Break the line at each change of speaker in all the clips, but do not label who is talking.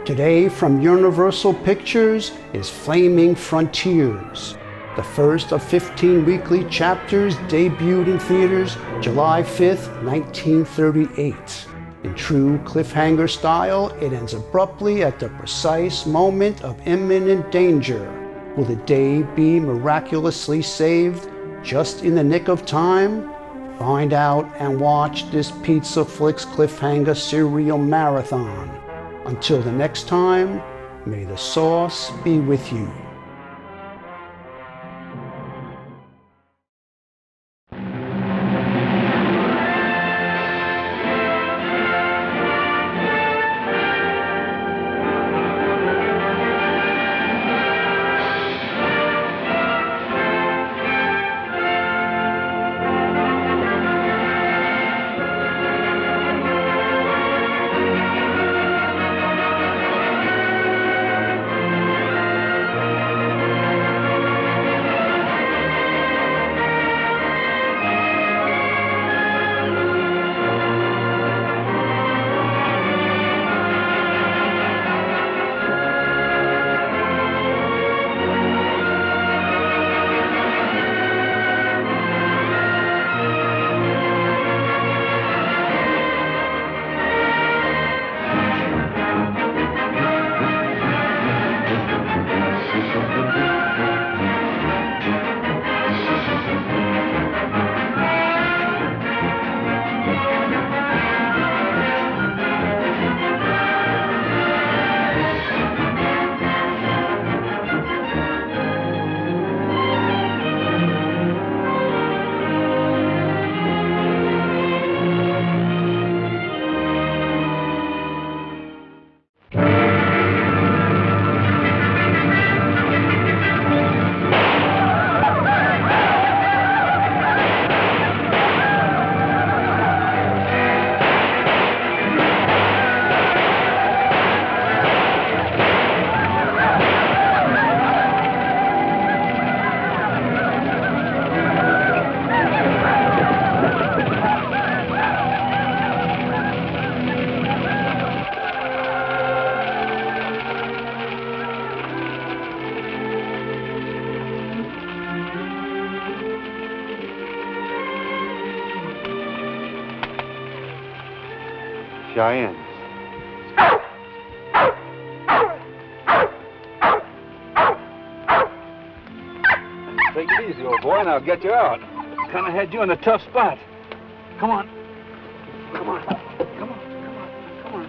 Today from Universal Pictures is Flaming Frontiers. The first of 15 weekly chapters debuted in theaters July 5th, 1938. In true cliffhanger style, it ends abruptly at the precise moment of imminent danger. Will the day be miraculously saved just in the nick of time? Find out and watch this PizzaFLIX Cliffhanger serial marathon. Until the next time, may the sauce be with you.
Cheyennes. Take it easy, old boy, and I'll get you out. Kind of had you in a tough spot. Come on. Come on. Come on. Come on. Come on.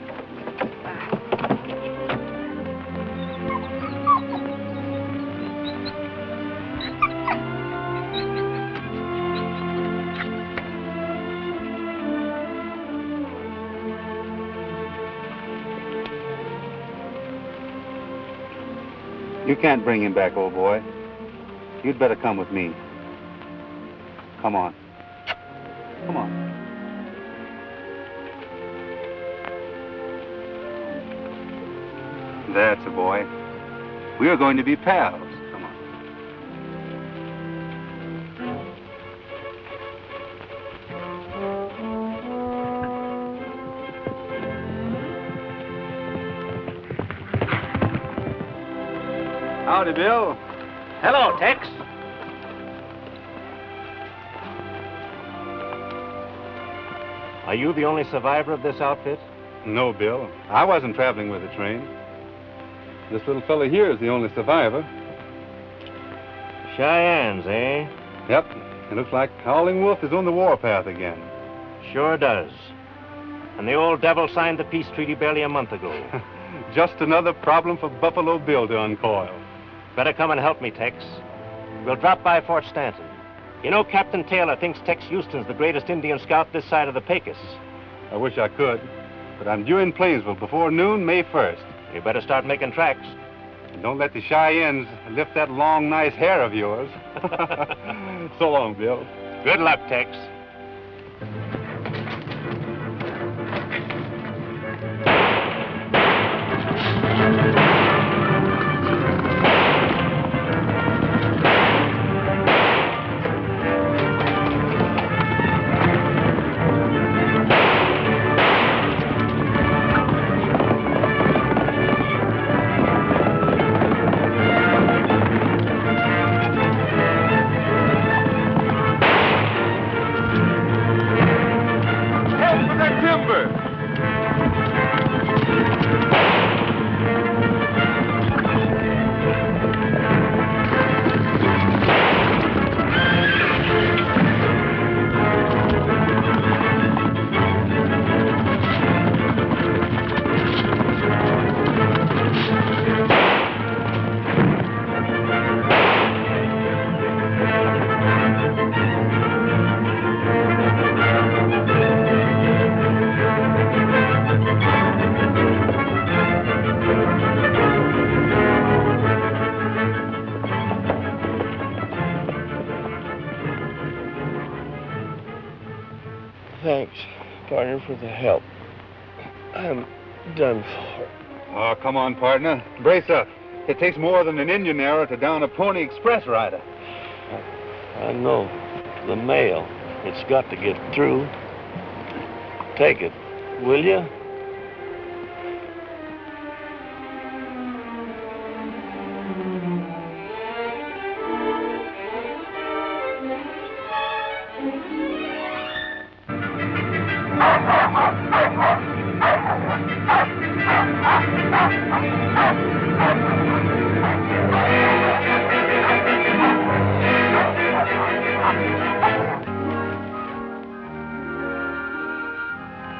You can't bring him back, old boy. You'd better come with me. Come on. Come on. That's a boy. We are going to be pals. Come on. Howdy, Bill.
Hello, Tex. Are you the only survivor of this outfit?
No, Bill. I wasn't traveling with the train. This little fella here is the only survivor.
Cheyennes, eh?
Yep. It looks like Howling Wolf is on the warpath again.
Sure does. And the old devil signed the peace treaty barely a month ago.
Just another problem for Buffalo Bill to uncoil.
Better come and help me, Tex. We'll drop by Fort Stanton. You know, Captain Taylor thinks Tex Houston's the greatest Indian scout this side of the Pecos.
I wish I could, but I'm due in Plainsville before noon, May 1st.
You better start making tracks.
And don't let the Cheyennes lift that long, nice hair of yours. So long, Bill.
Good luck, Tex.
partner, for the help. I'm done for.
Oh, come on, partner. Brace up. It takes more than an Indian arrow to down a Pony Express rider.
I know. The mail. It's got to get through. Take it, will you?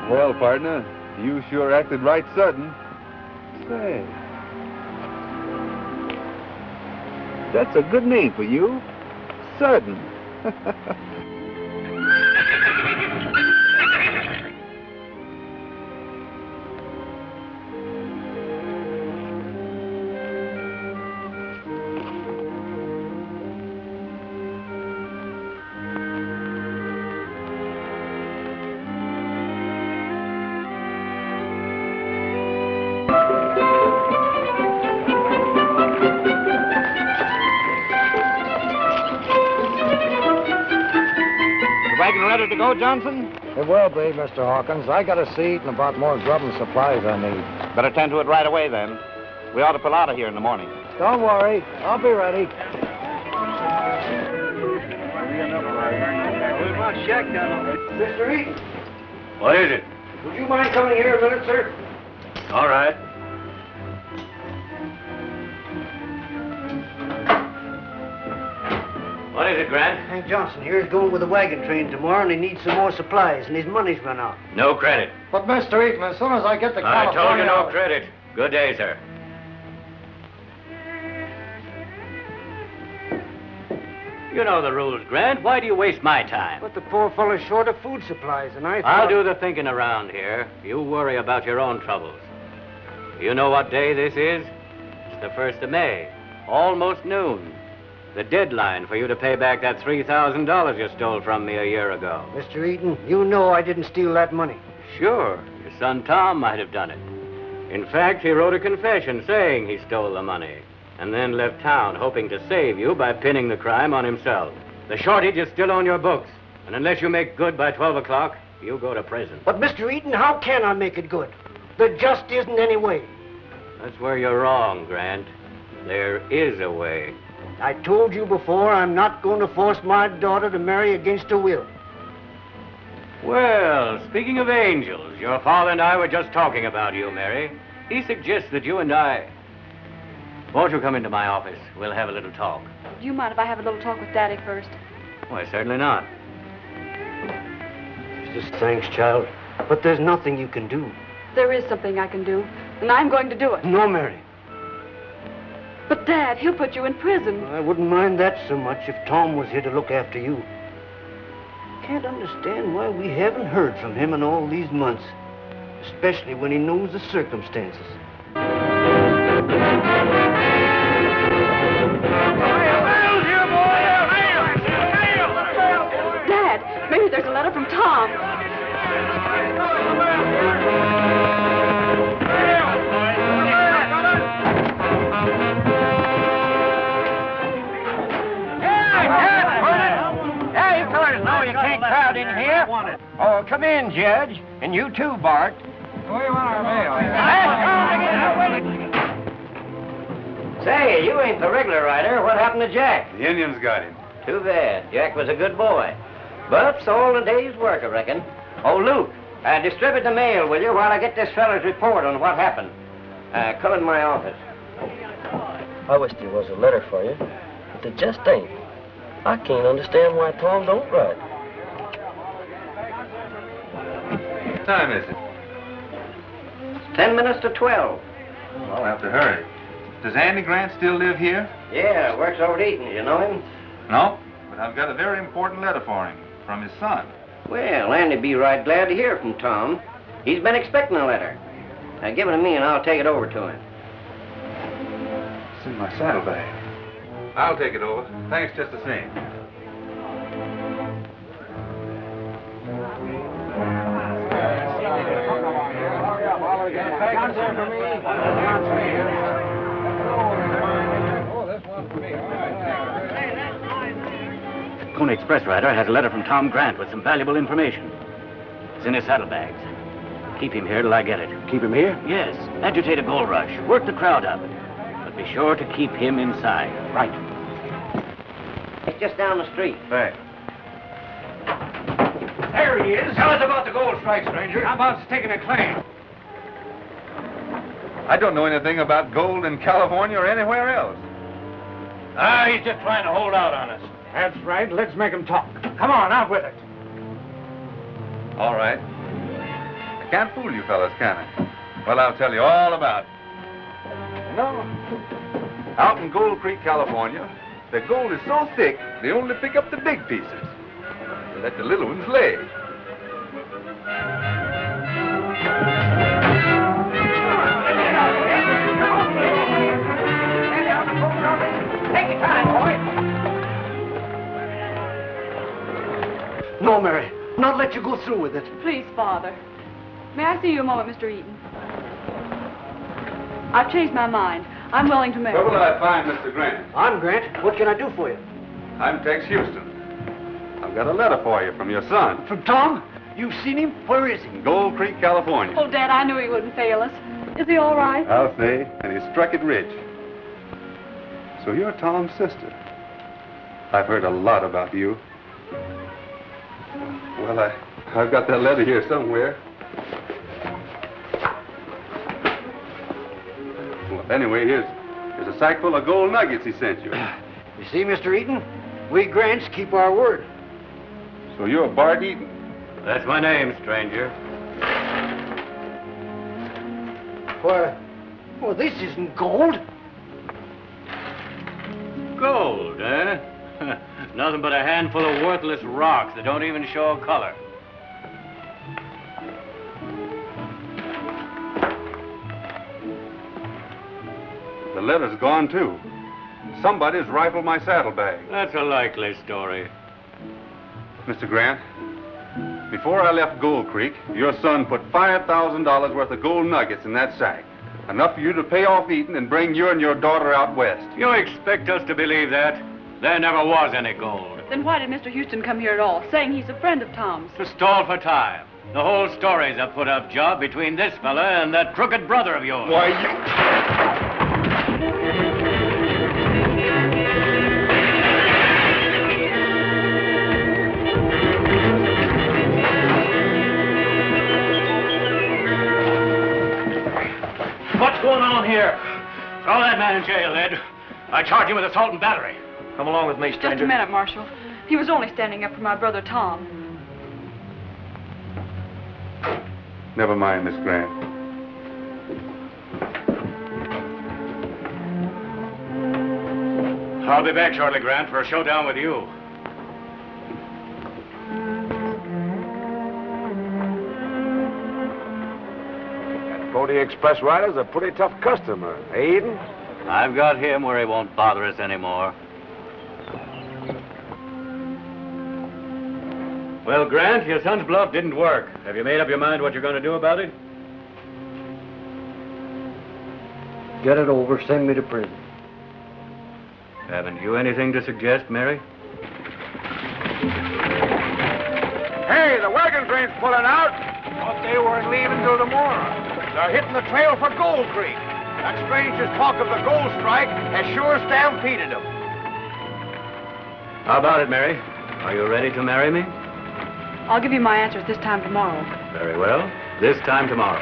Well, partner, you sure acted right sudden. Say, that's a good name for you. Sudden.
Ready to go, Johnson?
It will be, Mr. Hawkins. I got a seat and about more grub and supplies I need.
Better tend to it right away, then. We ought to pull out of here in the morning.
Don't worry. I'll be ready. Mr. Eaton.
What is it?
Would you mind coming here a minute, sir?
All right. What is it, Grant?
Hank Johnson here is going with the wagon train tomorrow, and he needs some more supplies, and his money's run out.
No credit.
But, Mr. Eaton, as soon as I get to California...
I told you no credit. Good day, sir. You know the rules, Grant. Why do you waste my time?
But the poor fellow's short of food supplies, and I thought...
I'll do the thinking around here. You worry about your own troubles. You know what day this is? It's the 1st of May. Almost noon. The deadline for you to pay back that $3,000 you stole from me a year ago.
Mr. Eaton, you know I didn't steal that money.
Sure. Your son Tom might have done it. In fact, he wrote a confession saying he stole the money and then left town hoping to save you by pinning the crime on himself. The shortage is still on your books, and unless you make good by 12 o'clock, you go to prison.
But, Mr. Eaton, how can I make it good? There just isn't any way.
That's where you're wrong, Grant. There is a way.
I told you before I'm not going to force my daughter to marry against her will.
Well, speaking of angels, your father and I were just talking about you, Mary. He suggests that you and I... Won't you come into my office? We'll have a little talk.
Do you mind if I have a little talk with Daddy first?
Why, certainly not.
Just thanks, child. But there's nothing you can do.
There is something I can do, and I'm going to do it.
No, Mary.
But, Dad, he'll put you in prison.
I wouldn't mind that so much if Tom was here to look after you. Can't understand why we haven't heard from him in all these months, especially when he knows the circumstances.
Dad, maybe there's a letter from Tom.
No, you can't crowd in here. Oh, come in, Judge. And you too, Bart.
Where you want our mail?
Say, you ain't the regular rider. What happened to Jack?
The Indians got him.
Too bad. Jack was a good boy. But it's all a day's work, I reckon. Oh, Luke, distribute the mail, will you, while I get this feller's report on what happened. Come in my office.
I wish there was a letter for you, but there just ain't. I can't understand why Tom don't write.
What time is it?
It's 10 minutes to 12.
I'll have to hurry. Does Andy Grant still live here?
Yeah, works over at Eaton's. You know him?
No, but I've got a very important letter for him from his son.
Well, Andy'd be right glad to hear from Tom. He's been expecting a letter. Give it to me and I'll take it over to him.
It's in my saddlebag. I'll take it over. Thanks just the same.
Coney Express rider has a letter from Tom Grant with some valuable information. It's in his saddlebags. Keep him here till I get it.
Keep him here?
Yes. Agitate a gold rush. Work the crowd up. But be sure to keep him inside.
Right. It's just down the street.
Thanks.
There he is. Tell us about the gold strike, stranger. How about staking a claim?
I don't know anything about gold in California or anywhere else.
He's just trying to hold out on us. That's right. Let's make him talk. Come on, out with it.
All right. I can't fool you fellas, can I? Well, I'll tell you all about it. Out in Gold Creek, California, the gold is so thick, they only pick up the big pieces. They let the little ones lay.
Take your time, boy.
No, Mary. Not let you go through with it.
Please, Father. May I see you a moment, Mr. Eaton? I've changed my mind. I'm willing to marry.
Where will I find Mr. Grant?
I'm Grant. What can I do for you?
I'm Tex Houston. I've got a letter for you from your son.
From Tom? You've seen him? Where is he?
In Gold Creek, California.
Oh, Dad, I knew he wouldn't fail us. Is he all right?
I'll say, and he struck it rich. So you're Tom's sister. I've heard a lot about you. Well, I've got that letter here somewhere. Well, anyway, here's a sack full of gold nuggets he sent you.
You see, Mr. Eaton? We Grants keep our word.
So you're Bart Eaton.
That's my name, stranger.
Why, well, this isn't gold.
Gold, eh? Nothing but a handful of worthless rocks that don't even show a color.
The letter's gone, too. Somebody's rifled my saddlebag.
That's a likely story.
Mr. Grant, before I left Gold Creek, your son put $5,000 worth of gold nuggets in that sack. Enough for you to pay off Eaton and bring you and your daughter out west.
You expect us to believe that? There never was any gold.
Then why did Mr. Houston come here at all, saying he's a friend of Tom's?
To stall for time. The whole story's a put-up job between this fella and that crooked brother of yours.
Why, you...
What's going on here?
Throw that man in jail, Ed. I charge him with assault and battery.
Come along with me,
Just
stranger.
a minute, Marshal. He was only standing up for my brother Tom.
Never mind, Miss Grant.
I'll be back shortly, Grant, for a showdown with you.
Pony Express rider's a pretty tough customer, eh, Eden?
I've got him where he won't bother us anymore. Well, Grant, your son's bluff didn't work. Have you made up your mind what you're going to do about it?
Get it over. Send me to prison.
Haven't you anything to suggest, Mary?
Hey, the wagon train's pulling out. Thought they weren't leaving till tomorrow. They're hitting the trail for Gold Creek. That stranger's talk of the gold strike has sure stampeded them.
How about it, Mary? Are you ready to marry me?
I'll give you my answers this time tomorrow.
Very well. This time tomorrow.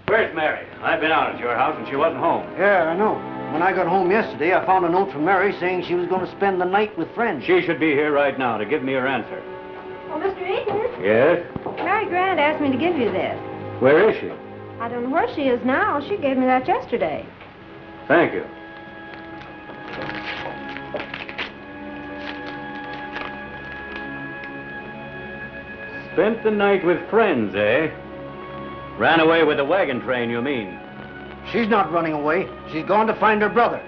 Where's Mary? I've been out at your house and she wasn't home.
Yeah, I know. When I got home yesterday, I found a note from Mary saying she was going to spend the night with friends.
She should be here right now to give me her answer.
Oh, Mr. Eaton,
Yes?
Mary Grant asked me to give you this.
Where is she?
I don't know where she is now. She gave me that yesterday.
Thank you. Spent the night with friends, eh? Ran away with the wagon train, you mean?
She's not running away. She's gone to find her brother.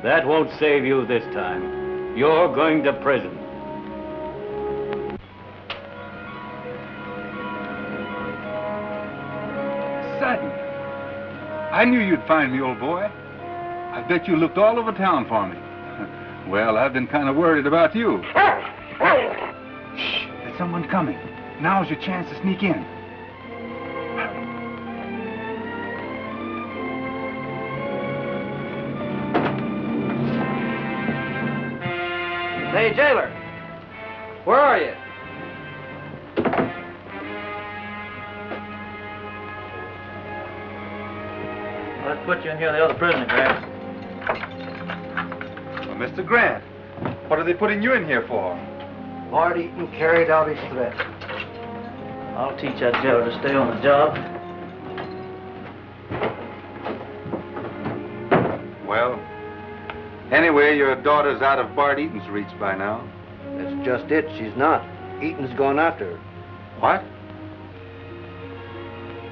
That won't save you this time. You're going to prison.
Sudden. I knew you'd find me, old boy. I bet you looked all over town for me. Well, I've been kind of worried about you. Shh, there's someone coming. Now's your chance to sneak in.
Hey, jailer. Where are you?
Let's put you in here with the other prisoner, Grant.
Well, Mr. Grant, what are they putting you in here for?
Hard Eaton carried out his threat.
I'll teach that jailer to stay on the job.
Well, anyway, your daughter's out of Bart Eaton's reach by now.
That's just it. She's not. Eaton's gone after her.
What?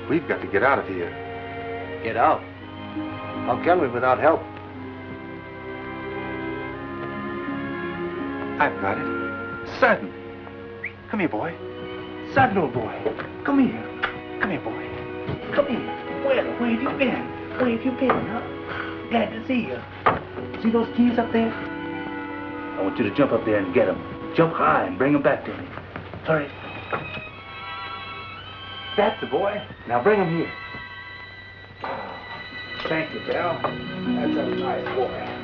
We've got to get out of here.
Get out? How can we without help?
I've got it. Sudden. Come here, boy. Sudden, old boy. Come here. Come here, boy. Come here. Where have you been? Where have you been, huh? Glad to see you. See those keys up there? I want you to jump up there and get them. Jump high and bring them back to me. Hurry. That's the boy. Now bring them here. Thank you, Belle. That's a nice boy.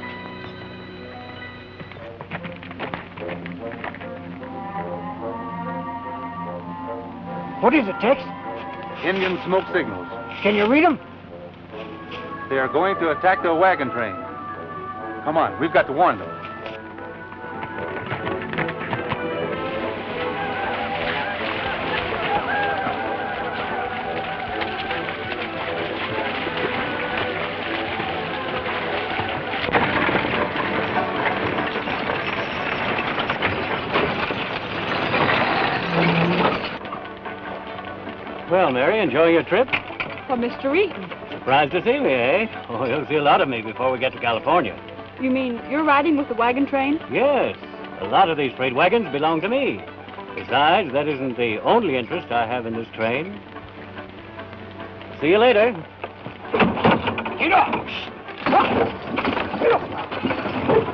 What is it, Tex?
Indian smoke signals.
Can you read them?
They are going to attack the wagon train. Come on, we've got to warn them.
Well, Mary, enjoying your trip?
Well, Mr. Eaton,
Surprised to see me, eh? Oh, you'll see a lot of me before we get to California.
you mean you're riding with the wagon train?
Yes, a lot of these freight wagons belong to me. Besides, that isn't the only interest I have in this train. See you later.
Get off! Get off!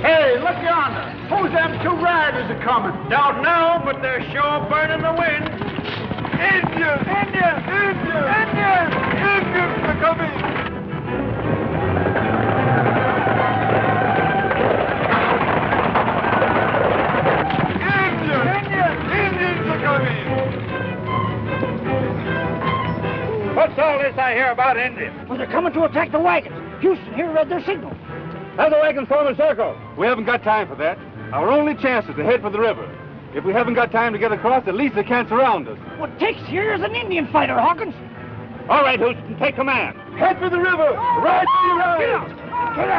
Hey, look yonder. Who's them two riders are coming? Don't know, but they're sure burning the wind. Indians! Indians! Indians! Indians! Indians are coming! Indians! Indians! Indians are coming! What's all this I hear about Indians?
Well, they're coming to attack the wagons. Houston here read their signal.
Have the wagons form a circle. We haven't got time for that. Our only chance is to head for the river. If we haven't got time to get across, at least they can't surround us.
What Tex here is an Indian fighter, Hawkins.
All right, Houston, take command. Head for the river. Right to your right.
Get out! Get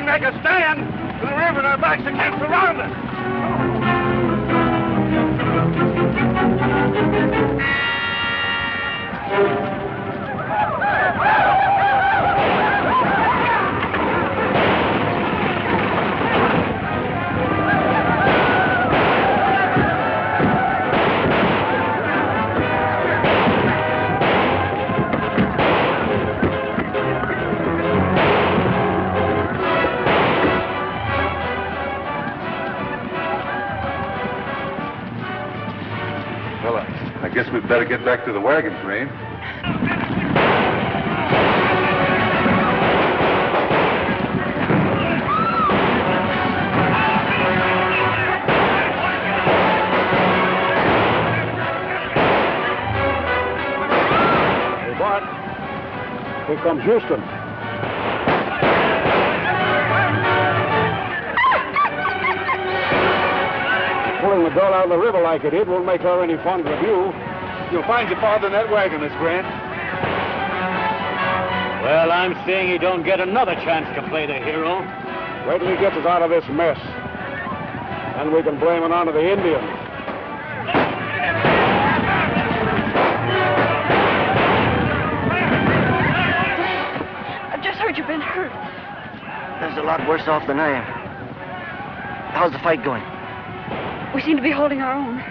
make a stand. The river and our backs against the rounders.
I guess we'd better get back to the wagon train.
Hey, Bart. Here comes Houston. Pulling the girl out of the river like it did won't make her any fonder of you. You'll find your father in that wagon, Miss Grant.
Well, I'm seeing he don't get another chance to play the hero.
Wait till he gets us out of this mess. Then we can blame it on to the Indians.
I've just heard you've been hurt.
There's a lot worse off than I am. How's the fight going?
We seem to be holding our own.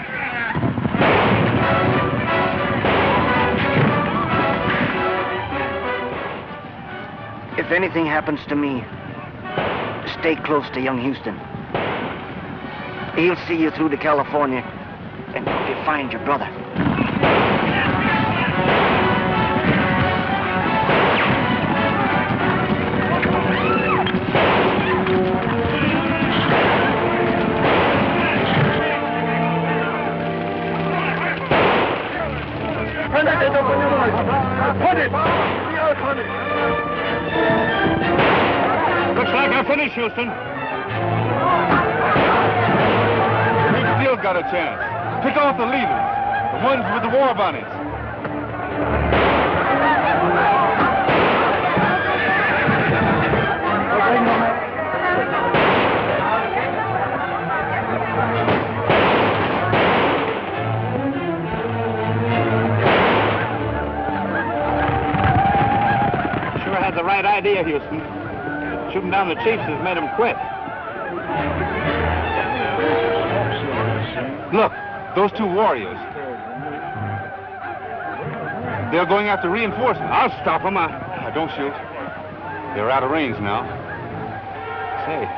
If anything happens to me, stay close to young Houston. He'll see you through to California and help you find your brother.
Looks like I finished, Houston.
We've still got a chance. Pick off the leaders, the ones with the war bunnies.
The right idea, Houston. Shooting down the chiefs has made them quit.
Look, those two warriors. They're going after reinforcements.
I'll stop them.
Don't shoot. They're out of range now. Say,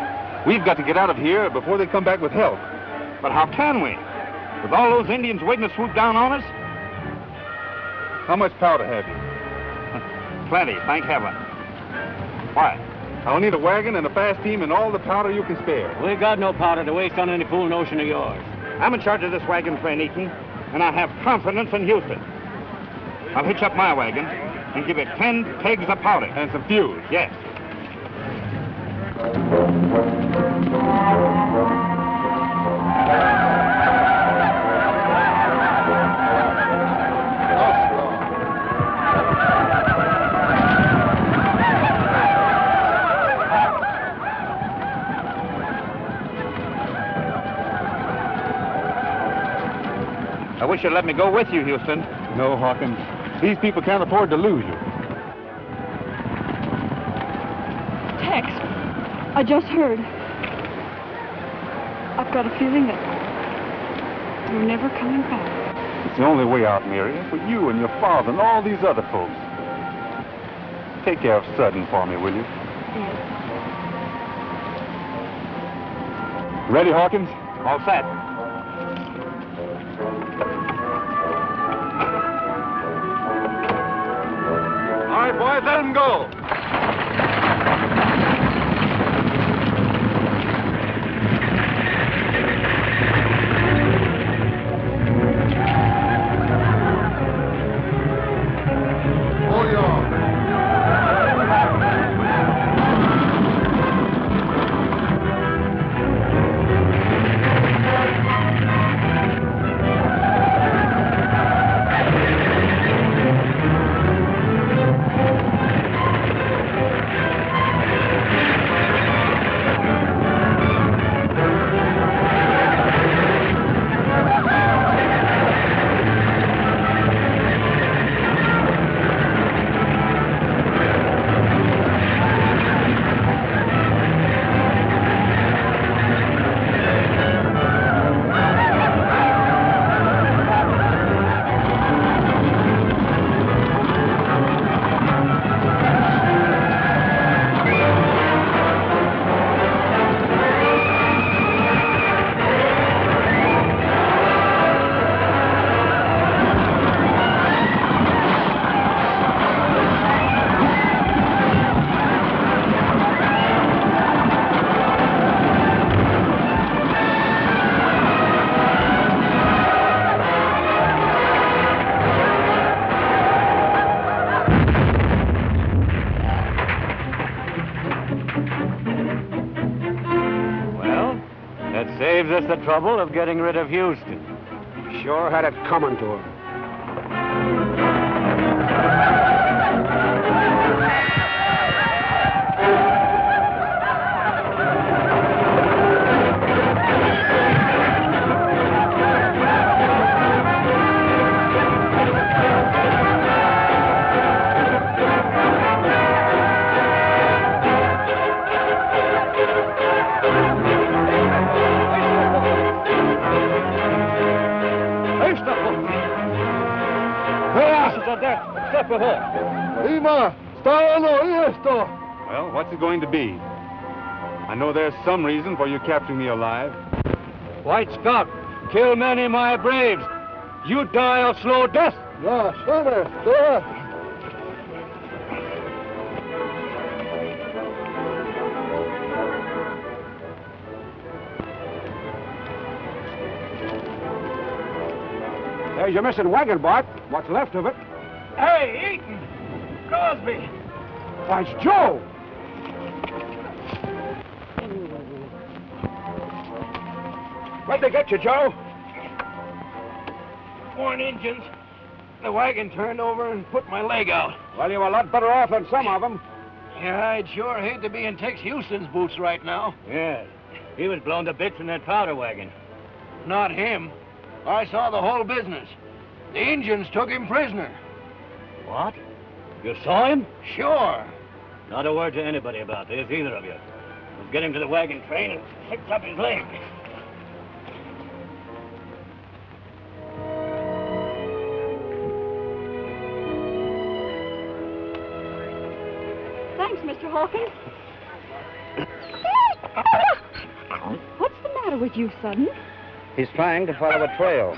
we've got to get out of here before they come back with help.
But how can we? With all those Indians waiting to swoop down on us?
How much powder have you?
Plenty, thank heaven. Why?
I'll need a wagon and a fast team and all the powder you can spare.
We got no powder to waste on any fool notion of yours.
I'm in charge of this wagon train, Eaton, and I have confidence in Houston. I'll hitch up my wagon and give it 10 kegs of powder.
And some fuse.
Yes. I wish you'd let me go with you, Houston.
No, Hawkins. These people can't afford to lose you.
Tex, I just heard. I've got a feeling that you're never coming back.
It's the only way out, Mary, for you and your father and all these other folks. Take care of Sudden for me, will you?
Yes.
Ready, Hawkins?
All set.
All right, boys, let them go.
Saves us the trouble of getting rid of Houston.
Sure had it coming to him.
Well, what's it going to be? I know there's some reason for you capturing me alive.
White Scout, kill many my braves. You die of slow death.
Yeah, sure.
There's your missing wagon, Bart. What's left of it? Hey, Eaton! Crosby! Why, it's Joe! Where'd they get you, Joe? Foreign Indians. The wagon turned over and put my leg out. Well, you were a lot better off than some of them. Yeah, I'd sure hate to be in Tex Houston's boots right now.
Yes. He was blown to bits in that powder wagon.
Not him. I saw the whole business. The Indians took him prisoner.
What? You saw him?
Sure.
Not a word to anybody about this, either of you. We'll get him to the wagon train and fix up his leg.
Thanks, Mr. Hawkins. What's the matter with you, Sudden?
He's trying to follow a trail.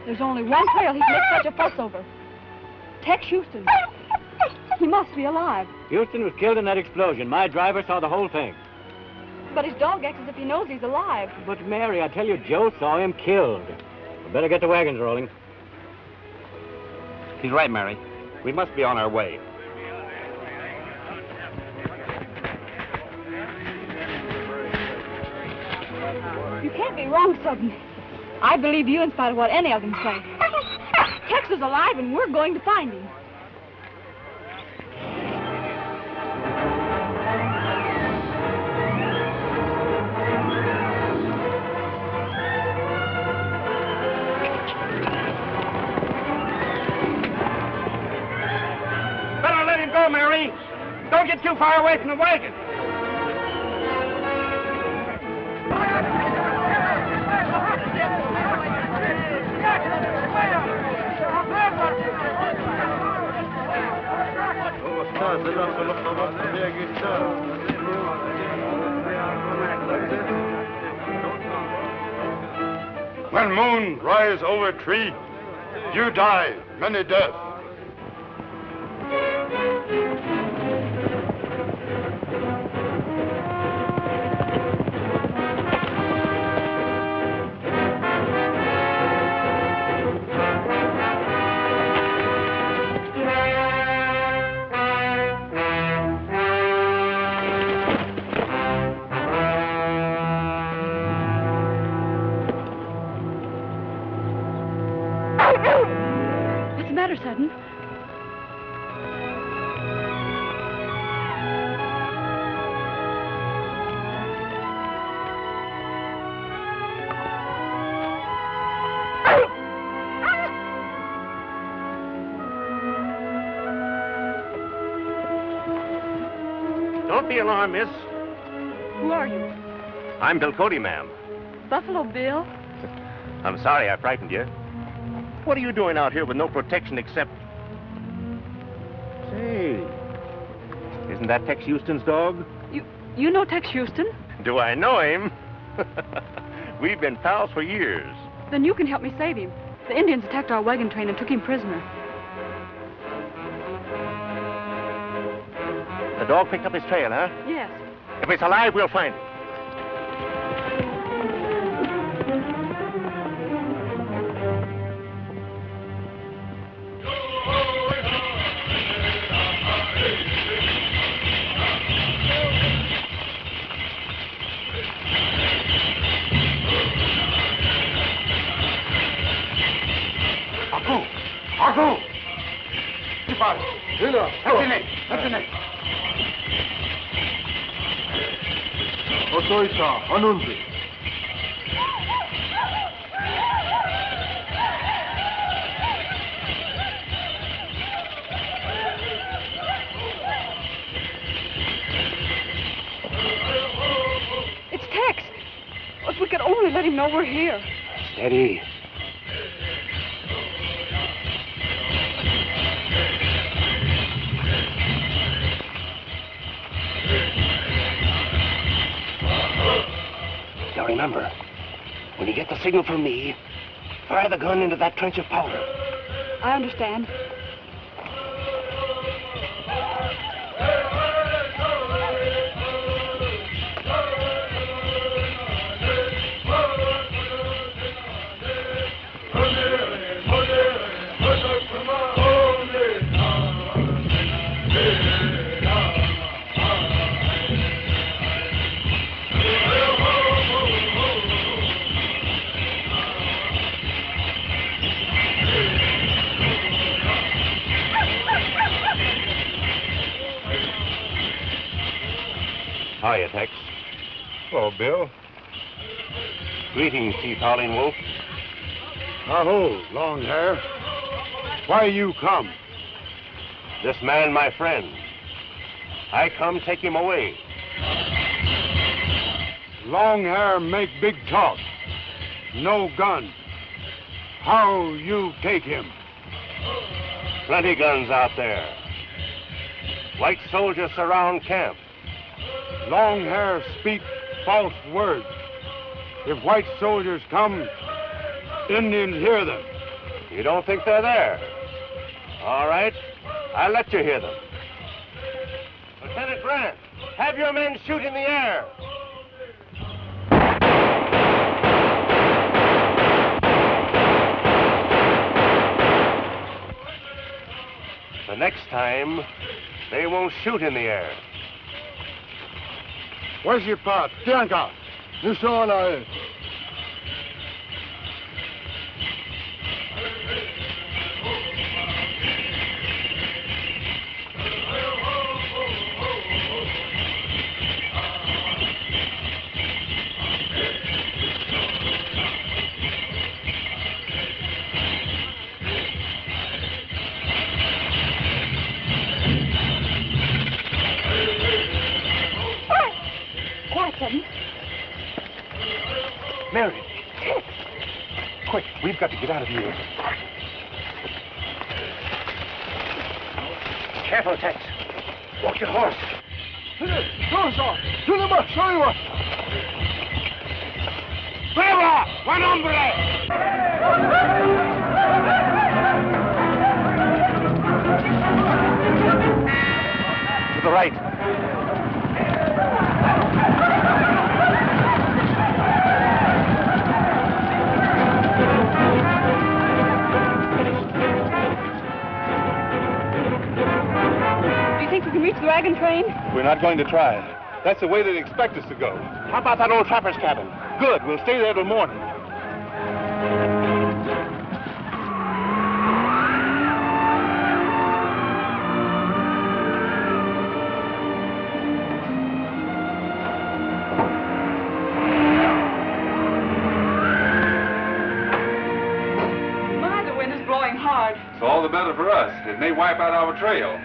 There's only one trail he's made such a fuss over. Tex Houston. He must be alive.
Houston was killed in that explosion. My driver saw the whole thing.
But his dog acts as if he knows he's alive.
But, Mary, I tell you, Joe saw him killed. We better get the wagons rolling.
He's right, Mary. We must be on our way.
You can't be wrong, Sudden. I believe you in spite of what any of them say. Tex is alive, and we're going to find him.
Better let him go, Mary. Don't get too far away from the wagon.
When moon rise over tree, you die many deaths.
Sudden.
Don't be alarmed, miss.
Who are you?
I'm Bill Cody, ma'am.
Buffalo Bill?
I'm sorry I frightened you. What are you doing out here with no protection except... Say, isn't that Tex Houston's dog?
You know Tex Houston?
Do I know him? We've been pals for years.
Then you can help me save him. The Indians attacked our wagon train and took him prisoner.
The dog picked up his trail, huh?
Yes.
If it's alive, we'll find it.
It's Tex. If we could only let him know we're here.
Steady. Now remember, when you get the signal from me, fire the gun into that trench of powder.
I understand.
Hiya, Tex.
Hello, Bill.
Greetings, Chief Howling Wolf.
Aho, long hair. Why you come?
This man, my friend. I come take him away.
Long hair make big talk. No gun. How you take him?
Plenty guns out there. White soldiers surround camp.
Long hair speak false words. If white soldiers come, Indians hear them.
You don't think they're there? All right, I'll let you hear them. Lieutenant Grant, have your men shoot in the air. The next time, they won't shoot in the air.
Where's your part? Tianka. You saw it.
Mary. Quick, we've got to get out of here. Careful, Tex. Walk your horse.
To the march, ¡Brava! ¡Buen hombre!
To the right.
We can reach the wagon train?
We're not going to try. That's the way they'd expect us to go.
How about that old trapper's cabin?
Good. We'll stay there till morning.
My, the wind is blowing hard.
It's all the better for us. It may wipe out our trail.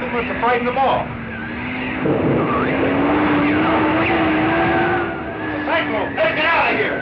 Something must have frightened them all. It's a cyclone. Let's get out of here.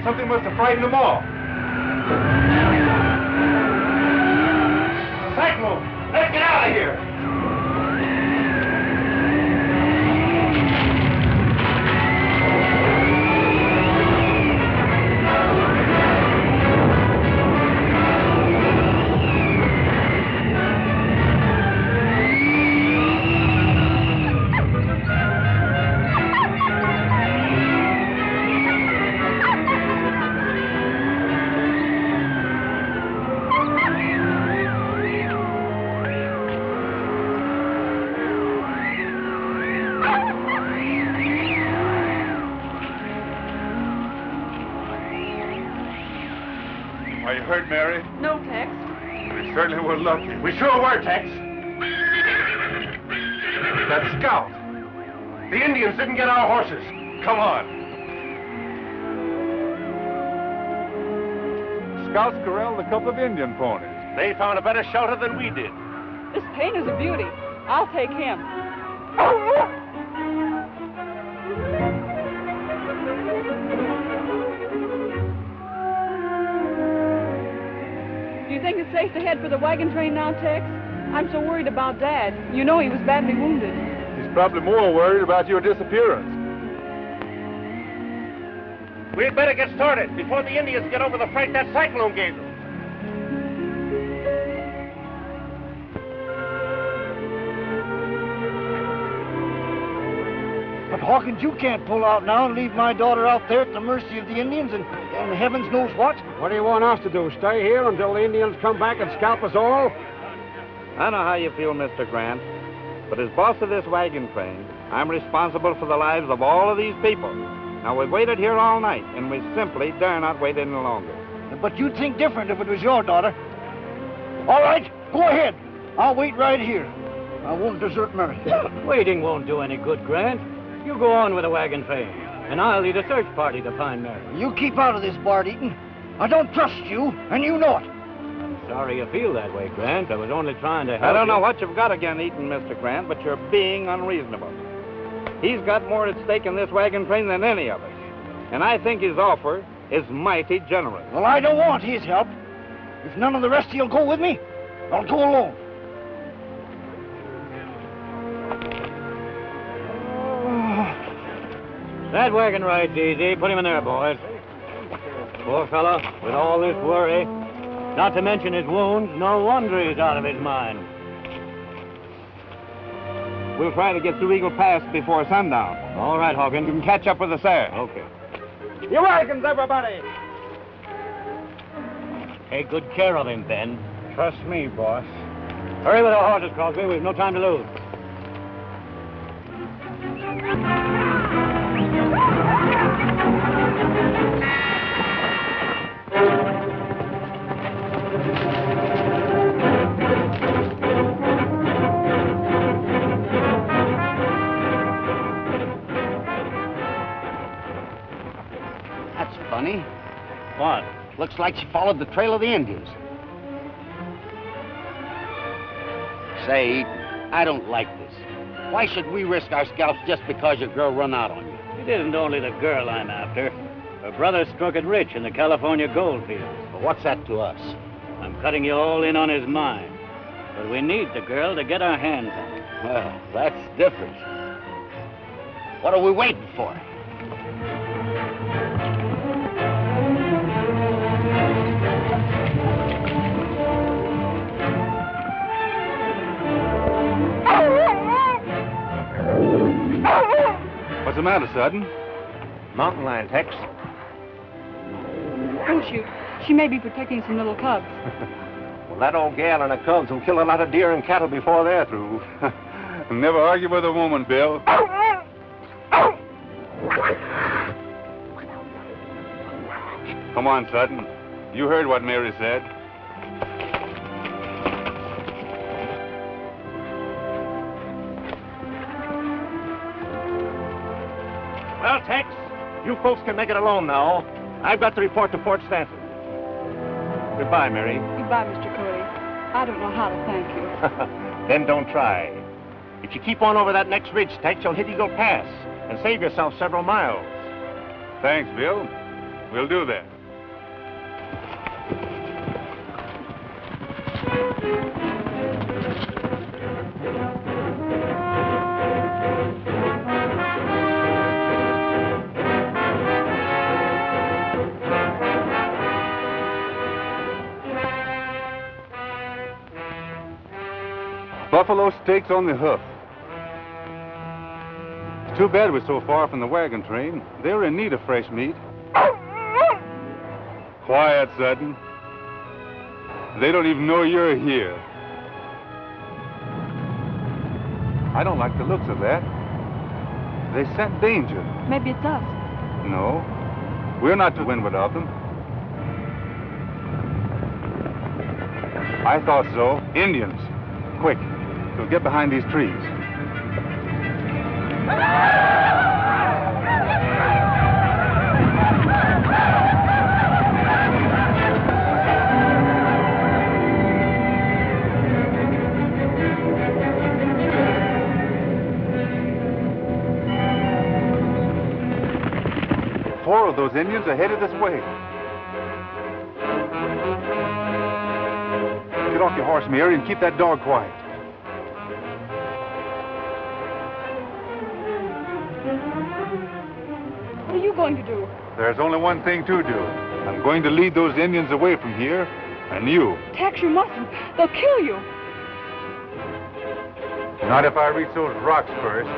Something must have frightened them all. Cyclone! Let's get out of here! Are you hurt, Mary?
No, Tex.
We certainly were lucky. We sure were, Tex. That scout. The Indians didn't get our horses. Come on.
Scouts corralled a couple of Indian ponies.
They found a better shelter than we did.
This Payne is a beauty. I'll take him. Do you think it's safe to head for the wagon train now, Tex? I'm so worried about Dad. You know he was badly wounded.
He's probably more worried about your disappearance.
We'd better get started before the Indians get over the fright that cyclone gave them.
But Hawkins, you can't pull out now and leave my daughter out there at the mercy of the Indians and and heavens knows what.
What do you want us to do? Stay here until the Indians come back and scalp us all?
I know how you feel, Mr. Grant, but as boss of this wagon train, I'm responsible for the lives of all of these people. Now, we've waited here all night, and we simply dare not wait any longer.
But you'd think different if it was your daughter. All right, go ahead. I'll wait right here. I won't desert Mary.
Waiting won't do any good, Grant. You go on with the wagon train, and I'll lead a search party to find Mary.
You keep out of this, Bart Eaton. I don't trust you, and you know it.
I'm sorry you feel that way, Grant. I was only trying to help
I don't know
you.
what you've got again, Eaton, Mr. Grant, but you're being unreasonable. He's got more at stake in this wagon train than any of us. And I think his offer is mighty generous.
Well, I don't want his help. If none of the rest of you'll go with me, I'll go alone.
That wagon ride's easy. Put him in there, boys. Poor fellow, with all this worry, not to mention his wounds, no wonder he's out of his mind.
We'll try to get through Eagle Pass before sundown.
All right, Hawkins.
You can catch up with us there.
Okay.
Your wagons, everybody!
Take good care of him, Ben.
Trust me, boss.
Hurry with the horses, Crosby. We've no time to lose.
That's funny.
What?
Looks like she followed the trail of the Indians. Say, Eaton, I don't like this. Why should we risk our scalps just because your girl run out on you?
It isn't only the girl I'm after. Her brother struck it rich in the California gold fields.
Well, what's that to us?
I'm cutting you all in on his mine. But we need the girl to get our hands on her.
Well, that's different. What are we waiting for?
What's the matter, Sudden?
Mountain lion, Tex.
Don't shoot. She may be protecting some little cubs.
Well, that old gal and her cubs will kill a lot of deer and cattle before they're through.
Never argue with a woman, Bill. Come on, Sudden. You heard what Mary said.
Well, Tex, you folks can make it alone now. I've got to report to Fort Stanton. Goodbye, Mary.
Goodbye, Mr. Cody. I don't know how to thank you.
Then don't try. If you keep on over that next ridge, Tex, you'll hit Eagle Pass and save yourself several miles.
Thanks, Bill. We'll do that. Buffalo steaks on the hoof. It's too bad we're so far from the wagon train. They're in need of fresh meat. Quiet, Sudden. They don't even know you're here. I don't like the looks of that. They scent danger.
Maybe it's us.
No, we're not to windward of them. I thought so. Indians. Quick. So get behind these trees. 4 of those Indians are headed this way. Get off your horse, Mary, and keep that dog quiet.
What are you going to do?
There's only one thing to do. I'm going to lead those Indians away from here, and you.
Tex, you mustn't. They'll kill you.
Not if I reach those rocks first.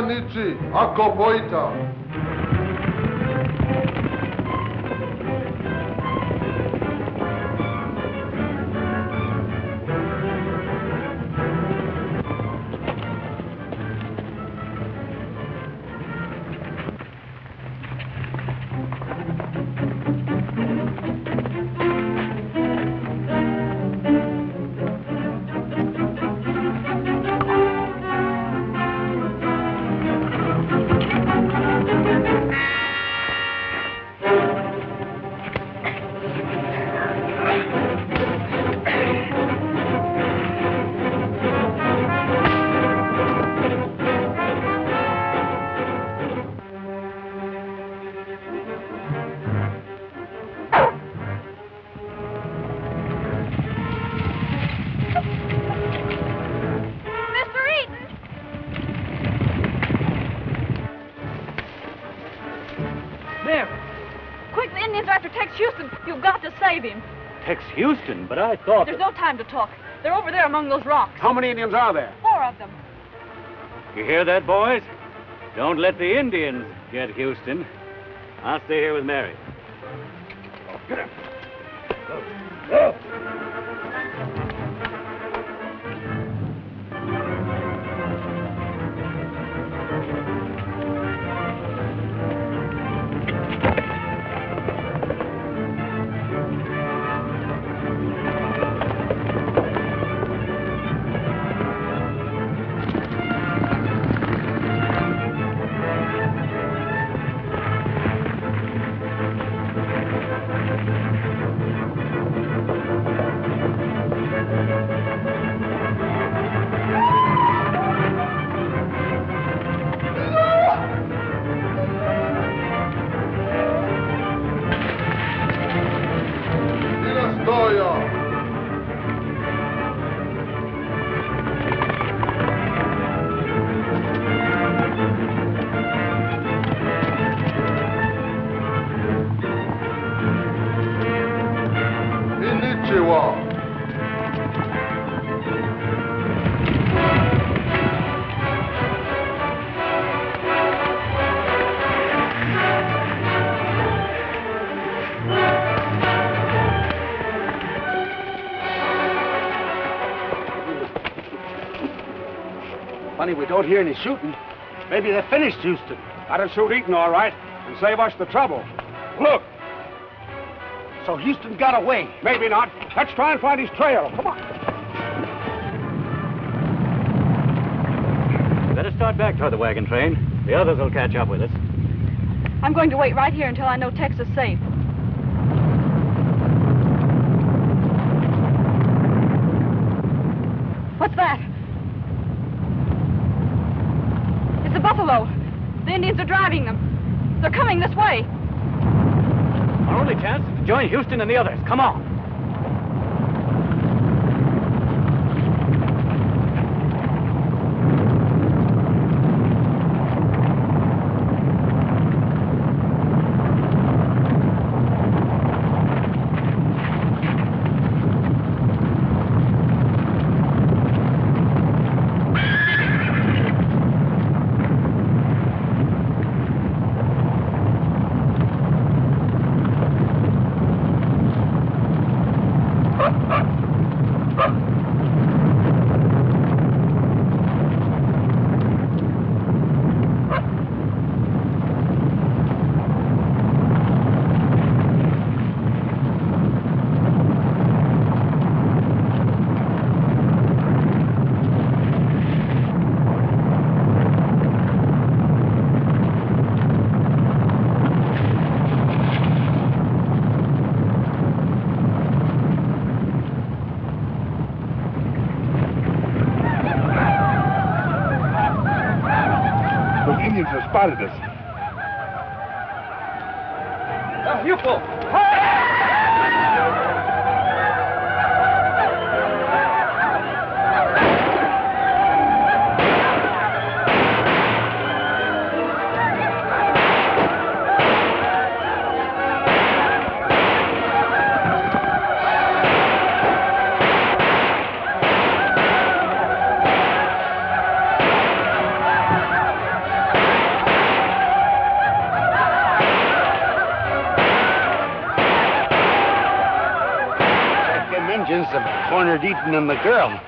Nichi, Akoboita.
Tex Houston, you've got to save him.
Tex Houston? But I thought...
There's no time to talk. They're over there among those rocks.
How many Indians are there?
4 of them.
You hear that, boys? Don't let the Indians get Houston. I'll stay here with Mary.
Get him.
Go.
We don't hear any shooting. Maybe they finished Houston. Let us shoot Eaton, all right, and save us the trouble. Look! So Houston got away. Maybe not. Let's try and find his trail. Come on.
Better start back toward the wagon train. The others will catch up with us.
I'm going to wait right here until I know Tex is safe. What's that? Buffalo. The Indians are driving them. They're coming this way.
Our only chance is to join Houston and the others. Come on.
Those Indians have spotted us.
You fool!
Indians have cornered Eaton and the girl.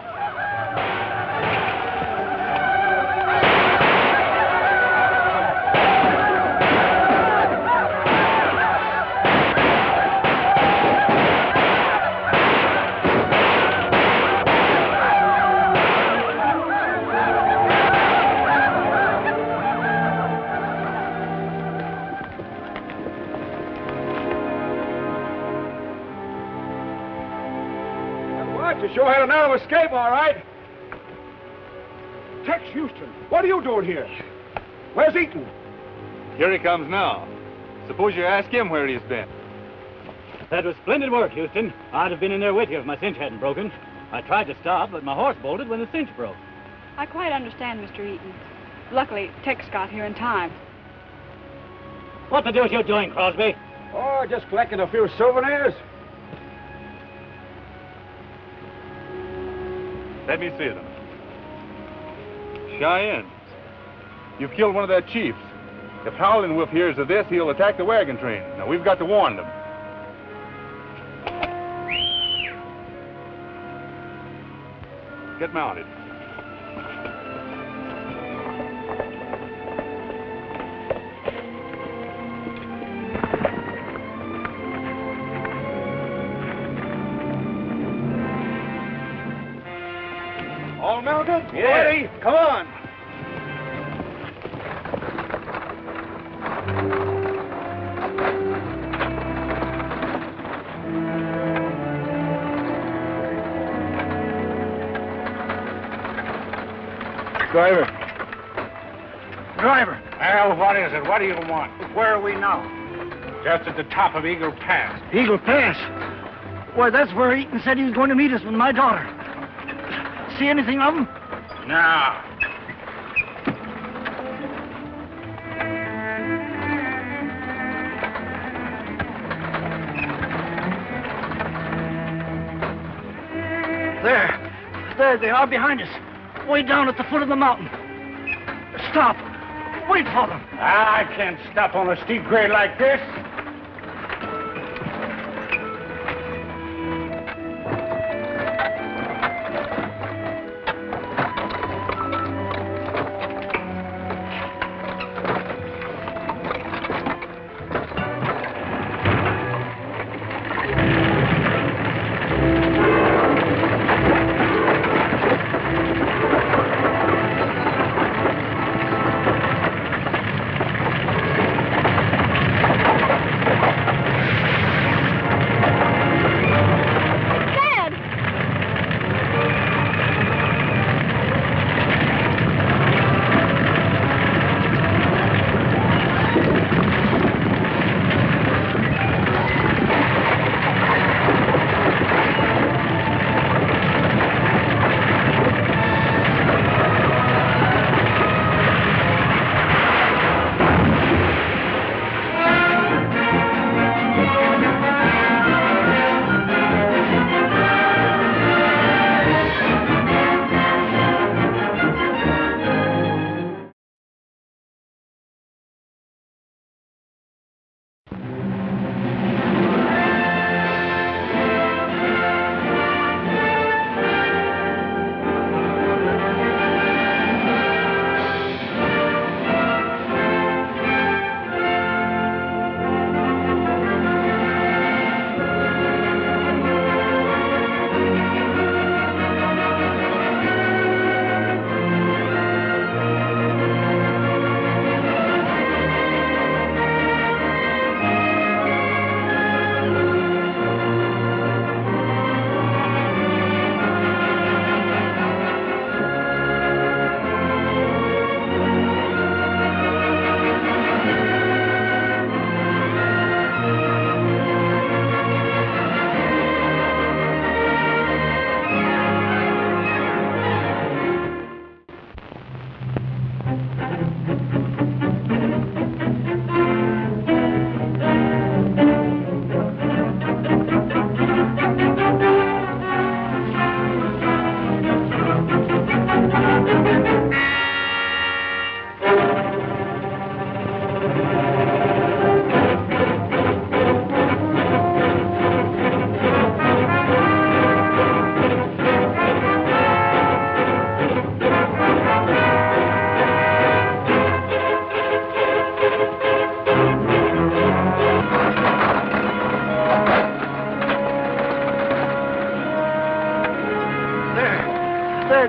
You sure had a narrow escape, all right. Tex Houston, what are you doing here? Where's Eaton?
Here he comes now. Suppose you ask him where he's been.
That was splendid work, Houston. I'd have been in there with you if my cinch hadn't broken. I tried to stop, but my horse bolted when the cinch broke.
I quite understand, Mr. Eaton. Luckily, Tex got here in time.
What the deuce you doing, Crosby?
Oh, just collecting a few souvenirs.
Let me see them. Cheyennes. You've killed one of their chiefs. If Howling Wolf hears of this, he'll attack the wagon train. Now, we've got to warn them. Get mounted.
All mounted?
Yeah.
Ready? Come on.
Driver.
Driver. Well, what is it? What do you want? Where are we now? Just at the top of Eagle Pass.
Eagle Pass? Why, that's where Eaton said he was going to meet us with my daughter. See anything of him?
No.
There they are behind us. Way down at the foot of the mountain. Stop. Wait for them.
I can't stop on a steep grade like this.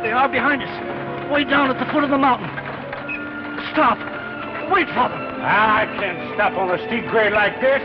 There they are behind us. Way down at the foot of the mountain. Stop. Wait for them.
I can't stop on a steep grade like this.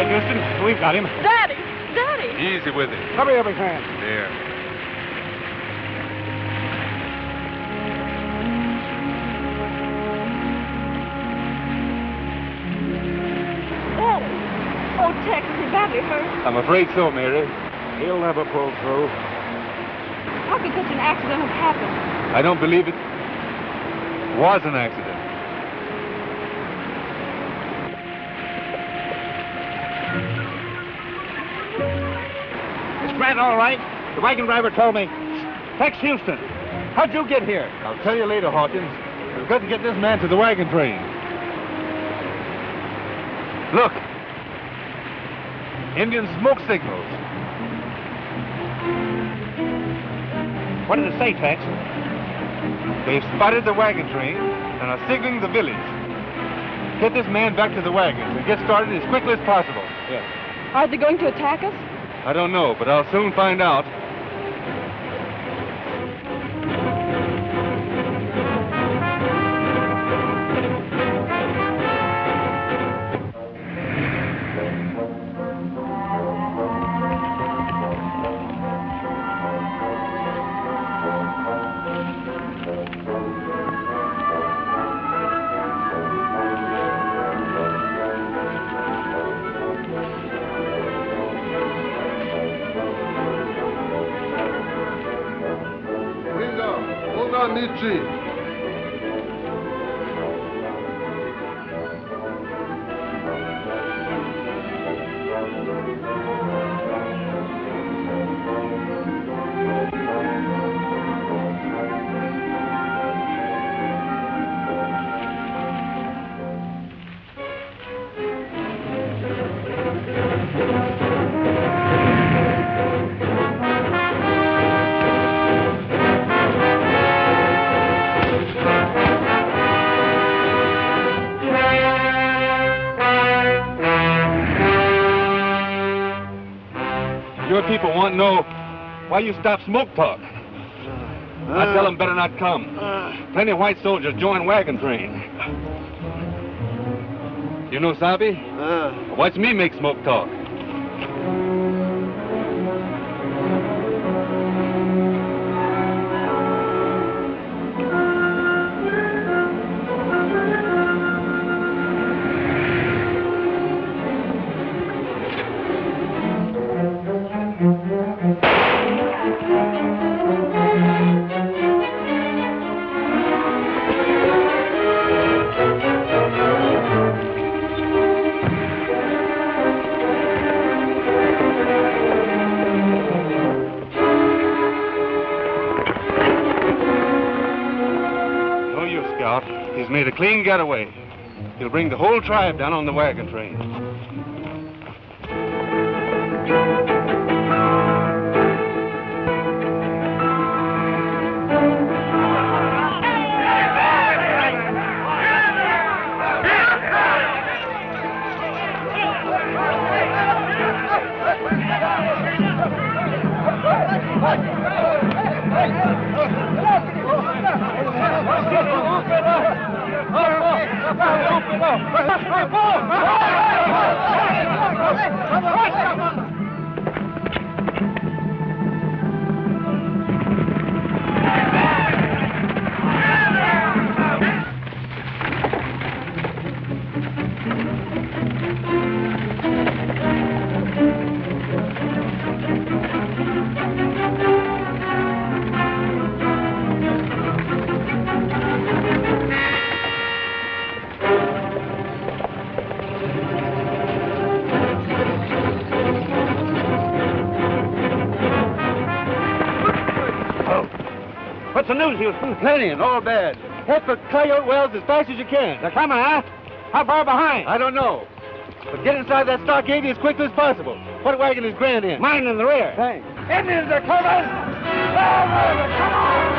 Houston, we've got him.
Daddy! Daddy!
Easy with him.
Hurry up, hand.
There.
Oh, Tex, is he badly hurt?
I'm afraid so, Mary. He'll never pull through.
How could such an accident have happened?
I don't believe it was an accident.
Is Grant all right? The wagon driver told me. Tex Houston, how'd you get here?
I'll tell you later, Hawkins. We've got to get this man to the wagon train. Look. Indian smoke signals.
What did it say, Tex?
They've spotted the wagon train and are signaling the village. Get this man back to the wagons and get started as quickly as possible.
Yes.
Are they going to attack us?
I don't know, but I'll soon find out. People want to know why you stopped smoke talk. I tell them better not come. Plenty of white soldiers join wagon train. You know, Sabi? Watch me make smoke talk. Made a clean getaway. He'll bring the whole tribe down on the wagon train.
What's the news, Houston?
Plenty and all bad. Head for Coyote Wells as fast as you can.
They're coming, huh? How far behind?
I don't know. But get inside that stockade as quickly as possible. What wagon is Grant in?
Mine in the rear.
Thanks.
Indians are coming! Come on!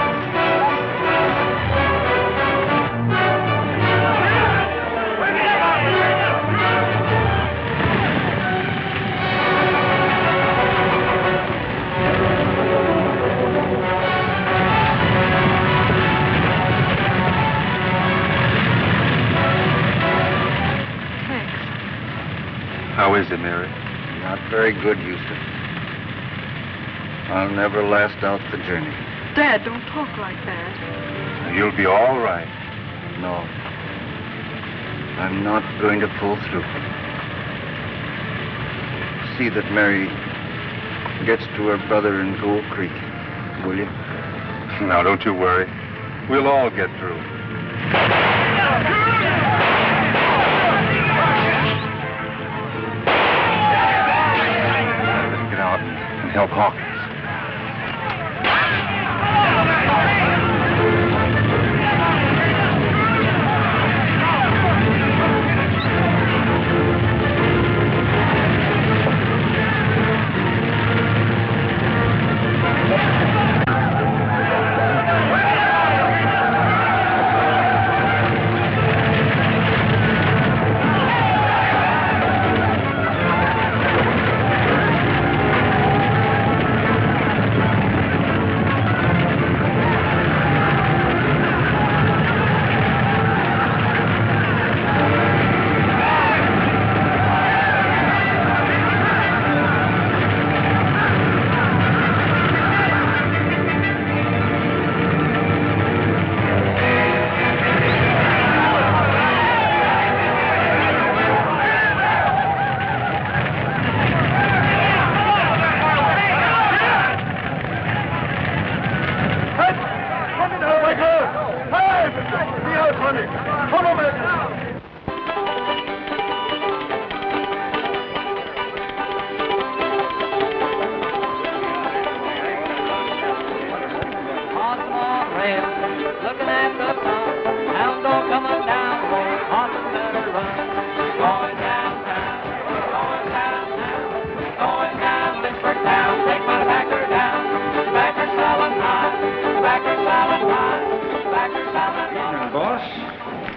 How is it, Mary?
Not very good, Houston. I'll never last out the journey.
Dad, don't talk like that.
You'll be all right.
No. I'm not going to pull through. See that Mary gets to her brother in Gold Creek, will you?
Now, don't you worry. We'll all get through. Let's get out and help Hawkins.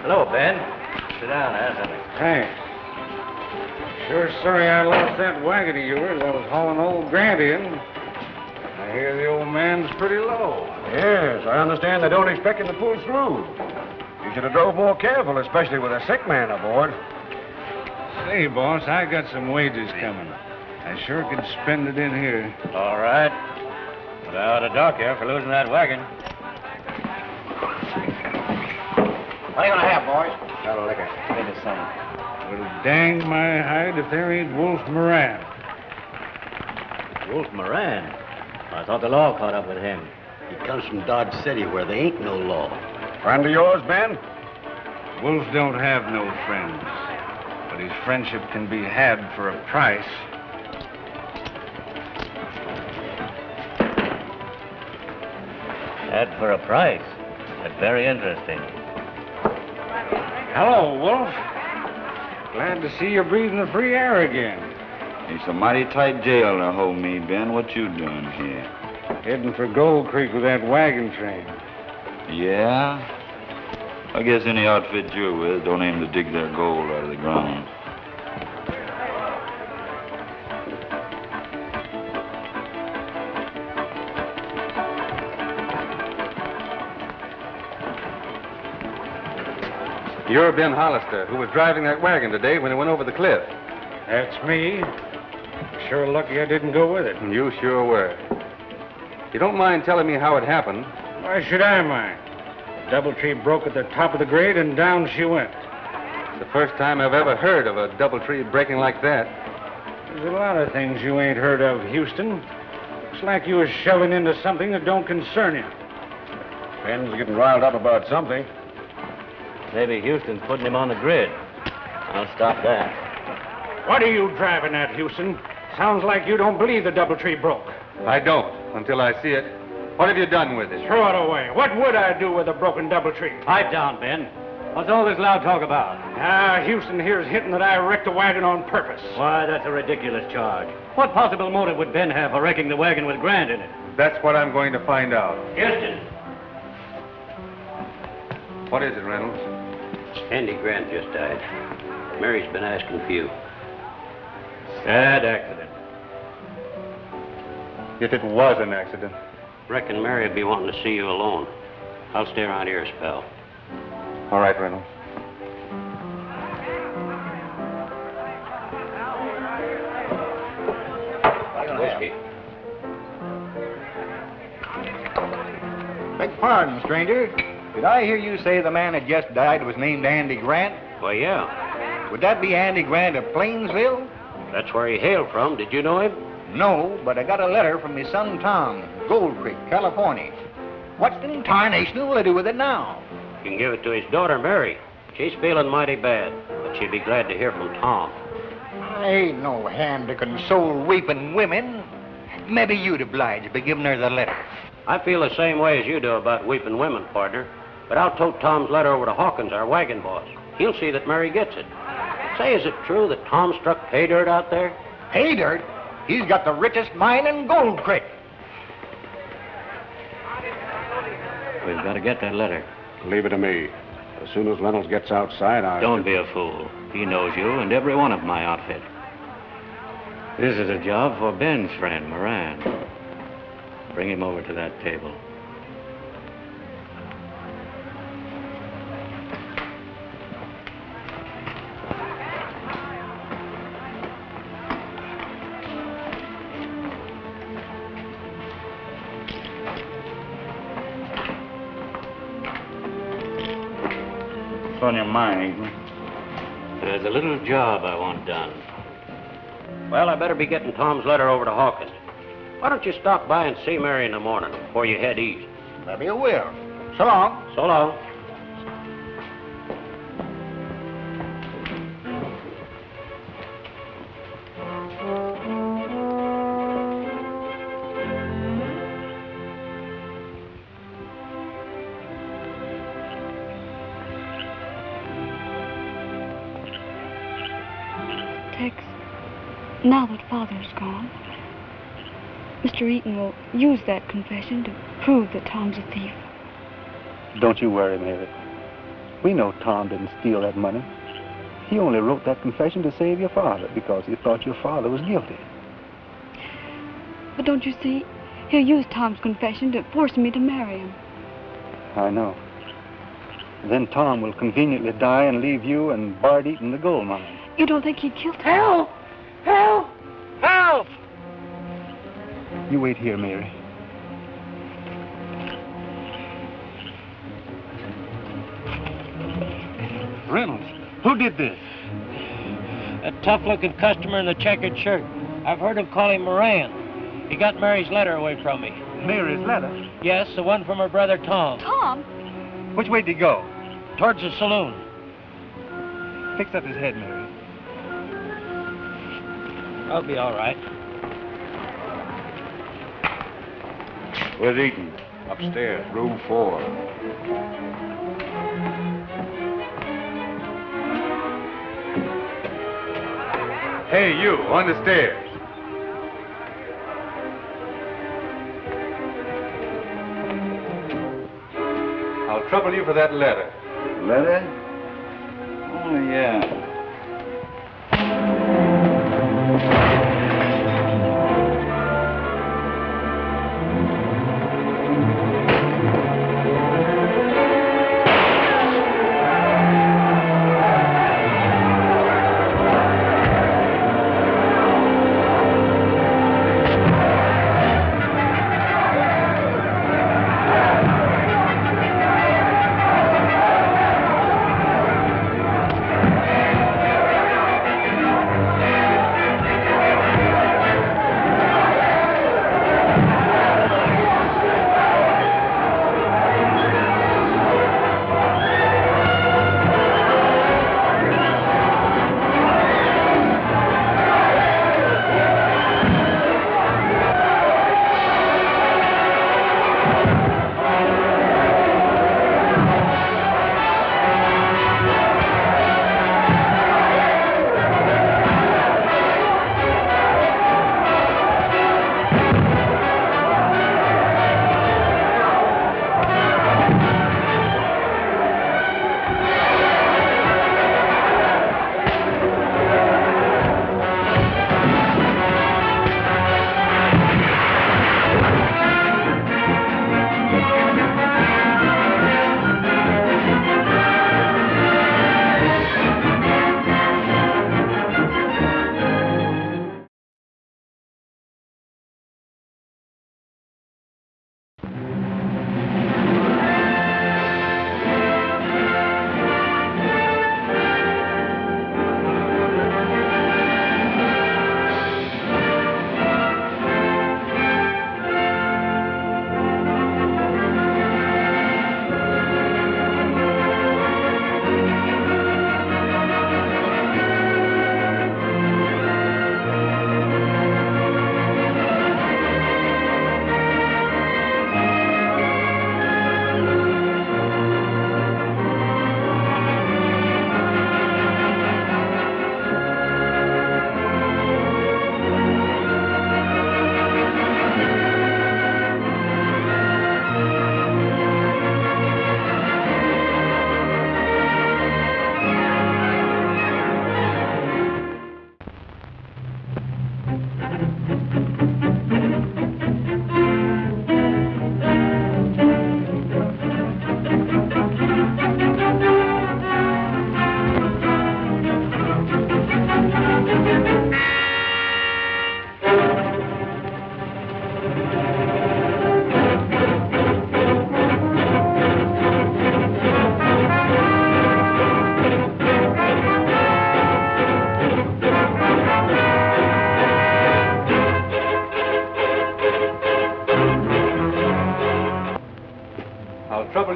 Hello, Ben. Sit down, have something.
Thanks. Sure sorry I lost that wagon of yours. I was hauling old Grant in. I hear the old man's pretty low.
Yes, I understand they don't expect him to pull through. You should have drove more careful, especially with a sick man aboard.
Say, boss, I got some wages coming. I sure could spend it in here.
All right. But I ought to dock you for losing that wagon.
What are you going to have, boys? Got a liquor.
Give me some.
Well, dang my hide if there ain't Wolf Moran.
Wolf Moran? I thought the law caught up with him.
He comes from Dodge City, where there ain't no law.
Friend of yours, Ben?
Wolves don't have no friends. But his friendship can be had for a price.
Had for a price? That's very interesting.
Hello, Wolf. Glad to see you breathing the free air again.
It's a mighty tight jail to hold me, Ben. What you doing here?
Heading for Gold Creek with that wagon train.
Yeah? I guess any outfit you're with don't aim to dig their gold out of the ground.
You're Ben Hollister, who was driving that wagon today when it went over the cliff.
That's me. Sure lucky I didn't go with it.
You sure were. You don't mind telling me how it happened?
Why should I mind? The Doubletree broke at the top of the grade and down she went.
It's the first time I've ever heard of a Doubletree breaking like that.
There's a lot of things you ain't heard of, Houston. Looks like you was shoving into something that don't concern you.
Ben's getting riled up about something.
Maybe Houston's putting him on the grid. I'll stop that.
What are you driving at, Houston? Sounds like you don't believe the Doubletree broke.
I don't, until I see it. What have you done with it?
Throw it away. What would I do with a broken Doubletree?
Pipe down, Ben. What's all this loud talk about?
Houston here's hitting that I wrecked the wagon on purpose.
Why, that's a ridiculous charge. What possible motive would Ben have for wrecking the wagon with Grant in it?
That's what I'm going to find out.
Houston!
What is it, Reynolds?
Andy Grant just died. Mary's been asking for you. Sad accident.
If it was an accident.
Reckon Mary'd be wanting to see you alone. I'll stay around here a spell.
All right, Reynolds.
Whiskey.
Beg pardon, stranger. Did I hear you say the man that just died was named Andy Grant?
Why, yeah.
Would that be Andy Grant of Plainsville?
That's where he hailed from. Did you know him?
No, but I got a letter from his son Tom, Gold Creek, California. What in tarnation will I do with it now?
You can give it to his daughter, Mary. She's feeling mighty bad, but she'd be glad to hear from Tom.
I ain't no hand to console weeping women. Maybe you'd oblige by giving her the letter.
I feel the same way as you do about weeping women, partner. But I'll tote Tom's letter over to Hawkins, our wagon boss. He'll see that Mary gets it. Say, is it true that Tom struck pay dirt out there?
Pay dirt? He's got the richest mine in Gold Creek.
We've got to get that letter.
Leave it to me. As soon as Reynolds gets outside, I'll...
Don't be a fool. He knows you and every one of my outfit. This is a job for Ben's friend, Moran. Bring him over to that table.
What's on your mind, Eaton?
There's a little job I want done. Well, I better be getting Tom's letter over to Hawkins. Why don't you stop by and see Mary in the morning before you head east?
Maybe I will. So long.
So long.
Tex, now that Father's gone, Mr. Eaton will use that confession to prove that Tom's a thief.
Don't you worry, Mary. We know Tom didn't steal that money. He only wrote that confession to save your father because he thought your father was guilty.
But don't you see, he'll use Tom's confession to force me to marry him.
I know. Then Tom will conveniently die and leave you and Bart Eaton the gold mine.
You don't think he'd kill Tom?
Help! Help! Help!
You wait here, Mary.
Reynolds, who did this?
A tough-looking customer in the checkered shirt. I've heard him call him Moran. He got Mary's letter away from me.
Mary's letter?
Yes, the one from her brother Tom.
Tom?
Which way did he go?
Towards the saloon.
Fix up his head, Mary.
I'll be all right.
Where's Eaton? Upstairs, room 4.
Hey, you, on the stairs. I'll trouble you for that letter.
Letter? Oh, yeah.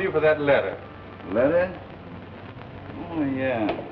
you for that letter.
Letter? Oh, yeah.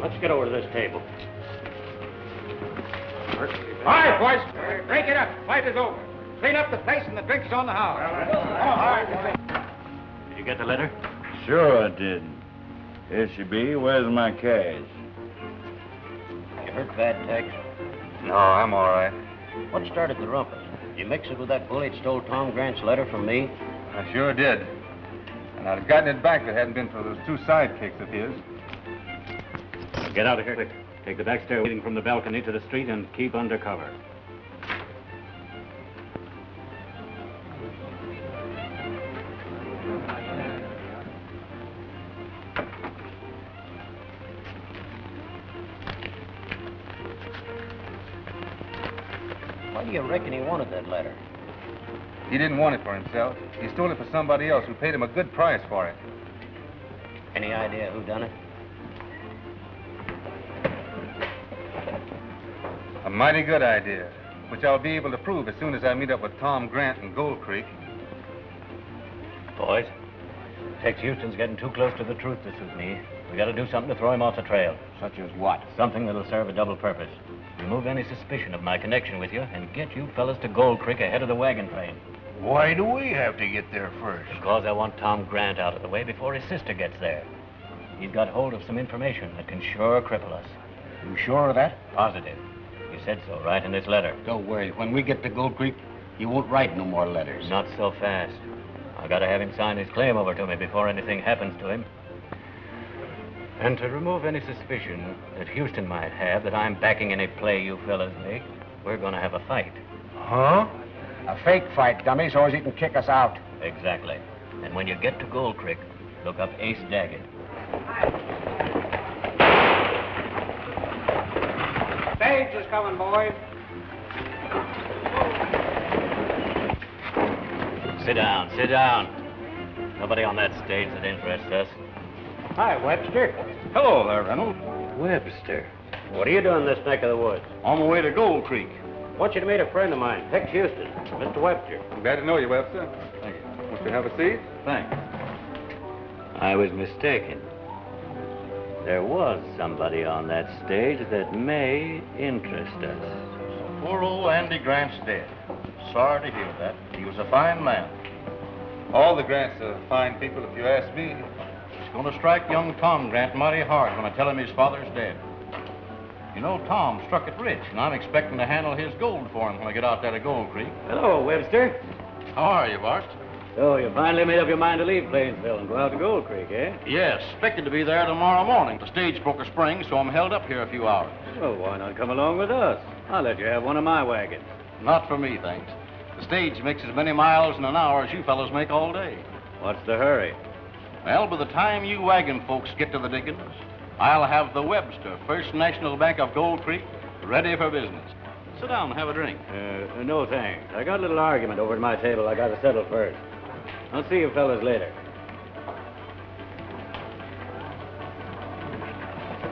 Let's get over to this table.
All right, boys. Break it up. Fight is over. Clean up the place and the drinks on the house. All right.
Did you get the letter?
Sure I did. Here she be. Where's my cash?
You hurt bad, Tex?
No, I'm all right.
What started the rumpus? You mix it with that bully that stole Tom Grant's letter from me?
I sure did. And I'd have gotten it back if it hadn't been for those two sidekicks of his.
Get out of here, quick. Take the back stair leading from the balcony to the street and keep under cover.
Why do you reckon he wanted that letter?
He didn't want it for himself. He stole it for somebody else who paid him a good price for it.
Any idea who done it?
A mighty good idea, which I'll be able to prove as soon as I meet up with Tom Grant in Gold Creek.
Boys, Tex Houston's getting too close to the truth to suit me. We gotta do something to throw him off the trail.
Such as what?
Something that'll serve a double purpose. Remove any suspicion of my connection with you and get you fellas to Gold Creek ahead of the wagon train.
Why do we have to get there first?
Because I want Tom Grant out of the way before his sister gets there. He's got hold of some information that can sure cripple us.
You sure of that?
Positive. You said so, right in this letter.
Don't worry. When we get to Gold Creek, you won't write no more letters.
Not so fast. I gotta have him sign his claim over to me before anything happens to him. And to remove any suspicion that Houston might have that I'm backing any play you fellas make, we're gonna have a fight.
Huh? A fake fight, dummy, so as he can kick us out.
Exactly. And when you get to Gold Creek, look up Ace Daggett.
Stage is coming, boys.
Sit down, sit down. Nobody on that stage that interests us.
Hi, Webster.
Hello there, Reynolds.
Webster. What are you doing in this neck of the woods?
On my way to Gold Creek.
I want you to meet a friend of mine, Tex Houston, Mr. Webster.
I'm glad to know you, Webster. Thank you. Won't you have a seat?
Thanks.
I was mistaken. There was somebody on that stage that may interest us.
Poor old Andy Grant's dead. Sorry to hear that. He was a fine man.
All the Grants are fine people, if you ask me.
It's going to strike young Tom Grant mighty hard when I tell him his father's dead. You know, Tom struck it rich, and I'm expecting to handle his gold for him when I get out there to Gold Creek.
Hello, Webster.
How are you, Bart?
So you finally made up your mind to leave Plainsville and go out to Gold Creek, eh?
Yes, expected to be there tomorrow morning. The stage broke a spring, so I'm held up here a few hours.
Well, why not come along with us? I'll let you have one of my wagons.
Not for me, thanks. The stage makes as many miles in an hour as you fellows make all day.
What's the hurry?
Well, by the time you wagon folks get to the diggings, I'll have the Webster First National Bank of Gold Creek ready for business. Sit down and have a drink.
No thanks. I got a little argument over at my table I got to settle first. I'll see you fellas later.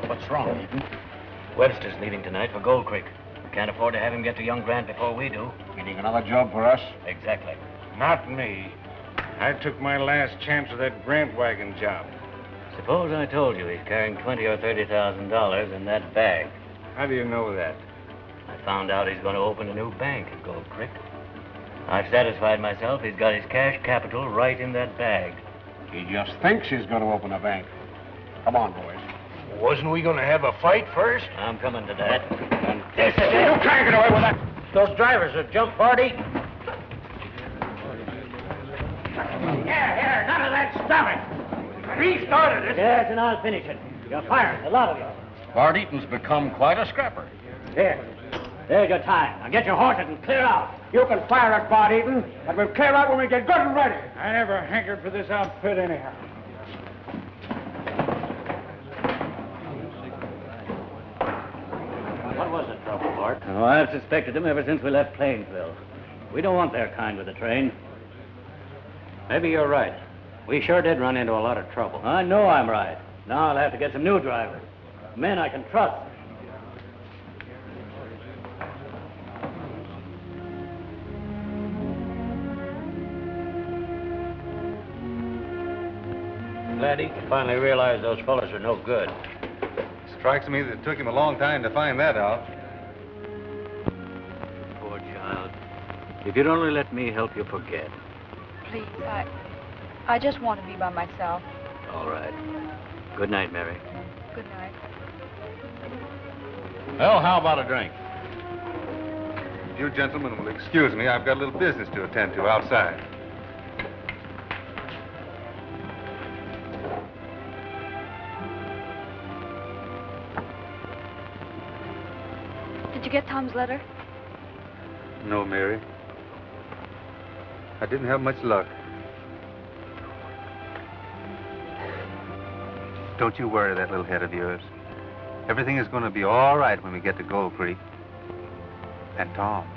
What's wrong, Eaton?
Webster's leaving tonight for Gold Creek. Can't afford to have him get to young Grant before we do.
Meaning another job for us?
Exactly.
Not me. I took my last chance with that Grant wagon job.
Suppose I told you he's carrying $20,000 or $30,000 in that bag.
How do you know that?
I found out he's going to open a new bank at Gold Creek. I've satisfied myself he's got his cash capital right in that bag.
He just thinks he's going to open a bank. Come on, boys.
Wasn't we going to have a fight first?
I'm coming to that.
And this is it. You can't get away with that.
Those drivers have jumped Party.
Here, none of that stuffing. He started it.
Yes, and I'll finish it. You're fired, a lot of you.
Bart Eaton's become quite a scrapper.
Here. There's your time. Now get your horses and clear out.
You can fire at Bart Eaton, but we'll clear out when we get good and ready.
I never hankered for this outfit anyhow.
What was the trouble, Bart? Oh, I've suspected them ever since we left Plainsville. We don't want their kind with the train. Maybe you're right. We sure did run into a lot of trouble. I know I'm right. Now I'll have to get some new drivers. Men I can trust. Glad he finally realized those fellas are no good.
Strikes me that it took him a long time to find that out.
Poor child. If you'd only let me help you forget.
Please, I just want to be by myself.
All right. Good night, Mary.
Good night.
Well, how about a drink? You gentlemen will excuse me. I've got a little business to attend to outside.
Did you get Tom's letter?
No, Mary. I didn't have much luck. Don't you worry that little head of yours. Everything is going to be all right when we get to Gold Creek. And Tom.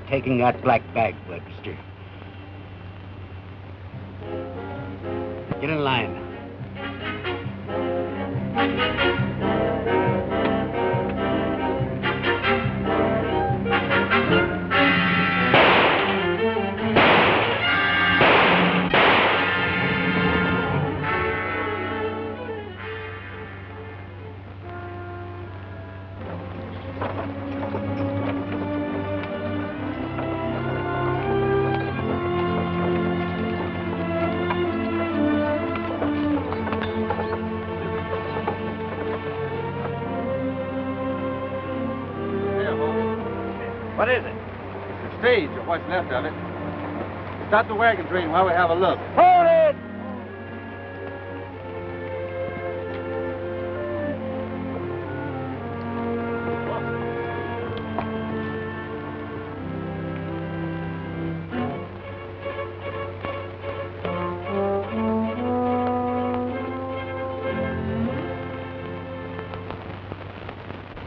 Taking that black bag, Webster. Get in line.
What is it?
It's the stage, or what's left of it. Stop the wagon train while we have a look.
Hold it!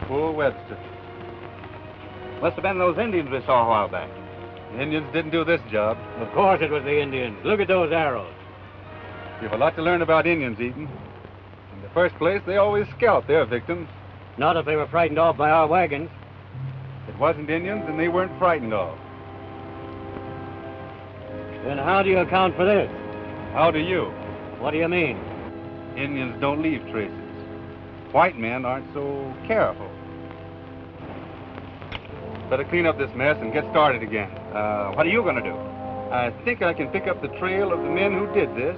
Poor Webster.
Must have been those Indians we saw a while back.
The Indians didn't do this job.
Of course it was the Indians. Look at those arrows.
You have a lot to learn about Indians, Eaton. In the first place, they always scalp their victims.
Not if they were frightened off by our wagons.
It wasn't Indians, and they weren't frightened off.
Then how do you account for this?
How do you?
What do you mean?
Indians don't leave traces. White men aren't so careful. Better clean up this mess and get started again.
What are you going to do?
I think I can pick up the trail of the men who did this.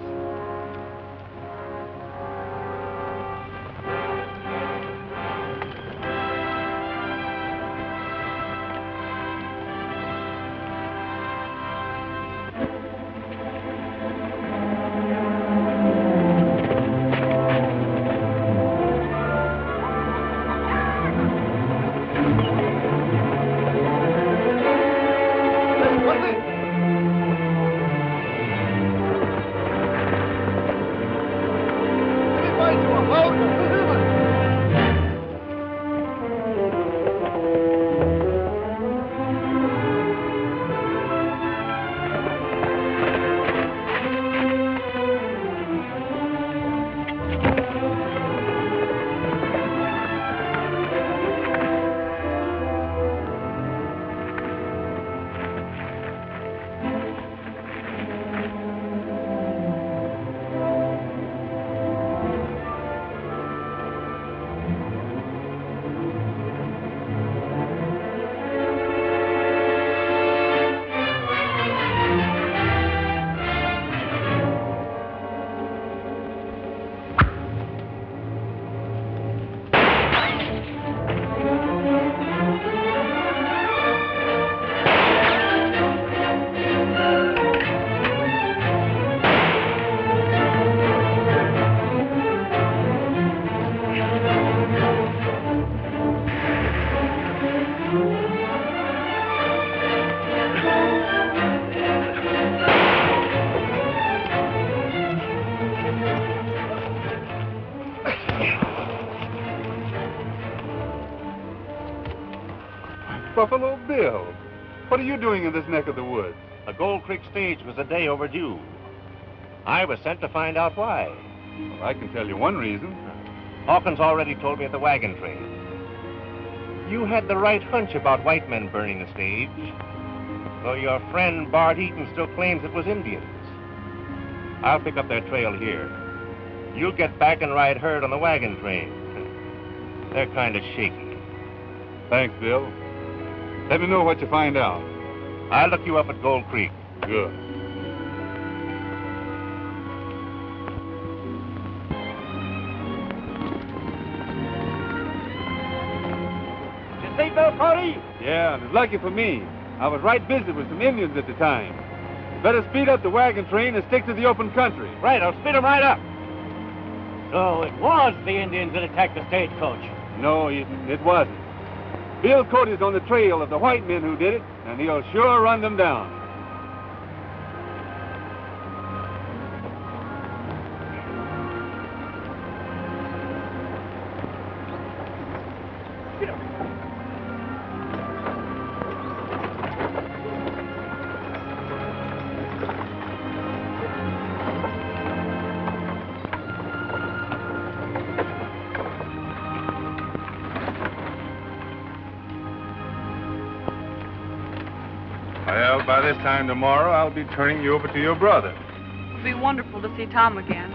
Buffalo Bill. What are you doing in this neck of the woods?
The Gold Creek stage was a day overdue. I was sent to find out why.
Well, I can tell you one reason.
Hawkins already told me at the wagon train. You had the right hunch about white men burning the stage, though your friend Bart Eaton still claims it was Indians. I'll pick up their trail here. You'll get back and ride herd on the wagon train. They're kind of shaky.
Thanks, Bill. Let me know what you find out.
I'll look you up at Gold Creek.
Good.
You see Bill Cody?
Yeah, and it's lucky for me. I was right busy with some Indians at the time. Better speed up the wagon train and stick to the open country.
Right, I'll speed them right up.
So it was the Indians that attacked the stagecoach.
No, it wasn't. Bill Cody's on the trail of the white men who did it, and he'll sure run them down. Well, by this time tomorrow, I'll be turning you over to your brother.
It'd be wonderful to see Tom again.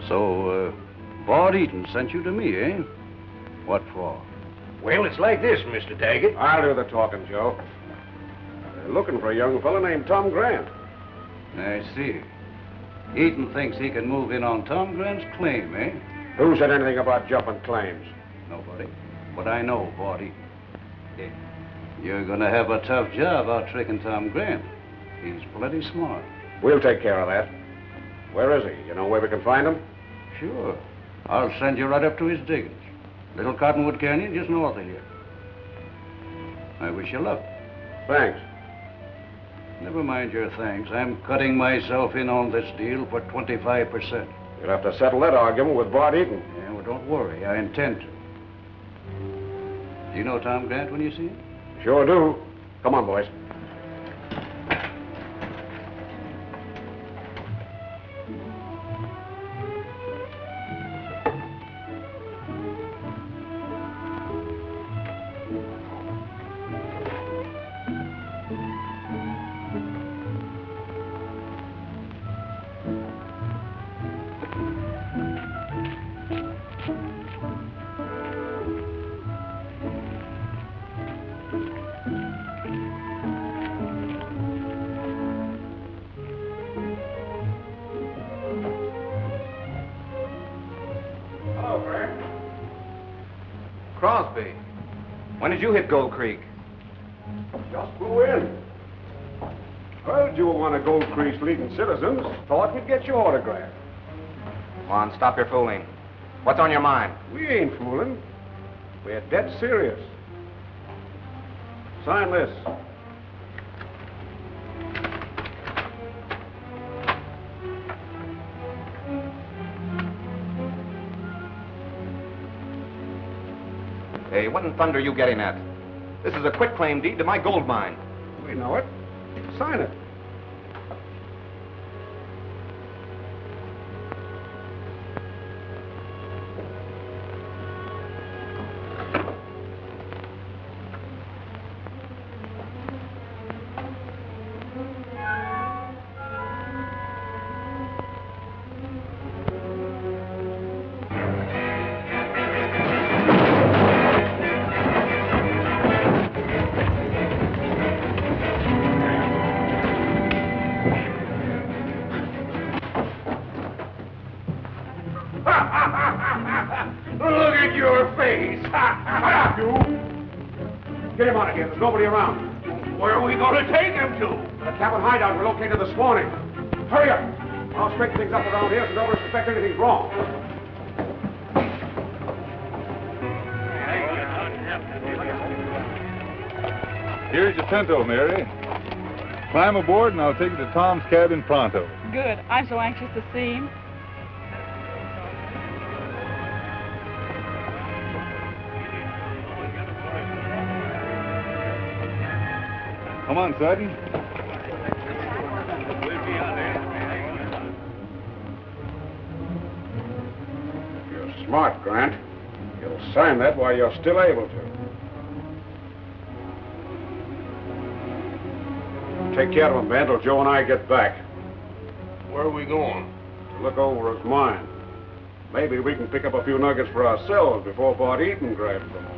So, Bart Eaton sent you to me, eh? What for?
Well, it's like this, Mr. Daggett. I'll do the talking, Joe. They're looking for a young fellow named Tom Grant.
I see. Eaton thinks he can move in on Tom Grant's claim, eh?
Who said anything about jumping claims?
Nobody. But I know Bart Eaton. You're gonna have a tough job out tricking Tom Grant. He's plenty smart.
We'll take care of that. Where is he? You know where we can find him?
Sure. I'll send you right up to his diggings. Little Cottonwood Canyon, just north of here. I wish you luck.
Thanks.
Never mind your thanks. I'm cutting myself in on this deal for 25%.
You'll have to settle that argument with Bart Eaton.
Yeah, well, don't worry. I intend to. Do you know Tom Grant when you see him?
Sure do. Come on, boys.
Crosby, when did you hit Gold Creek?
Just flew in. Heard you were one of Gold Creek's leading citizens. Thought we'd get your autograph.
Come on, stop your fooling. What's on your mind?
We ain't fooling. We're dead serious. Sign this.
Hey, what in thunder are you getting at? This is a quitclaim deed to my gold mine.
We know it. Sign it. Look at your face. Shut up, you. Get him out of here. There's nobody around. Where are we going to take him to? The cabin hideout we located this morning. Hurry up. I'll straighten things up around here so nobody suspects anything's wrong.
Here's your pinto, Mary. Climb aboard and I'll take you to Tom's cabin pronto.
Good. I'm so anxious to see him.
Come on, Sergeant.
You're smart, Grant. You'll sign that while you're still able to. Take care of him, Ben, till Joe and I get back.
Where are we going?
To look over his mine. Maybe we can pick up a few nuggets for ourselves before Bart Eaton grabs them all.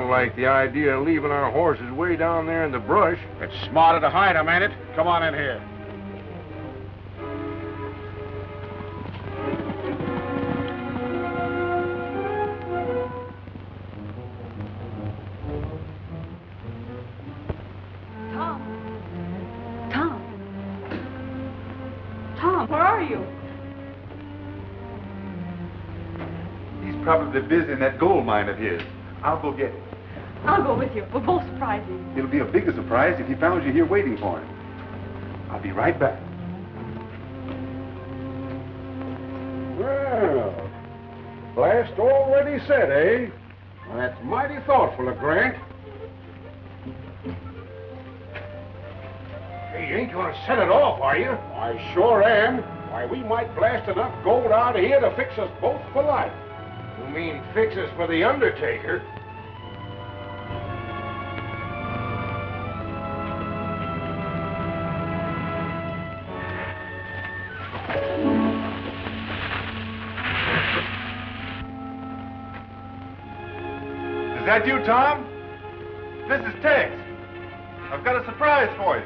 Like the idea of leaving our horses way down there in the brush.
It's smarter to hide them, ain't it? Come on in here.
Tom, where are you?
He's probably busy in that gold mine of his. I'll go get him.
I'll go with you. We'll both surprise him.
It'll be a bigger surprise if he found you here waiting for him. I'll be right back.
Well, blast already set, eh? Well, that's mighty thoughtful of Grant.
Hey, you ain't gonna set it off, are you?
I sure am. Why, we might blast enough gold out of here to fix us both for life.
You mean fix us for the Undertaker?
Is that you, Tom? This is Tex. I've got a surprise for you.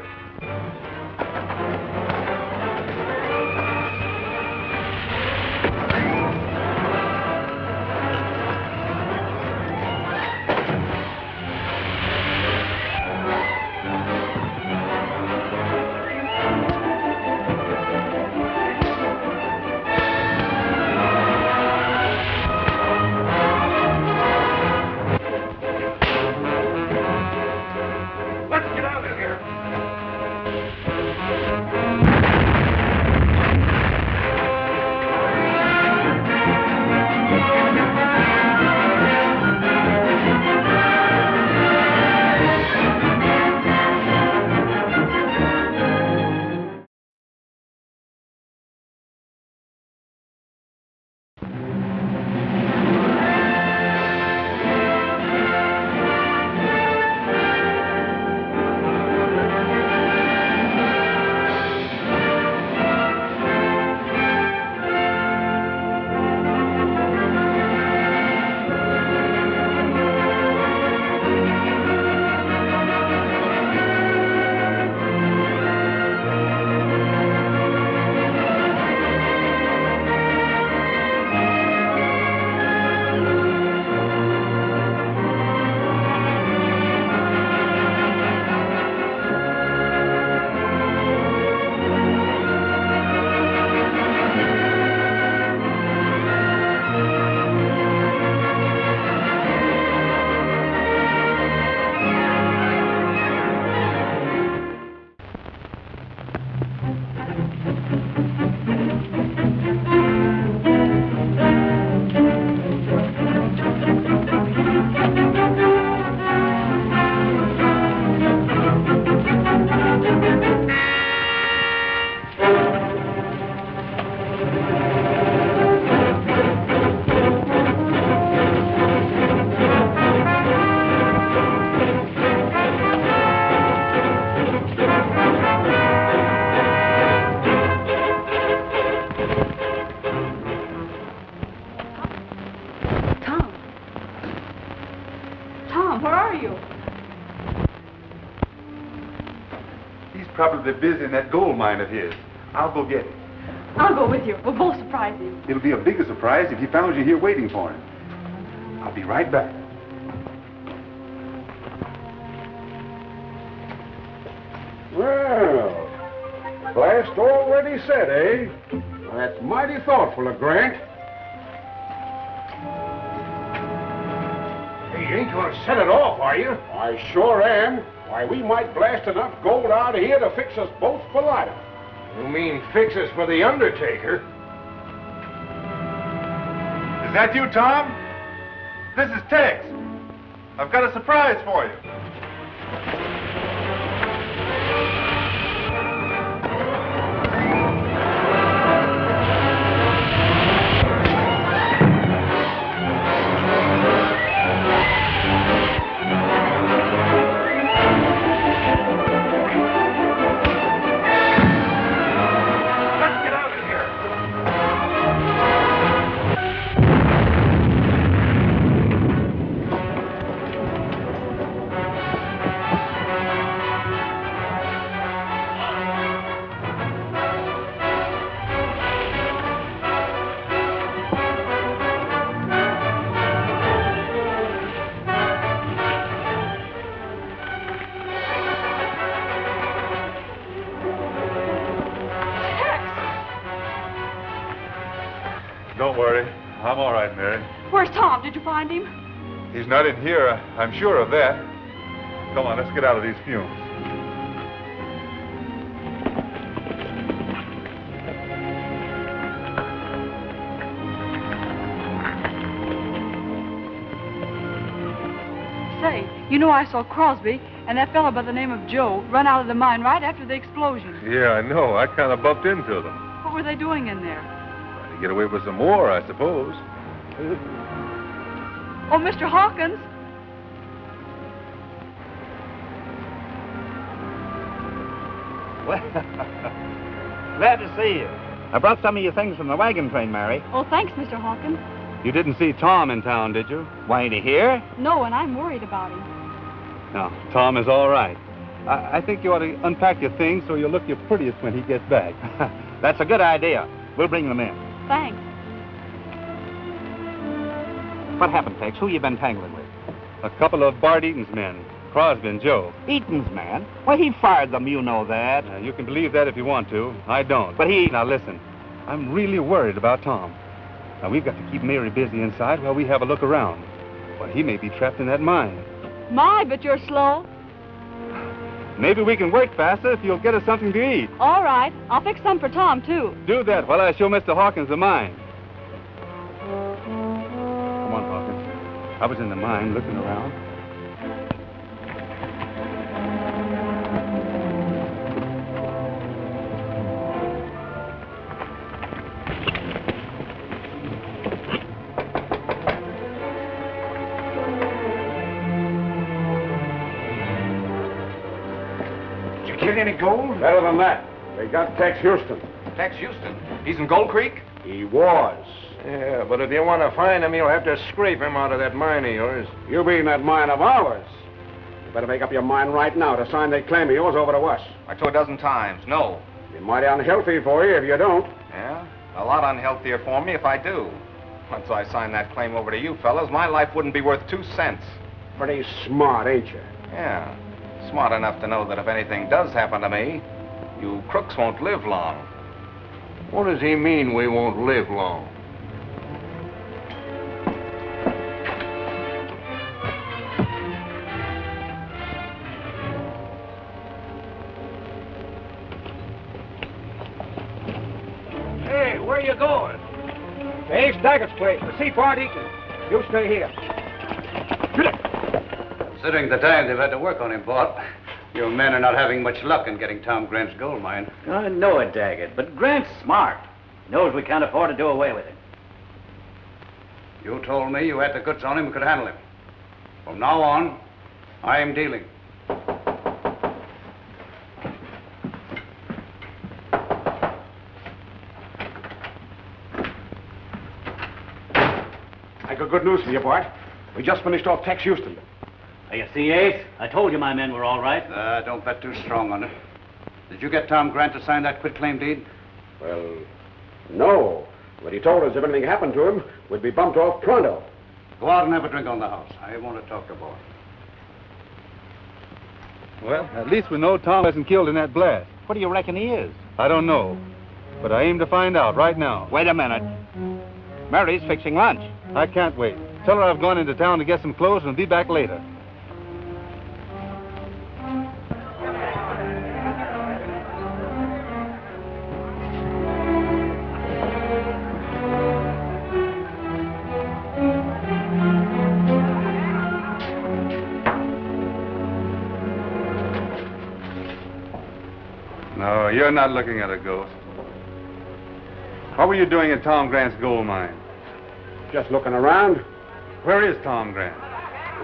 Probably busy in that gold mine of his. I'll go get him.
I'll go with you. We'll both surprise him.
It'll be a bigger surprise if he found you here waiting for him. I'll be right back.
Well, blast already set, eh? Well, that's mighty thoughtful of Grant. Hey, you ain't gonna set it off, are you? I sure am. Why, we might blast enough gold out of here to fix us both for life. You mean fix us for the Undertaker?
Is that you, Tom? This is Tex. I've got a surprise for you. Don't worry. I'm all right, Mary.
Where's Tom? Did you find him?
He's not in here. I'm sure of that. Come on, let's get out of these fumes.
Say, you know I saw Crosby and that fellow by the name of Joe run out of the mine right after the explosion.
Yeah, I know. I kind of bumped into them.
What were they doing in there?
To get away with some more, I suppose.
Oh, Mr. Hawkins.
Well, glad to see you. I brought some of your things from the wagon train, Mary.
Oh, thanks, Mr. Hawkins.
You didn't see Tom in town, did you?
Why, ain't he here?
No, and I'm worried about him.
No, Tom is all right. I think you ought to unpack your things so you'll look your prettiest when he gets back.
That's a good idea. We'll bring them in.
Thanks.
What happened, Tex? Who you been tangling with?
A couple of Bart Eaton's men, Crosby and Joe.
Eaton's man? Why, he fired them, you know that.
You can believe that if you want to. I don't.
But he...
Now, listen. I'm really worried about Tom. Now, we've got to keep Mary busy inside while we have a look around. Well, he may be trapped in that mine.
My, but you're slow.
Maybe we can work faster if you'll get us something to eat.
All right. I'll fix some for Tom, too.
Do that while I show Mr. Hawkins the mine. Come on, Hawkins. I was in the mine looking around.
Any gold? Better than that. They got Tex Houston.
Tex Houston? He's in Gold Creek?
He was.
Yeah, but if you want to find him, you'll have to scrape him out of that mine of yours.
You mean that mine of ours? You better make up your mind right now to sign that claim of yours over to us.
I told 12 times, no.
Be mighty unhealthy for you if you don't.
Yeah? A lot unhealthier for me if I do. Once I sign that claim over to you fellas, my life wouldn't be worth 2 cents.
Pretty smart, ain't you?
Yeah. Smart enough to know that if anything does happen to me, you crooks won't live long.
What does he mean we won't live long?
Hey, where you going? To Ace Daggett's place, to see Bart Eaton. You stay here.
Considering the time they've had to work on him, Bart, you men are not having much luck in getting Tom Grant's gold mine.
I know it, Daggett, but Grant's smart. He knows we can't afford to do away with him.
You told me you had the goods on him and could handle him. From now on, I am dealing.
I got good news for you, Bart. We just finished off Tex Houston.
You see, Ace? I told you my men were all right.
Don't bet too strong on it. Did you get Tom Grant to sign that quitclaim deed?
Well, no. But he told us if anything happened to him, we'd be bumped off pronto.
Go out and have a drink on the house. I want to talk to Bart.
Well, at least we know Tom wasn't killed in that blast.
What do you reckon he is?
I don't know, but I aim to find out right now.
Wait a minute. Mary's fixing lunch.
I can't wait. Tell her I've gone into town to get some clothes and be back later. No, you're not looking at a ghost. What were you doing in Tom Grant's gold mine?
Just looking around.
Where is Tom Grant?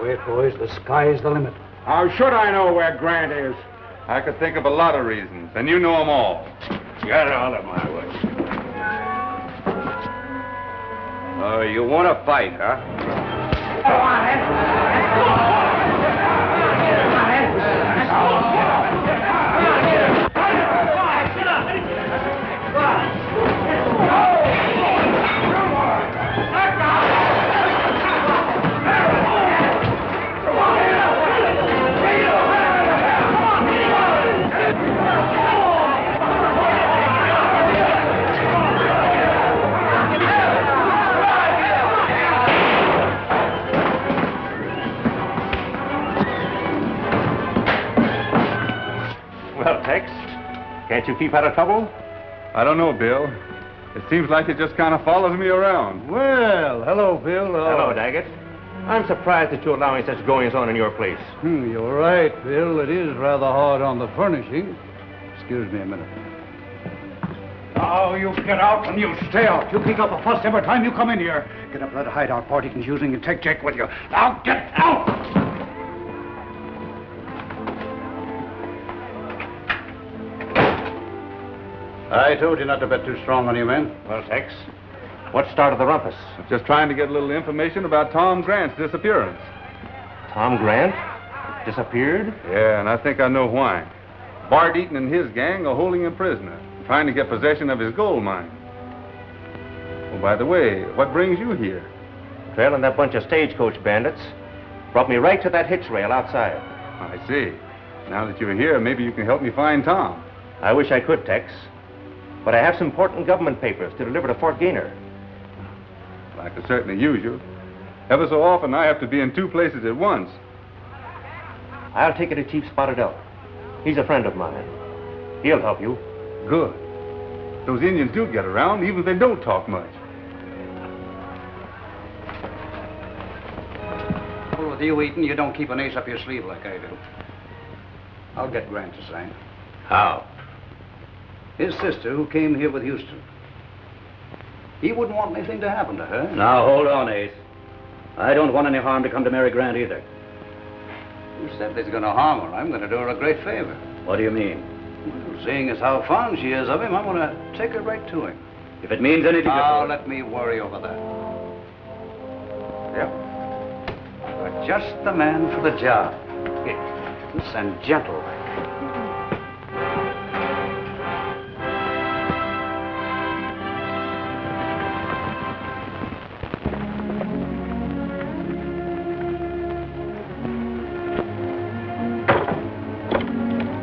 Wait, boys, the sky's the limit.
How should I know where Grant is?
I could think of a lot of reasons, and you know them all.
Get out of my way. Oh, you want to fight, huh?
Well, Tex, can't you keep out of trouble?
I don't know, Bill. It seems like it just kind of follows me around.
Well, hello, Bill. Hello, Daggett. I'm surprised that you're allowing such goings-on in your place.
You're right, Bill. It is rather hard on the furnishing. Excuse me a minute.
Oh, you get out and you stay out. You kick up a fuss every time you come in here. Get up that hideout party confusing and take Jake with you. Now get out!
I told you not to bet too strong on your men.
Well, Tex, what started the rumpus?
Just trying to get a little information about Tom Grant's disappearance.
Tom Grant? Disappeared?
Yeah, and I think I know why. Bart Eaton and his gang are holding him prisoner, trying to get possession of his gold mine. Oh, by the way, what brings you here?
Trailing that bunch of stagecoach bandits brought me right to that hitch rail outside.
I see. Now that you're here, maybe you can help me find Tom.
I wish I could, Tex. But I have some important government papers to deliver to Fort Gaynor.
I could certainly use you. Ever so often, I have to be in two places at once.
I'll take you to Chief Spotted Elk. He's a friend of mine. He'll help you.
Good. Those Indians do get around, even if they don't talk much.
Well, with you, Eaton, you don't keep an ace up your sleeve like I do. I'll get Grant to sign.
How?
His sister, who came here with Houston. He wouldn't want anything to happen to her.
Now, hold on, Ace. I don't want any harm to come to Mary Grant either.
Who said he's going to harm her? I'm going to do her a great favor.
What do you mean?
Well, seeing as how fond she is of him, I'm going to take her right to him.
If it means anything...
Now, let me worry over that. Yep. You're just the man for the job. Nice and gentle.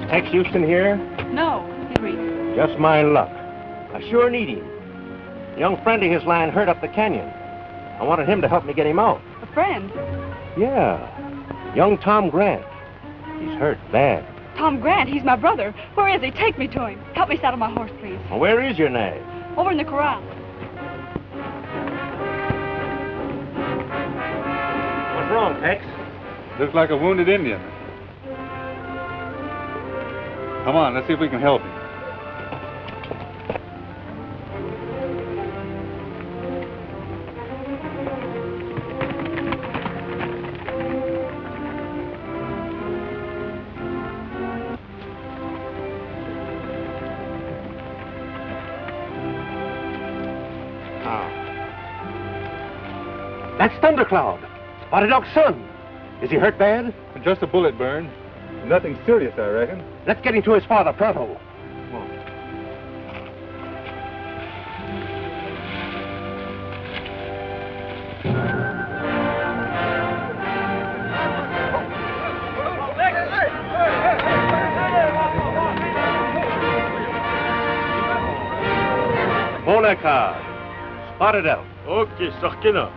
Tex Houston here?
No, he's weak.
Just my luck. I sure need him. A young friend of his line hurt up the canyon. I wanted him to help me get him out.
A friend?
Yeah. Young Tom Grant. He's hurt bad.
Tom Grant, he's my brother. Where is he? Take me to him. Help me saddle my horse, please.
Well, where is your nag?
Over in the corral.
What's wrong, Tex?
Looks like a wounded Indian. Come on, let's see if we can help him.
That's Thundercloud. Spotted Elk's son. Is he hurt bad?
Just a bullet burn. Nothing serious, I reckon.
Let's get him to his father, pronto.
Bonacard. Spotted out.
Okay, Sakina.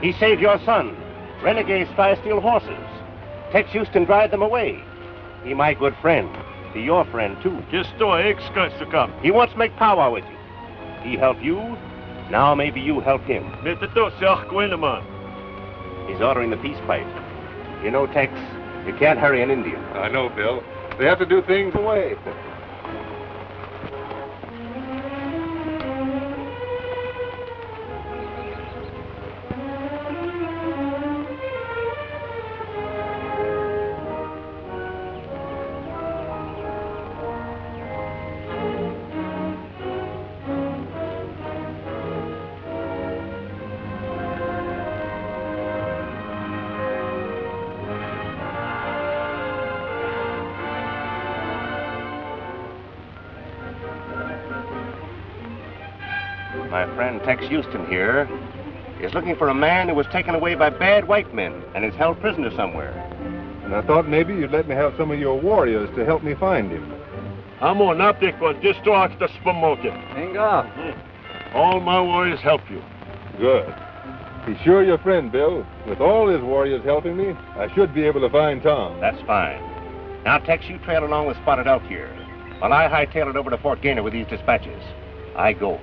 He saved your son. Renegades try to steal horses. Tex Houston drive them away. He my good friend. Be your friend, too. He wants to make powwow with you. He helped you. Now maybe you help him. He's ordering the peace pipe. You know, Tex, you can't hurry an Indian.
I know, Bill. They have to do things away.
My friend Tex Houston here is looking for a man who was taken away by bad white men and is held prisoner somewhere.
And I thought maybe you'd let me have some of your warriors to help me find him.
All my warriors help you.
Good. He's sure your friend, Bill. With all his warriors helping me, I should be able to find Tom.
That's fine. Now, Tex, you trail along with Spotted Elk here, while I hightail it over to Fort Gaynor with these dispatches. I go.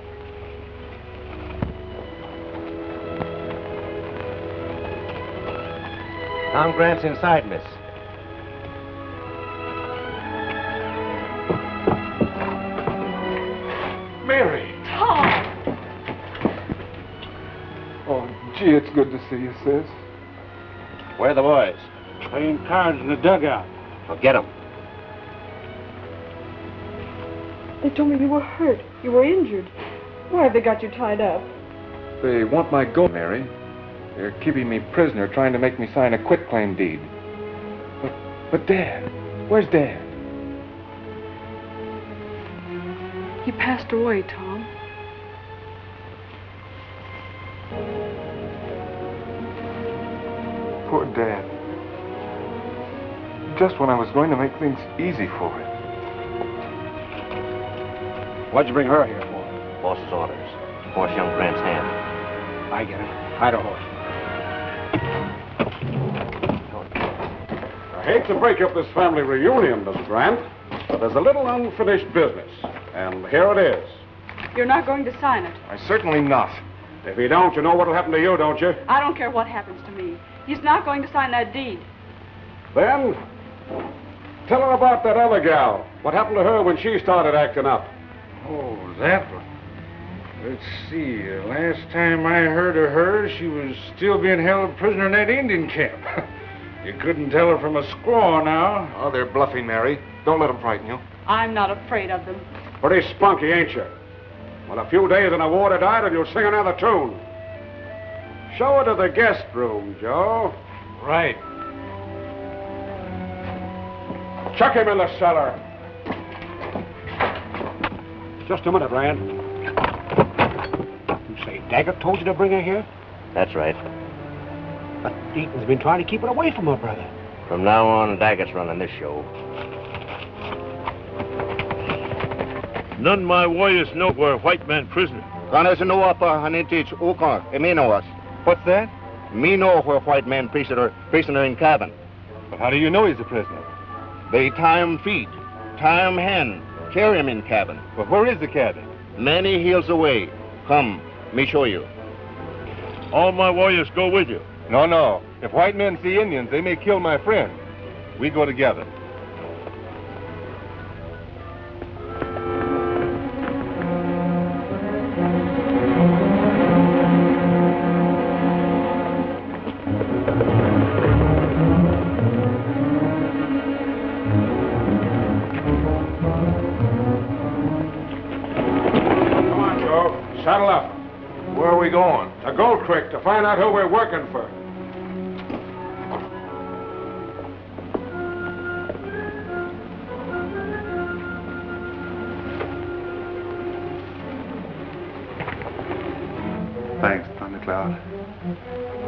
Tom Grant's inside, miss.
Mary!
Tom!
Oh, gee, it's good to see you, sis.
Where are the boys?
Playing cards in the dugout.
Well, get them.
They told me you were hurt. You were injured. Why have they got you tied up?
They want my gold, Mary. They're keeping me prisoner, trying to make me sign a quitclaim deed. But Dad, where's Dad?
He passed away, Tom.
Poor Dad. Just when I was going to make things easy for him.
What'd you bring her here for?
Boss's orders. Force young Grant's hand.
I get it. Hide her horse.
I hate to break up this family reunion, Mrs. Grant, but there's a little unfinished business, and here it is.
You're not going to sign it.
Certainly not.
If you don't, you know what'll happen to you, don't you?
I don't care what happens to me. He's not going to sign that deed.
Then, tell her about that other gal. What happened to her when she started acting up?
Oh, that one. Let's see. Last time I heard of her, she was still being held prisoner in that Indian camp. You couldn't tell her from a squaw now.
Oh, they're bluffing, Mary. Don't let them frighten you.
I'm not afraid of them.
Pretty spunky, ain't you? Well, a few days in a water diet and you'll sing another tune. Show her to the guest room, Joe.
Right.
Chuck him in the cellar. Just a minute, Rand.
You say Daggett told you to bring her here? That's right. But Eaton's been trying to keep it away from her brother. From now on, Daggett's running this show.
None of my warriors know where a white man prisoner.
What's that? Me know where white man prisoner in cabin.
But how do you know he's a prisoner?
They tie him feet, tie him hand, carry him in cabin.
But where is the cabin?
Many hills away. Come, me show you.
All my warriors go with you.
No. If white men see Indians, they may kill my friend. We go together.
Come on, Joe. Saddle up.
Where are we going?
To Gold Creek to find out who we're working for.
Thanks, Thundercloud.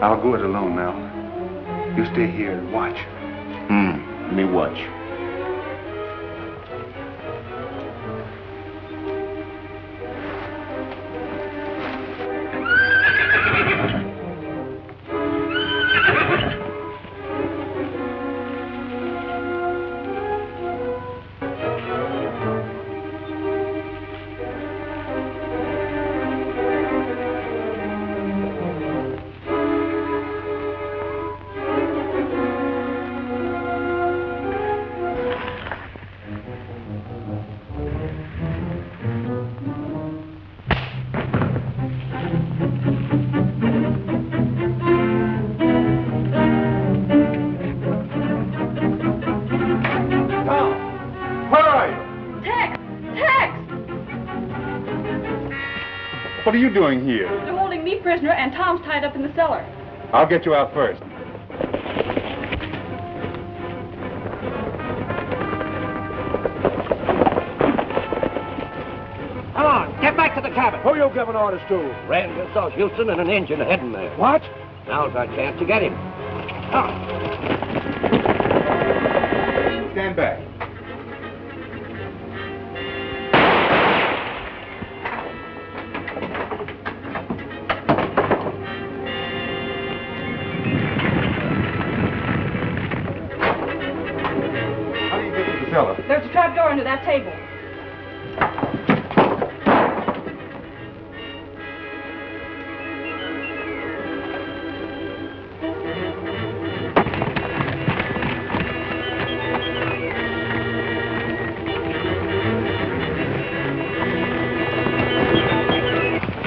I'll go it alone now. You stay here and watch.
Me watch.
What are you doing here?
They're holding me prisoner, and Tom's tied up in the cellar.
I'll get you out first.
Come on, get back to the cabin.
Who you giving orders to?
Rand saw Houston and an engine heading there.
What?
Now's our chance to get him.
Stand back. How do you get to the cellar?
There's a trap door under that table.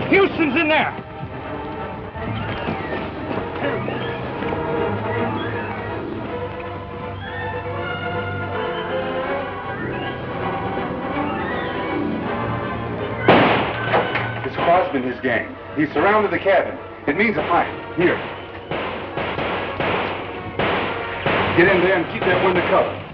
Houston's in there.
It's Crosby and his gang. He's surrounded the cabin. It means a fight. Here. Get in there and keep that window covered.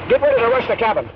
Get ready to rush the cabin.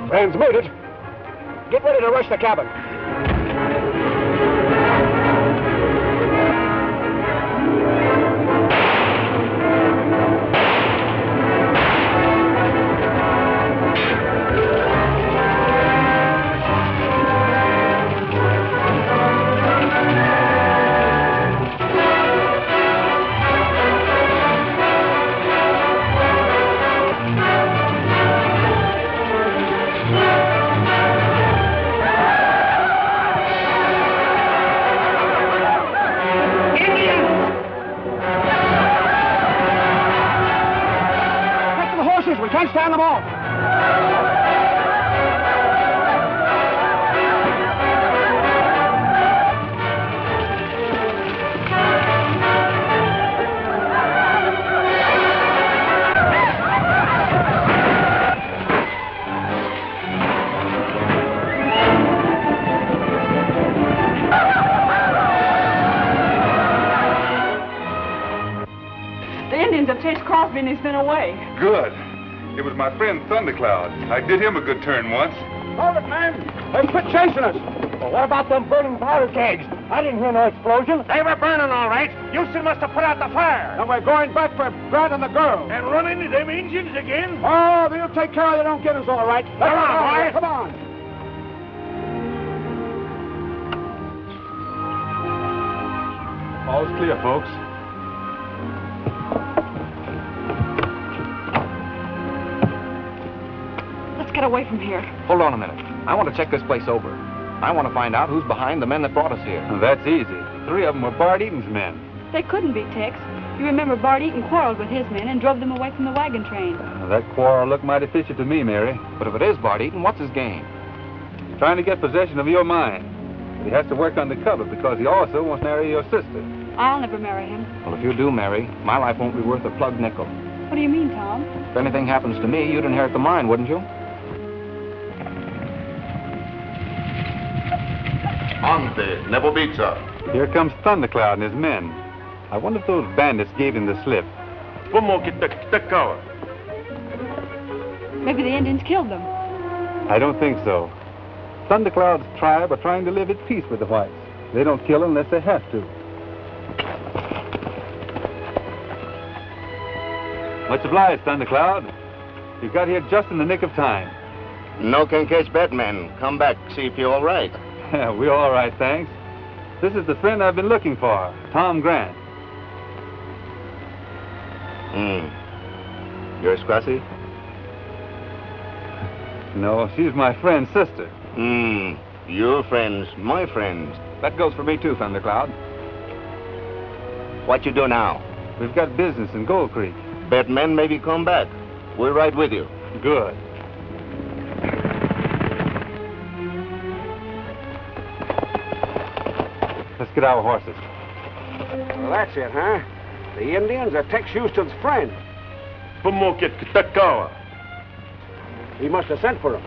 Transmuted. Get ready to rush the cabin.
Can't stand them off.
Have chased Crosby and he's been away.
Good. It was my friend Thundercloud. I did him a good turn once.
Hold it, man. They quit chasing us. Well, what about them burning powder kegs? I didn't hear no explosion. They were burning all right. Houston must have put out the fire. And we're going back for Grant and the girl. And run into them engines again? Oh, they'll take care of they don't get us all right. Come on, boy. Come on.
All's clear, folks.
Get away from here.
Hold on a minute. I want to check this place over. I want to find out who's behind the men that brought us here.
That's easy. 3 of them were Bart Eaton's men.
They couldn't be, Tex. You remember Bart Eaton quarreled with his men and drove them away from the wagon train.
That quarrel looked mighty fishy to me, Mary.
But if it is Bart Eaton, what's his game?
Trying to get possession of your mine. But he has to work undercover because he also wants to marry your sister.
I'll never marry him.
Well, if you do marry, my life won't be worth a plug nickel.
What do you mean, Tom?
If anything happens to me, you'd inherit the mine, wouldn't you?
Ante, nebo pizza.
Here comes Thundercloud and his men. I wonder if those bandits gave him the slip.
Maybe the Indians killed them.
I don't think so. Thundercloud's tribe are trying to live at peace with the whites. They don't kill unless they have to. Much obliged, Thundercloud. You got here just in the nick of time.
No can catch Batman. Come back, see if you're all right.
We're all right, thanks. This is the friend I've been looking for, Tom Grant.
You're Scrassy?
No, she's my friend's sister.
Your friends, my friends.
That goes for me too, Thundercloud.
What you do now?
We've got business in Gold Creek.
Batman maybe come back. We're right with you.
Good. Let's get our horses.
Well, that's it, huh? The Indians are Tex Houston's friend. He must have sent for him.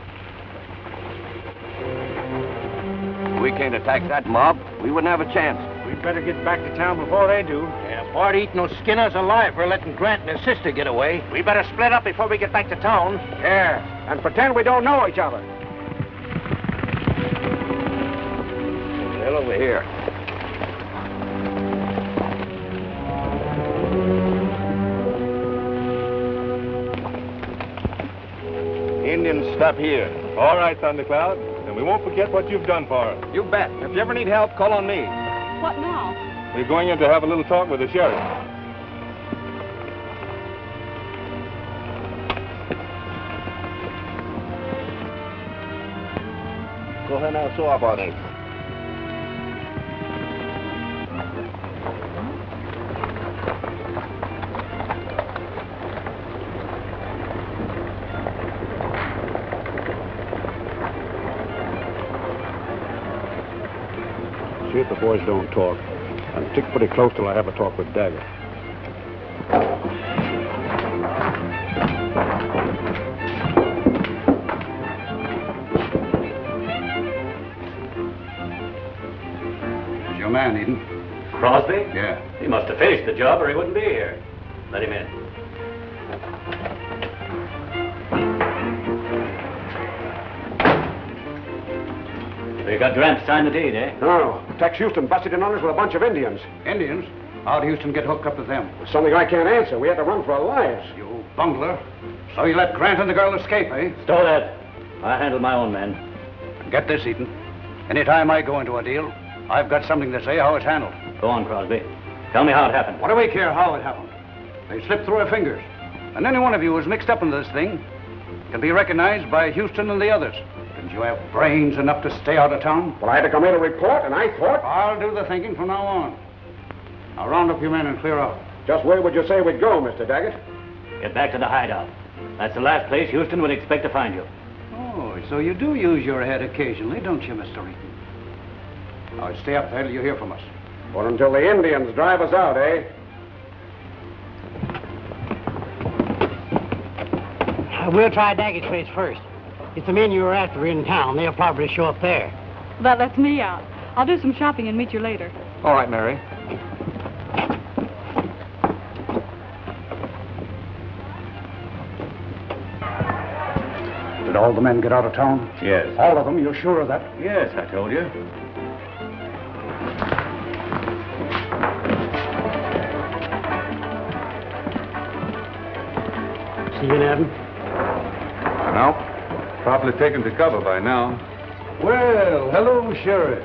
We can't attack that mob. We wouldn't have a chance.
We'd better get back to town before they do.
Yeah, Bart Eaton will skin us alive for letting Grant and his sister get away. We better split up before we get back to town.
Yeah, and pretend we don't know each other.
Well, over here.
Indians stop here.
All right, Thundercloud. And we won't forget what you've done for us.
You bet. If you ever need help, call on me.
What now?
We're going in to have a little talk with the sheriff.
Go ahead now, so about it.
See if the boys don't talk. And stick pretty close till I have a talk with Dagger.
It's your man, Eden.
Crosby?
Yeah.
He must have finished the job or he wouldn't be here. Let him in. So you got Grant to sign the deed, eh?
No. Tex Houston busted in on us with a bunch of Indians.
Indians? How'd Houston get hooked up with them?
Something I can't answer. We had to run for our lives.
You bungler. So you let Grant and the girl escape, eh?
Stow that. I handle my own men.
Get this, Eden. Anytime I go into a deal, I've got something to say how it's handled.
Go on, Crosby. Tell me how it happened.
What do we care how it happened? They slipped through our fingers. And any one of you who's mixed up in this thing can be recognized by Houston and the others. Didn't you have brains enough to stay out of town?
Well, I had to come in and report, and I thought...
I'll do the thinking from now on. Now round up your men and clear out.
Just where would you say we'd go, Mr. Daggett?
Get back to the hideout. That's the last place Houston would expect to find you.
Oh, so you do use your head occasionally, don't you, Mr. Eaton? Now, stay up there till you hear from us.
Or until the Indians drive us out, eh?
We'll try Daggett's place first. If the men you were after are in town, they'll probably show up there.
That lets me out. I'll do some shopping and meet you later.
All right, Mary.
Did all the men get out of town?
Yes.
All of them? You're sure of that?
Yes, I told you.
See you, Adam?
No. Probably taken to cover by now.
Well, hello, Sheriff.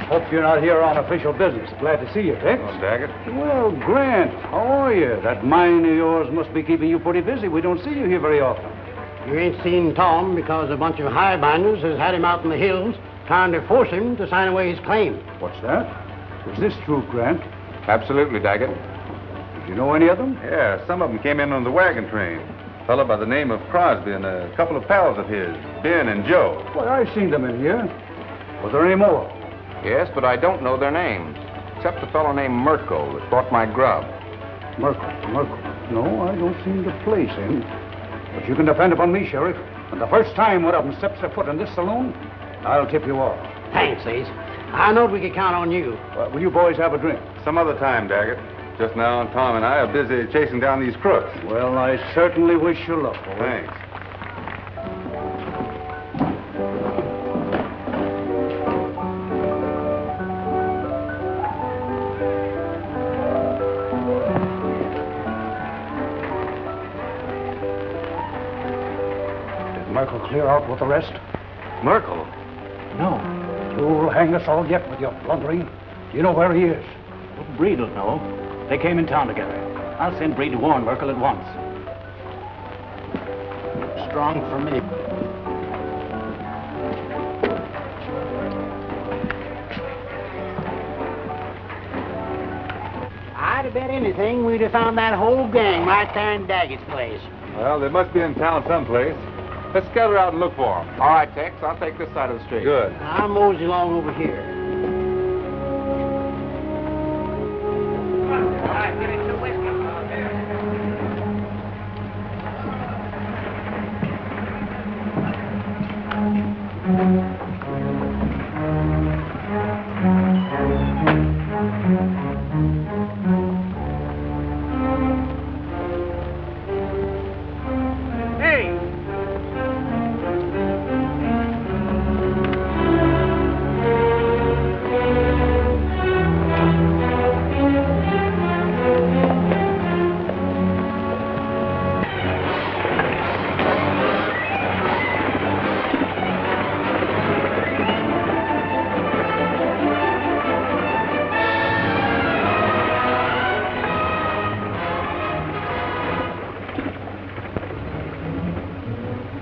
Hope you're not here on official business. Glad to see you, Tex.
Oh, Daggett.
Well, Grant, how are you? That mine of yours must be keeping you pretty busy. We don't see you here very often.
You ain't seen Tom because a bunch of highbinders has had him out in the hills trying to force him to sign away his claim.
What's that? Is this true, Grant?
Absolutely, Daggett.
Did you know any of them?
Yeah, some of them came in on the wagon train. A fellow by the name of Crosby and a couple of pals of his, Ben and Joe.
Well, I've seen them in here. Was there any more?
Yes, but I don't know their names, except a fellow named Merkel that bought my grub.
Merkel. No, I don't seem to place him. But you can depend upon me, Sheriff. And the first time one of them steps their foot in this saloon, I'll tip you off.
Thanks, Ace. I knowed we could count on you.
Will you boys have a drink?
Some other time, Daggett. Just now, Tom and I are busy chasing down these crooks.
Well, I certainly wish you luck, boy.
Thanks.
Did Merkel clear out with the rest?
Merkel?
No. You'll hang us all yet with your blundering. Do you know where he is?
Well, Breed will know. They came in town together. I'll send Breed to warn Merkel at once.
Strong for me. I'd have bet anything we'd have found that whole gang right there in Daggett's place.
Well, they must be in town someplace. Let's scatter out and look for them.
All right, Tex, I'll take this side of the street.
Good.
I'll mosey along over here.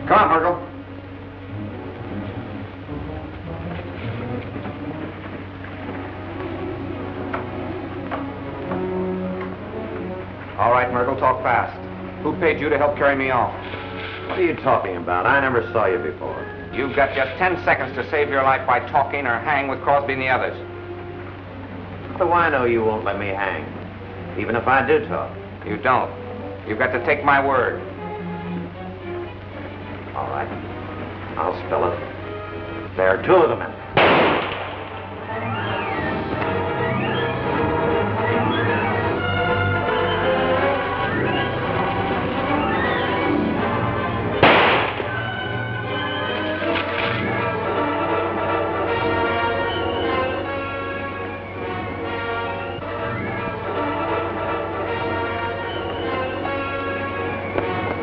Come on, Merkel. All right, Merkel, talk fast. Who paid you to help carry me off?
What are you talking about? I never saw you before.
You've got just 10 seconds to save your life by talking or hang with Crosby and the others.
How do I know you won't let me hang? Even if I do talk.
You don't. You've got to take my word.
All right. I'll spell it. There are two of them in there.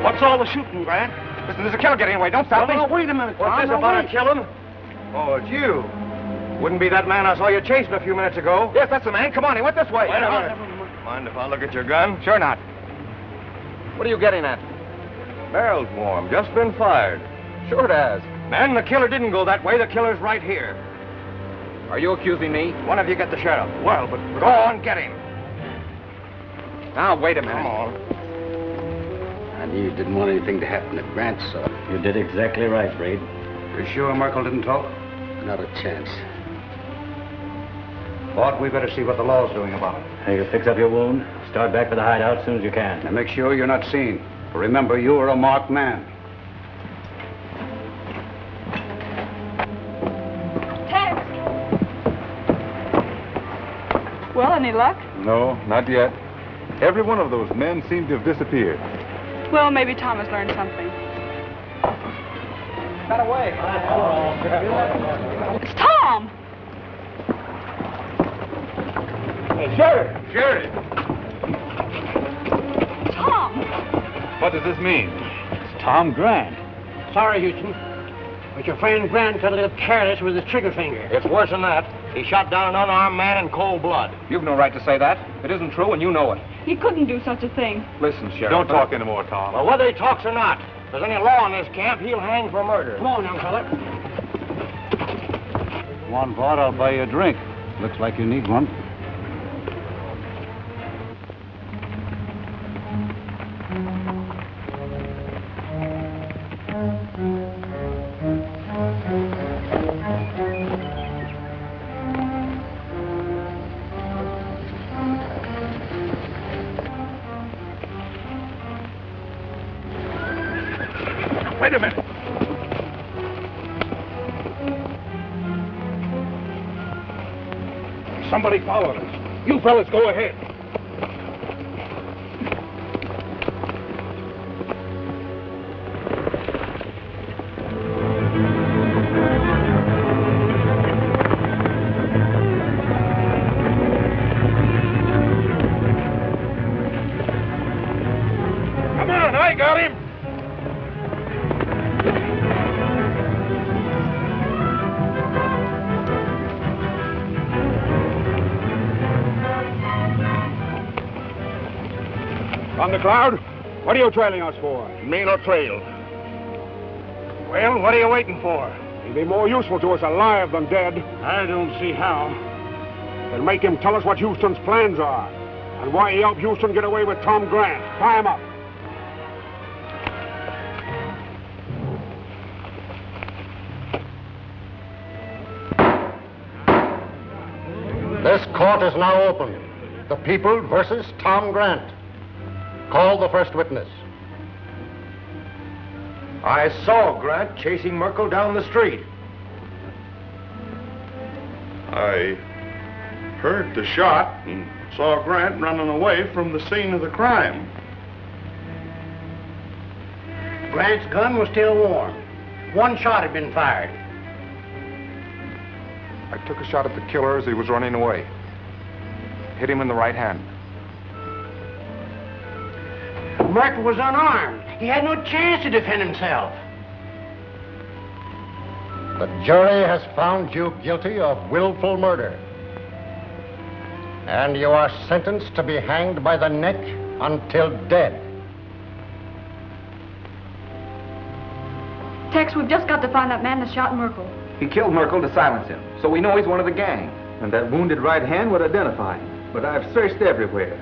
What's all the shooting, Grant?
Listen, there's a killer getting away. Don't stop me.
No, wait a minute.
What's this about a killing?
Oh, it's you. Wouldn't be that man I saw you chasing a few minutes ago.
Yes, that's the man. Come on, he went this way.
Wait a minute. Mind if I look at your gun?
Sure not. What are you getting at?
Barrel's warm. Just been fired.
Sure it has.
Man, the killer didn't go that way. The killer's right here.
Are you accusing me?
One of you get the sheriff. Well, but...
Go on, get him. Now, wait a minute.
Come on.
I knew you didn't want anything to happen to Grant, so...
You did exactly right, Reed.
You sure Merkel didn't talk? Not a chance. Bart, we better see what the law's doing about it.
Hey, you fix up your wound. Start back for the hideout as soon as you can.
Now make sure you're not seen. Remember, you're a marked man.
Tex! Well, any luck?
No, not yet. Every one of those men seemed to have disappeared.
Well, maybe Tom has learned something.
Got away.
It's Tom!
Hey, Sheriff! Sheriff!
Tom!
What does this mean?
It's Tom Grant. Sorry, Houston, but your friend Grant got a little careless with his trigger finger.
It's worse than that. He shot down an unarmed man in cold blood.
You've no right to say that. It isn't true, and you know it.
He couldn't do such a thing.
Listen, Sheriff. Don't talk anymore, Tom.
Well, whether he talks or not, if there's any law in this camp, he'll hang for murder.
Come on, young fella.
Come on, Bart, I'll buy you a drink. Looks like you need one.
Wait a minute. Somebody followed us. You fellas go ahead. Come on, I got him.
On the cloud? What are you trailing us for?
Me no trail. Well, what are you waiting for?
He'd be more useful to us alive than dead.
I don't see how.
Then make him tell us what Houston's plans are. And why he helped Houston get away with Tom Grant. Tie him up.
This court is now open. The people versus Tom Grant. Call the first witness.
I saw Grant chasing Merkel down the street.
I heard the shot and saw Grant running away from the scene of the crime.
Grant's gun was still warm. One shot had been fired.
I took a shot at the killer as he was running away. Hit him in the right hand.
Merkel was unarmed. He had no chance to defend himself. The jury has found you guilty of willful murder. And you are sentenced to be hanged by the neck until dead.
Tex, we've just got to find that man that shot Merkel.
He killed Merkel to silence him, so we know he's one of the gang.
And that wounded right hand would identify him. But I've searched everywhere.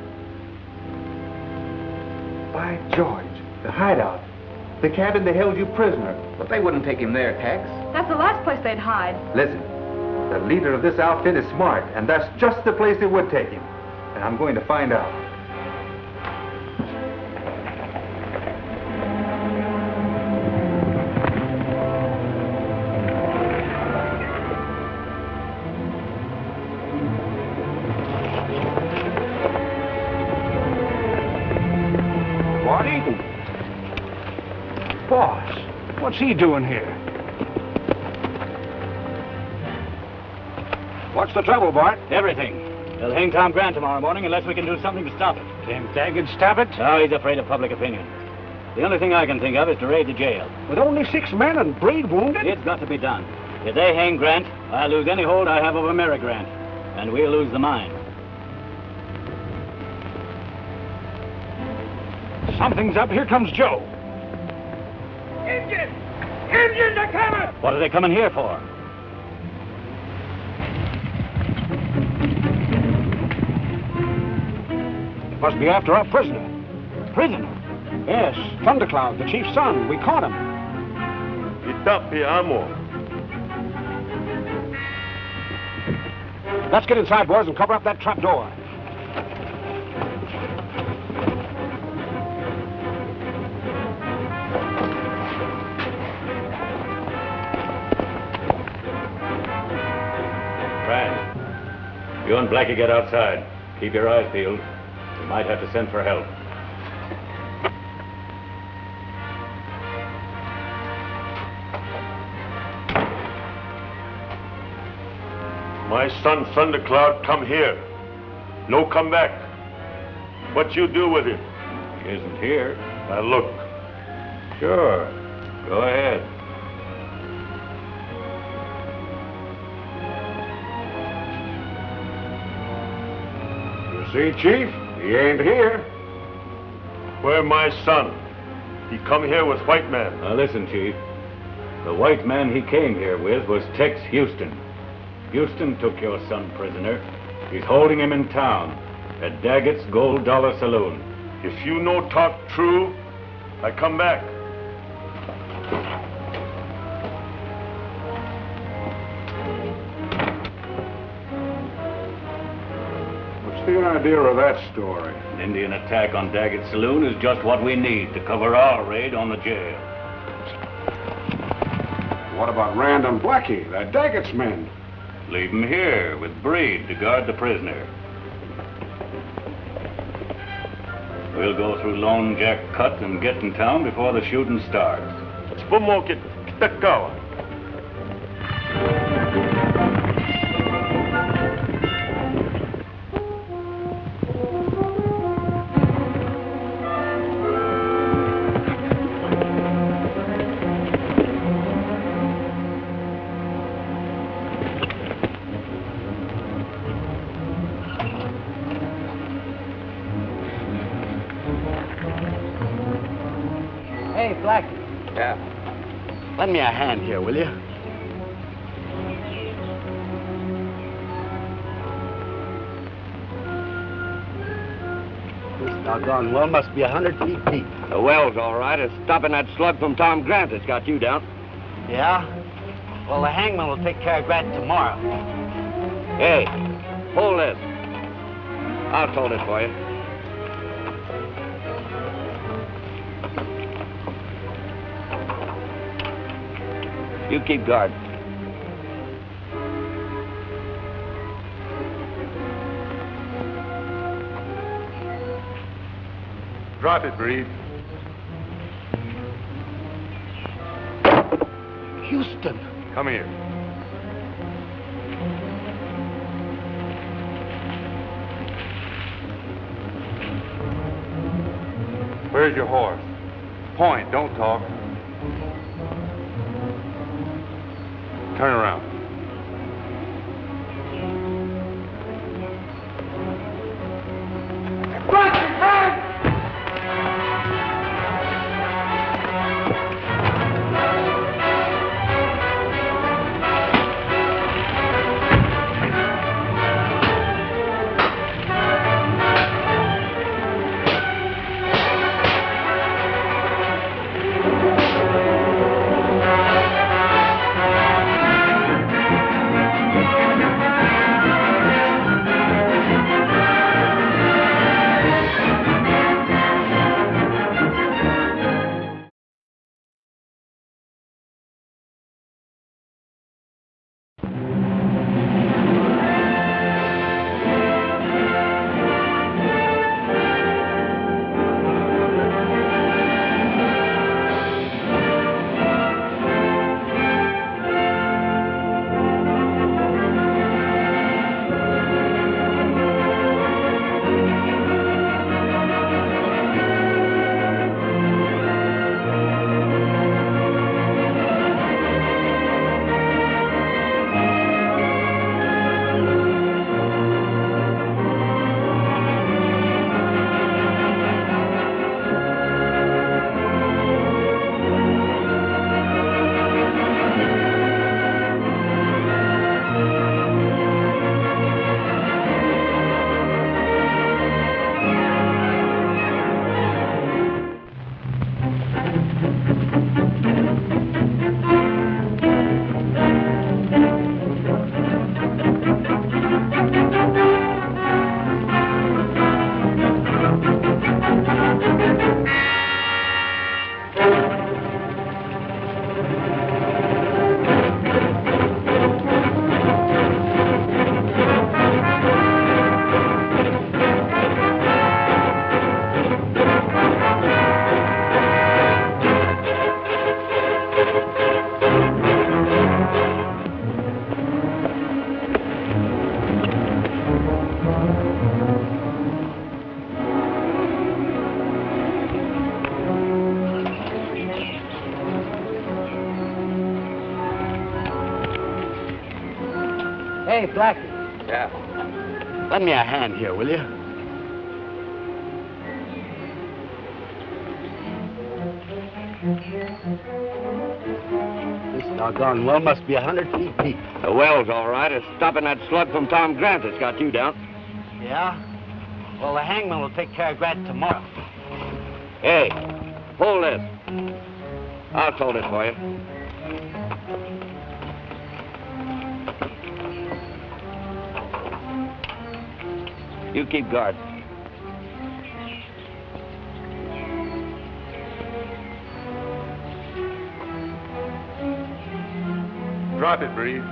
By George, the hideout. The cabin they held you prisoner.
But they wouldn't take him there, Tex.
That's the last place they'd hide.
Listen, the leader of this outfit is smart, and that's just the place they would take him. And I'm going to find out.
Boss, what's he doing here?
What's the trouble, Bart?
Everything. They'll hang Tom Grant tomorrow morning unless we can do something to stop it.
Can't tag and stab it?
No, he's afraid of public opinion. The only thing I can think of is to raid the jail.
With only 6 men and Breed wounded?
It's got to be done. If they hang Grant, I'll lose any hold I have over Mary Grant. And we'll lose the mine.
Something's up. Here comes Joe. Indians! Indians are coming!
What are they coming here for?
Must be after our prisoner.
Prisoner?
Yes, Thundercloud, the chief's son. We caught him.
Itapi amo.
Let's get inside, boys, and cover up that trap door.
Fran, you and Blackie get outside. Keep your eyes peeled. We might have to send for help.
My son Thundercloud come here. No come back. What you do with him?
He isn't here.
Now look.
Sure. Go ahead.
You see, Chief? He ain't here.
Where my son? He come here with white man.
Now listen, Chief. The white man he came here with was Tex Houston. Houston took your son prisoner. He's holding him in town at Daggett's Gold Dollar Saloon.
If you no talk true, I come back.
What's the idea of that story?
An Indian attack on Daggett's Saloon is just what we need to cover our raid on the jail.
What about Rand and Blackie, the Daggett's men?
Leave him here with Breed to guard the prisoner. We'll go through Lone Jack Cut and get in town before the shooting starts.
Spomoke Kitakawa.
Hey, Blackie.
Yeah.
Lend me a hand here, will you? This doggone well must be 100 feet deep.
The well's all right. It's stopping that slug from Tom Grant that's got you down.
Yeah? Well, the hangman will take care of that tomorrow.
Hey, hold this. I'll hold it for you. You keep guard.
Drop it, Breed.
Houston.
Come here. Where's your horse? Point, don't talk. Turn around.
Hey, Blackie.
Yeah.
Lend me a hand here, will you? This doggone well must be 100 feet deep.
The well's all right. It's stopping that slug from Tom Grant that's got you down.
Yeah? Well, the hangman will take care of Grant tomorrow.
Hey, hold this. I'll hold it for you. You keep guard.
Drop it, Breed.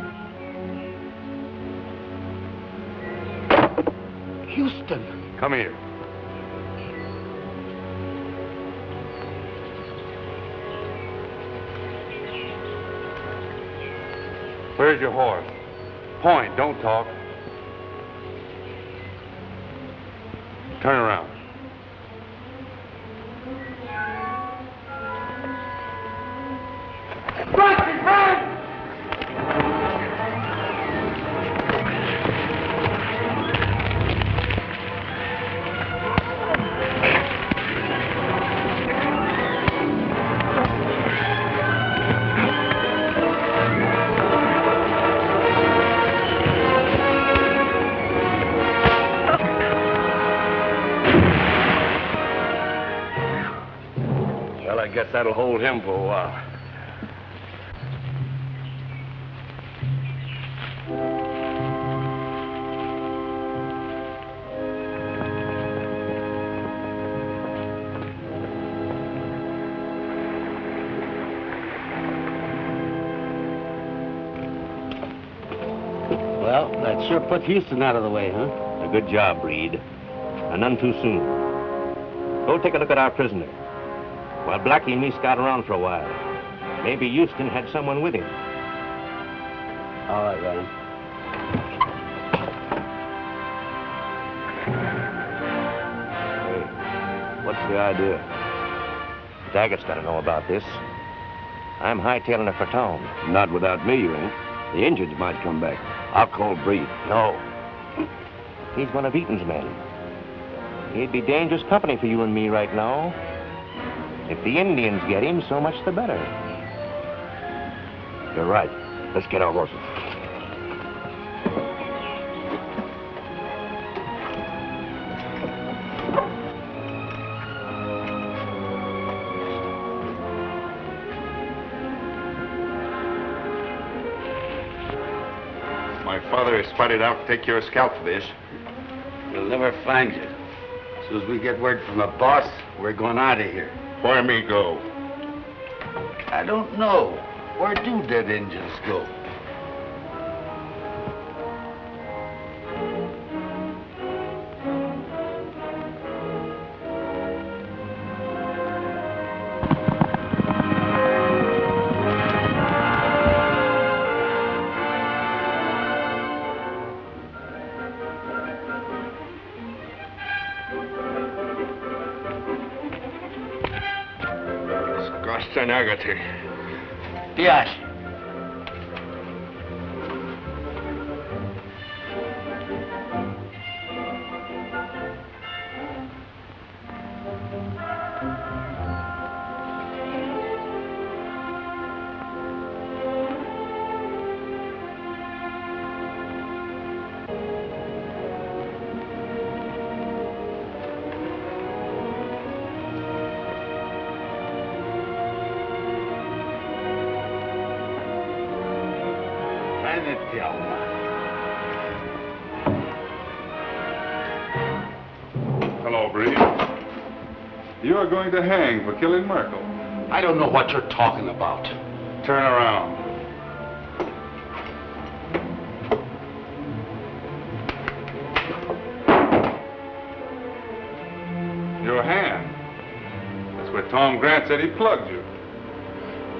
Houston.
Come here. Where's your horse? Point, don't talk. Turn around.
Well, I guess that'll hold him for a while.
Well, that sure put Houston out of the way, huh?
A good job, Breed. And none too soon. Go take a look at our prisoner. While Blackie and me scout around for a while. Maybe Houston had someone with him.
All right, Ryan.
Hey, what's the idea? Daggett's got to know about this. I'm hightailing it for town. Not without me, you ain't. The Indians might come back. I'll call Breed. No. He's one of Eaton's men. He'd be dangerous company for you and me right now. If the Indians get him, so much the better. You're right. Let's get our horses.
My father has spotted out to take your scalp for this.
We'll never find you. As soon as we get word from the boss, we're going out of here.
Where me go?
I don't know. Where do dead Indians go?
Agate.
Diaz.
Hello, Breed. You are going to hang for killing Merkel.
I don't know what you're talking about.
Turn around. Your hand. That's where Tom Grant said he plugged you.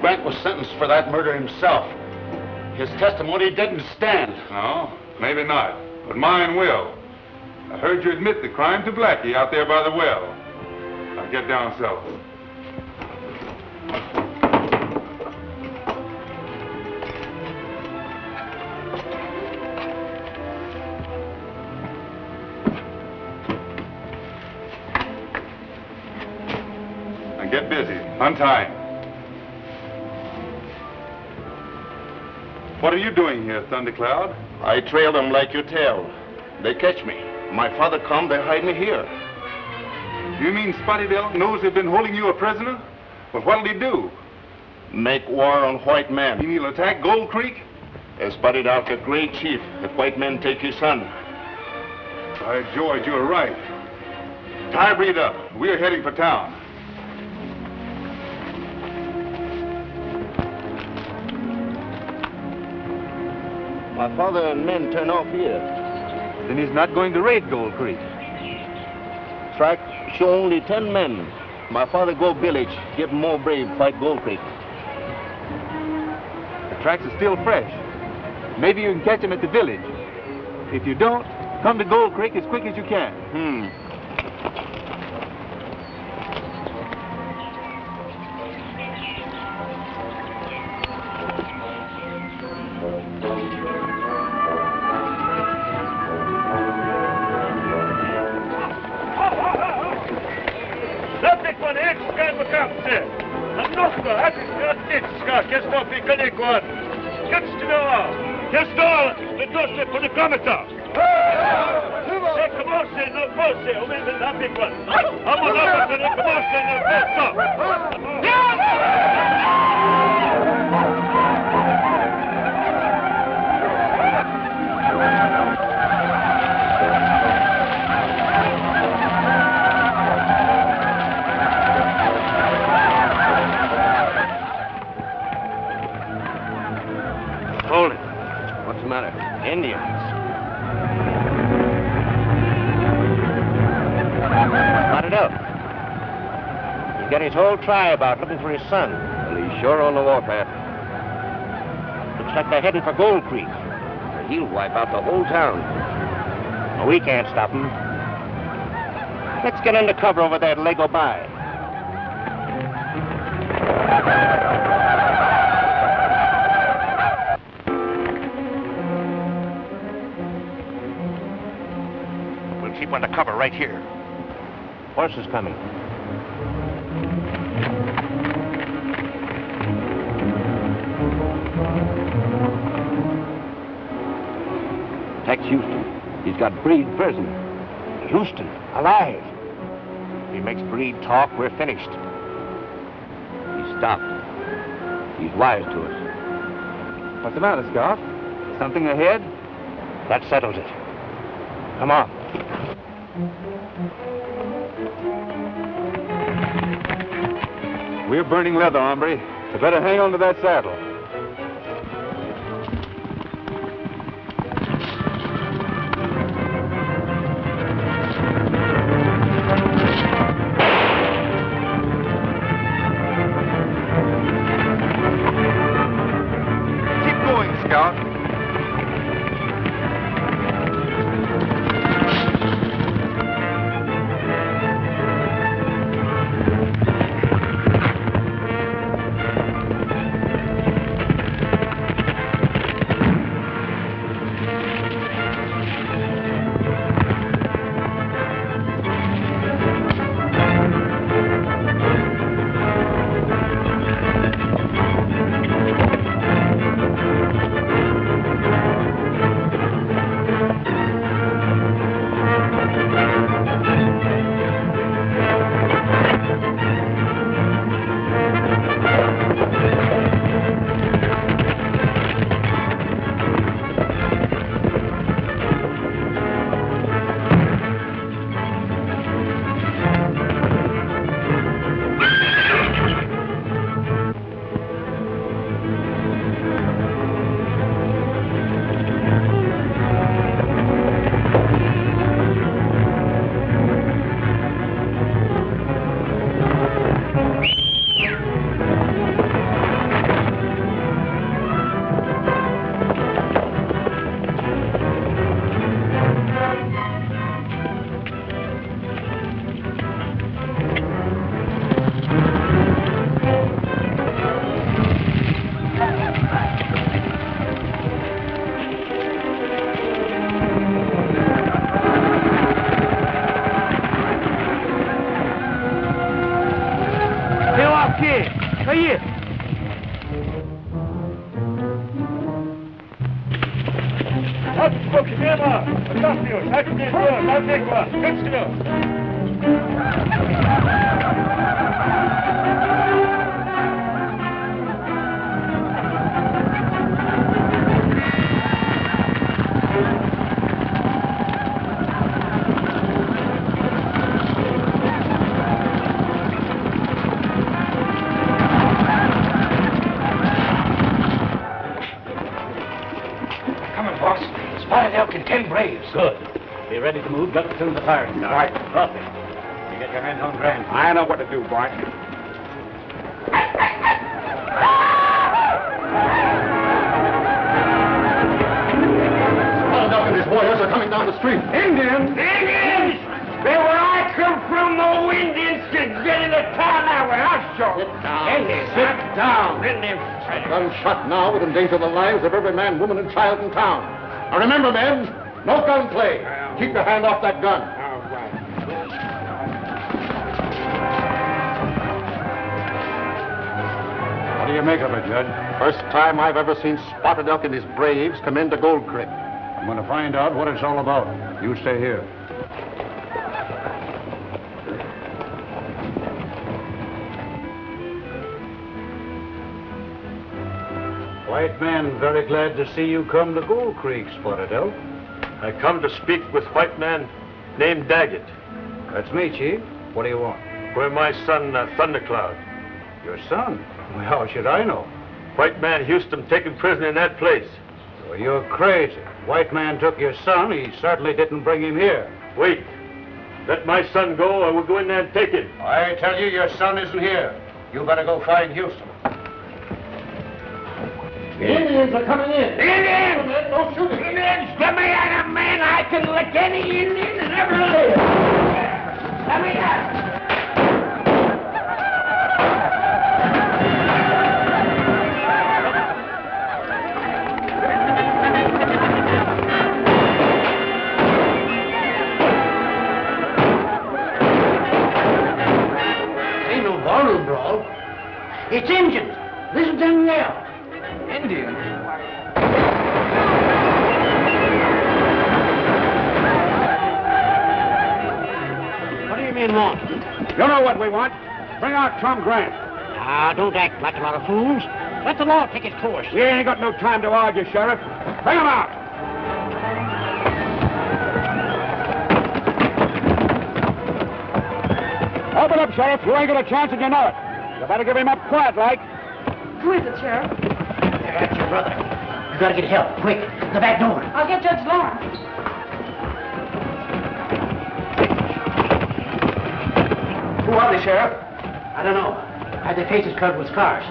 Grant was sentenced for that murder himself. His testimony didn't stand.
No, maybe not, but mine will. I heard you admit the crime to Blackie out there by the well. Now get down south. and get busy. Untie him. What are you doing here, Thundercloud?
I trail them like you tell. They catch me. My father come, they hide me here.
You mean Spotted Elk knows they've been holding you a prisoner? Well, what'll he do?
Make war on white men.
He'll attack Gold Creek?
They spotted out the great chief that white men take his son.
By George, you're right. Tie Breed up. We're heading for town.
My father and men turn off here.
Then he's not going to raid Gold Creek.
Track show only 10 men. My father go village, get more brave, fight Gold Creek.
The tracks are still fresh. Maybe you can catch him at the village. If you don't, come to Gold Creek as quick as you can.
Hold it. What's the matter? Indians.
Spotted Elk. He's got his whole tribe out looking for his son.
Well, he's sure on the warpath.
Looks like they're heading for Gold Creek.
He'll wipe out the whole town.
Well, we can't stop him. Let's get under cover over there till they go by. We'll keep under cover right here. Horses coming.
Tex Houston. He's got Breed prisoner.
Houston, alive. If he makes Breed talk, we're finished.
He stopped. He's wise to us.
What's the matter, Scout? Something ahead?
That settles it. Come on.
We're burning leather, hombre. You better hang on to that saddle.
Okay. Here. Up, folks, come on. Industrials, I can get one. I'll take one. Good still.
Spotted elk and 10 braves. Good. Be ready to move just as soon as the firing starts.
Right.
Rutherford, you get your hands on Grant.
I know what to do, Bart.
Spotted elk and his warriors are coming down the street.
Indians?
Indians! Where I come from, no Indians can get into town now. Well, I'll show them.
Sit down. Gun shot now would endanger the lives of every man, woman, and child in town. Now remember, men, no gunplay. Keep your hand off that gun.
All right.
What do you make of it, Judge?
First time I've ever seen Spotted Elk and his braves come into Gold Creek.
I'm going to find out what it's all about. You stay here. White man, very glad to see you come to Gold Creek, Spotted Elk.
I come to speak with white man named Daggett.
That's me, Chief. What do you want?
Where my son, Thundercloud.
Your son? Well, how should I know?
White man Houston taken prisoner in that place.
Well, you're crazy. White man took your son. He certainly didn't bring him here.
Wait. Let my son go or we'll go in there and take him.
I tell you, your son isn't here. You better go find Houston.
The Indians are coming in.
Indians!
Don't shoot him.
Indians! Let me at him, man. I can lick any Indian that ever lived. Let me at him.
Ain't no ballroom brawl. It's Indians. Listen to them yell.
Indians?
What do you mean want?
You know what we want. Bring out Tom Grant.
Ah, don't act like a lot of fools. Let the law take its course.
We ain't got no time to argue, Sheriff. Bring him out. Open up, Sheriff. You ain't got a chance and you know it. You better give him up quiet, like.
Who is it, Sheriff?
That's your brother. You gotta get help, quick. The back door.
I'll get Judge Lawrence.
Who are they, Sheriff? I don't know. Had their faces covered with scars.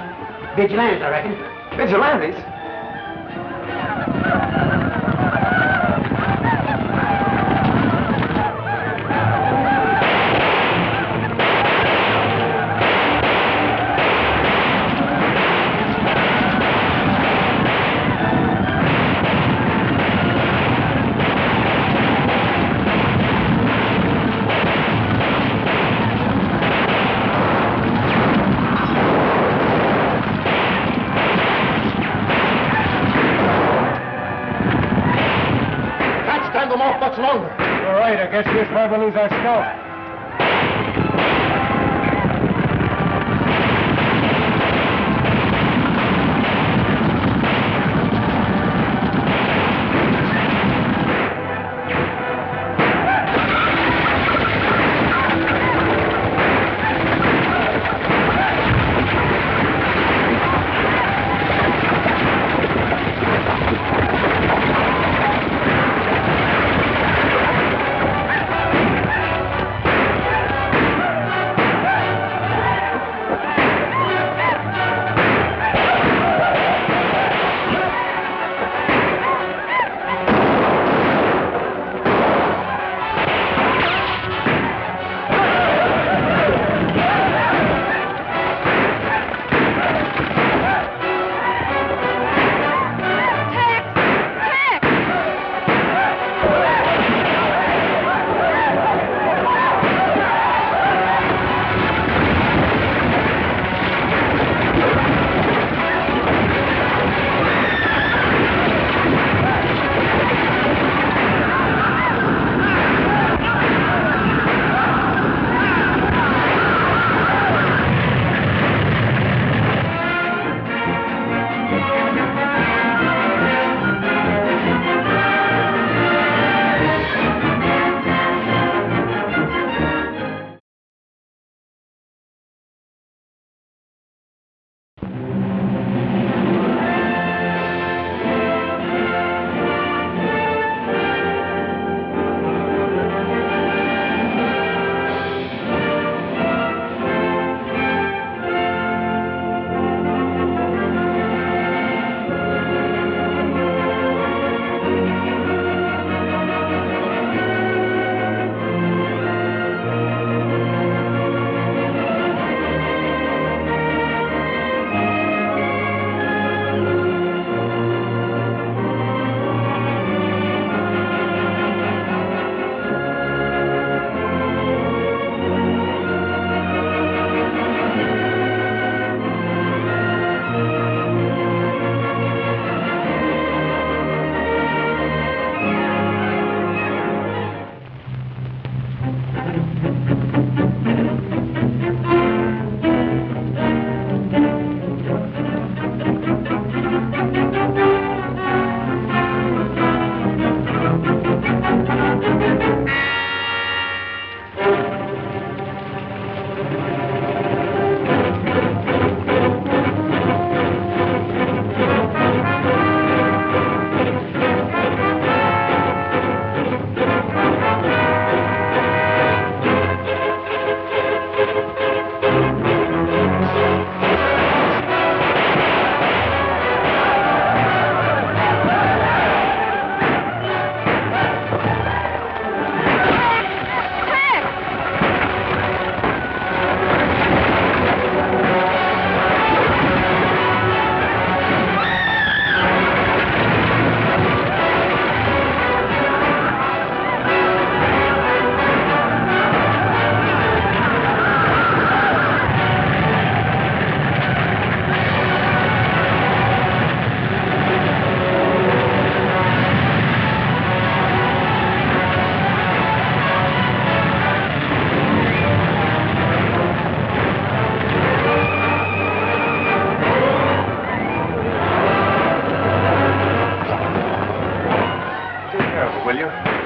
Vigilantes, I reckon.
Vigilantes?
Longer.
All right, I guess we're trying to lose our scout.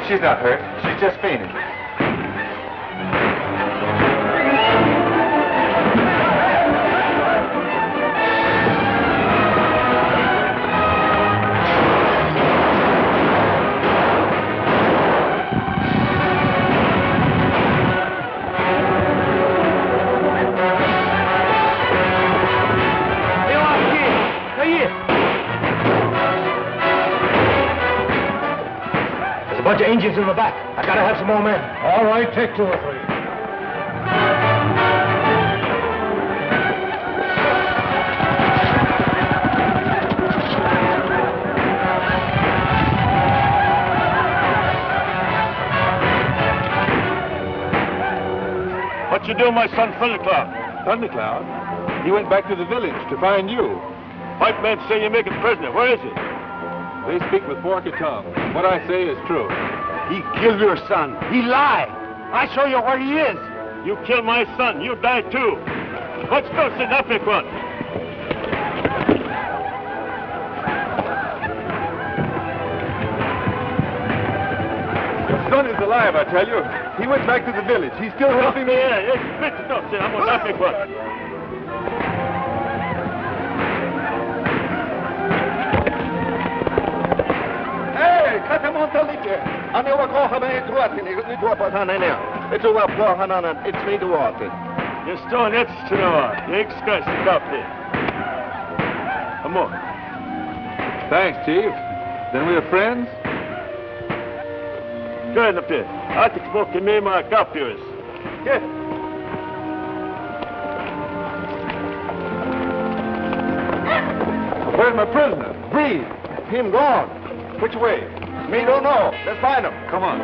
She's not hurt. She's just fainted.
A bunch of Indians in the back. I gotta have some more men.
All right, take 2 or 3.
What you do, my son Thundercloud?
Thundercloud? He went back to the village to find you.
White men say you make him prisoner. Where is he?
They speak with forked tongue. What I say is true.
He killed your son. He lied. I show you where he is.
You killed my son. You die too. What's this in Africa?
Your son is alive, I tell you. He went back to the village. He's still helping me.
Yeah, it's bit enough. I'm on Africa. You're still an extra. You express it up there. Come on.
Thanks, Chief. Then we're friends?
Good up there. I think smoke can make my copiers. Get.
Where's my prisoner?
Breathe. Him gone. Which way? Me don't know. Let's find him.
Come on.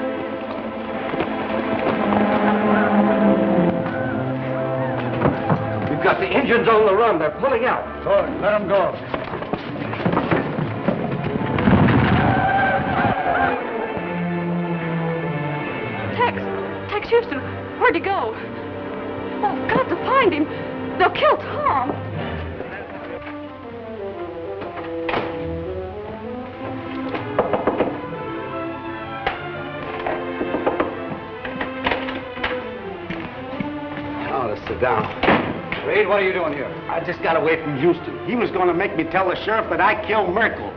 We've got the Indians on the run. They're pulling out.
Torrent, let them go.
Tex Houston, where'd he go? Oh, I've got to find him. They'll kill Tom.
Sit down. Reed, what are you doing here? I just got away from Houston. He was going to make me tell the sheriff that I killed Merkel.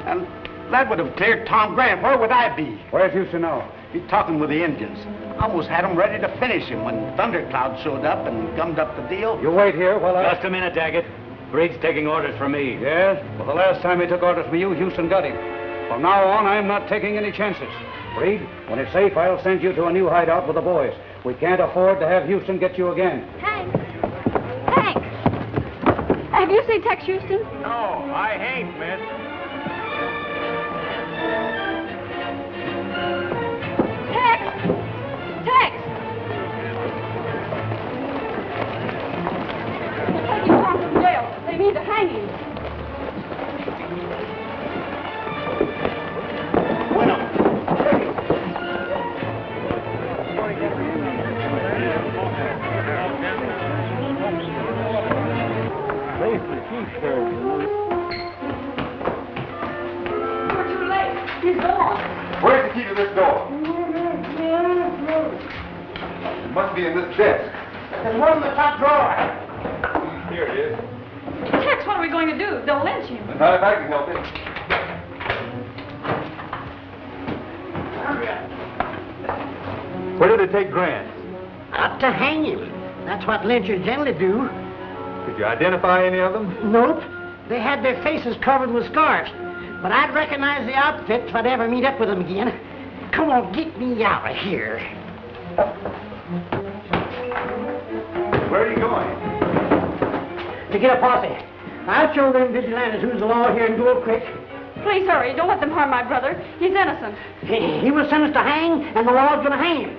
And that would have cleared Tom Grant. Where would I be?
Where's Houston now?
He's talking with the Indians. I almost had him ready to finish him when Thundercloud showed up and gummed up the deal.
You wait here while I...
Just a minute, Daggett. Breed's taking orders from me.
Yes? Well, the last time he took orders from you, Houston got him. From now on, I'm not taking any chances. Breed, when it's safe, I'll send you to a new hideout with the boys. We can't afford to have Houston get you again.
Hank! Hank! Have you seen Tex Houston?
No, I ain't, miss.
Tex! Tex! They're taking Tom from jail. They mean to hang him. We're too late. He's gone.
Where's the key to this door? It must be in this desk.
There's one in the top drawer.
Here it is.
Tex, what are we going to do? They'll lynch him.
Not if I can help it. Where did they take Grant?
Up to hang him. That's what lynchers generally do.
Could you identify any of them?
Nope. They had their faces covered with scarves. But I'd recognize the outfits if I'd ever meet up with them again. Come on, get me out of here.
Where are you going?
To get a posse. I'll show them vigilantes who's the law here in Duel Creek.
Please hurry. Don't let them harm my brother. He's innocent.
He was sentenced to hang, and the law's gonna hang him.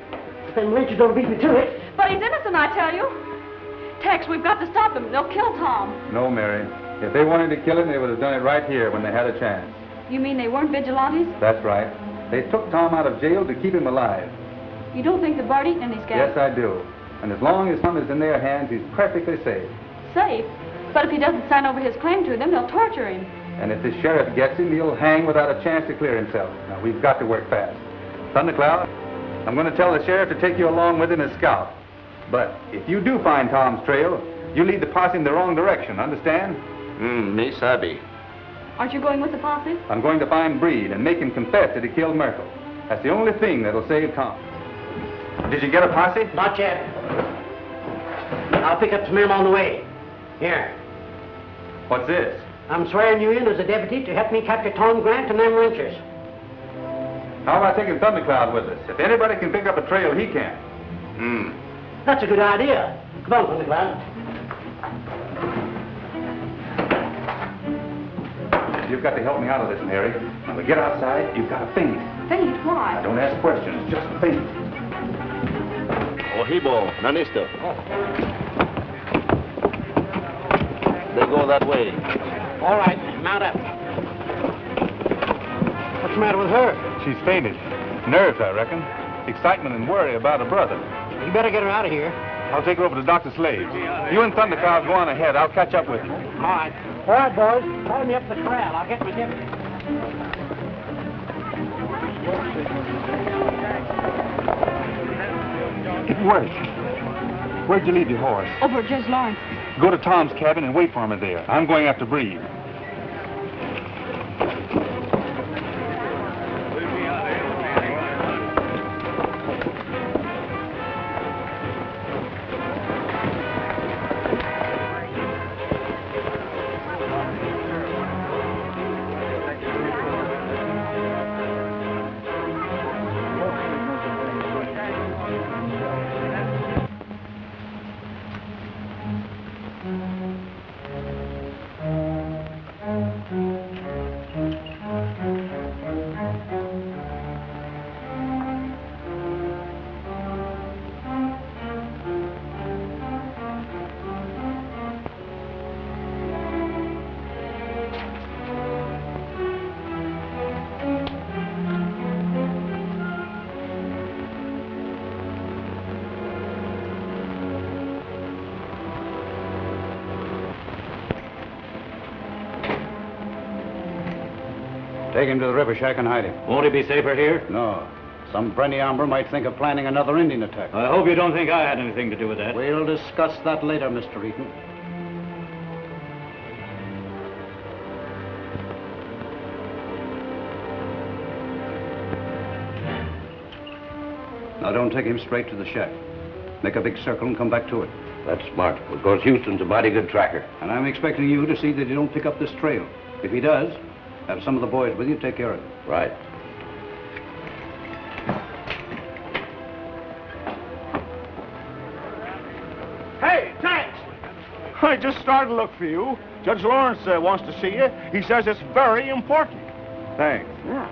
If them lynchers don't beat me to it.
But he's innocent, I tell you. Tex, we've got to stop them. They'll kill Tom.
No, Mary. If they wanted to kill him, they would have done it right here when they had a chance.
You mean they weren't vigilantes?
That's right. They took Tom out of jail to keep him alive.
You don't think the Bart eaten any scabs?
Yes, I do. And as long as Tom is in their hands, he's perfectly safe.
Safe? But if he doesn't sign over his claim to them, they'll torture him.
And if the sheriff gets him, he'll hang without a chance to clear himself. Now, we've got to work fast. Thundercloud, I'm going to tell the sheriff to take you along with him as scout. But if you do find Tom's trail, you lead the posse in the wrong direction, understand?
Me sabi.
Aren't you going with the posse?
I'm going to find Breed and make him confess that he killed Merkel. That's the only thing that'll save Tom. Did you get a posse?
Not yet. I'll pick up some men on the way. Here.
What's this?
I'm swearing you in as a deputy to help me capture Tom Grant and them lynchers.
How about taking Thundercloud with us? If anybody can pick up a trail, he can.
That's a good idea. Come on, Thundercloud.
You've got to help me out of this, Mary. When we get outside, you've got to faint.
Faint? Why?
Don't ask questions, just faint.
Ohibo, Nanisto. They go that way.
All right, mount up. What's the matter with her?
She's fainted. Nerves, I reckon. Excitement and worry about her brother.
You better get her out of here.
I'll take her over to Dr. Slade's. You and Thundercloud go on ahead. I'll catch up with you.
All right. All right, boys. Follow me up the corral. I'll get my deputy.
It worked. Where'd you leave your horse?
Over at Judge Lawrence.
Go to Tom's cabin and wait for him there. I'm going after Breed.
Take him to the river shack and hide him.
Won't he be safer here?
No. Some brainy hombre might think of planning another Indian attack.
I hope you don't think I had anything to do with that.
We'll discuss that later, Mr. Eaton. Now, don't take him straight to the shack. Make a big circle and come back to it.
That's smart, because Houston's a mighty good tracker.
And I'm expecting you to see that he don't pick up this trail. If he does, have some of the boys with you take care of it.
Right.
Hey, Tex! I just started to look for you. Judge Lawrence wants to see you. He says it's very important.
Thanks.
Yeah.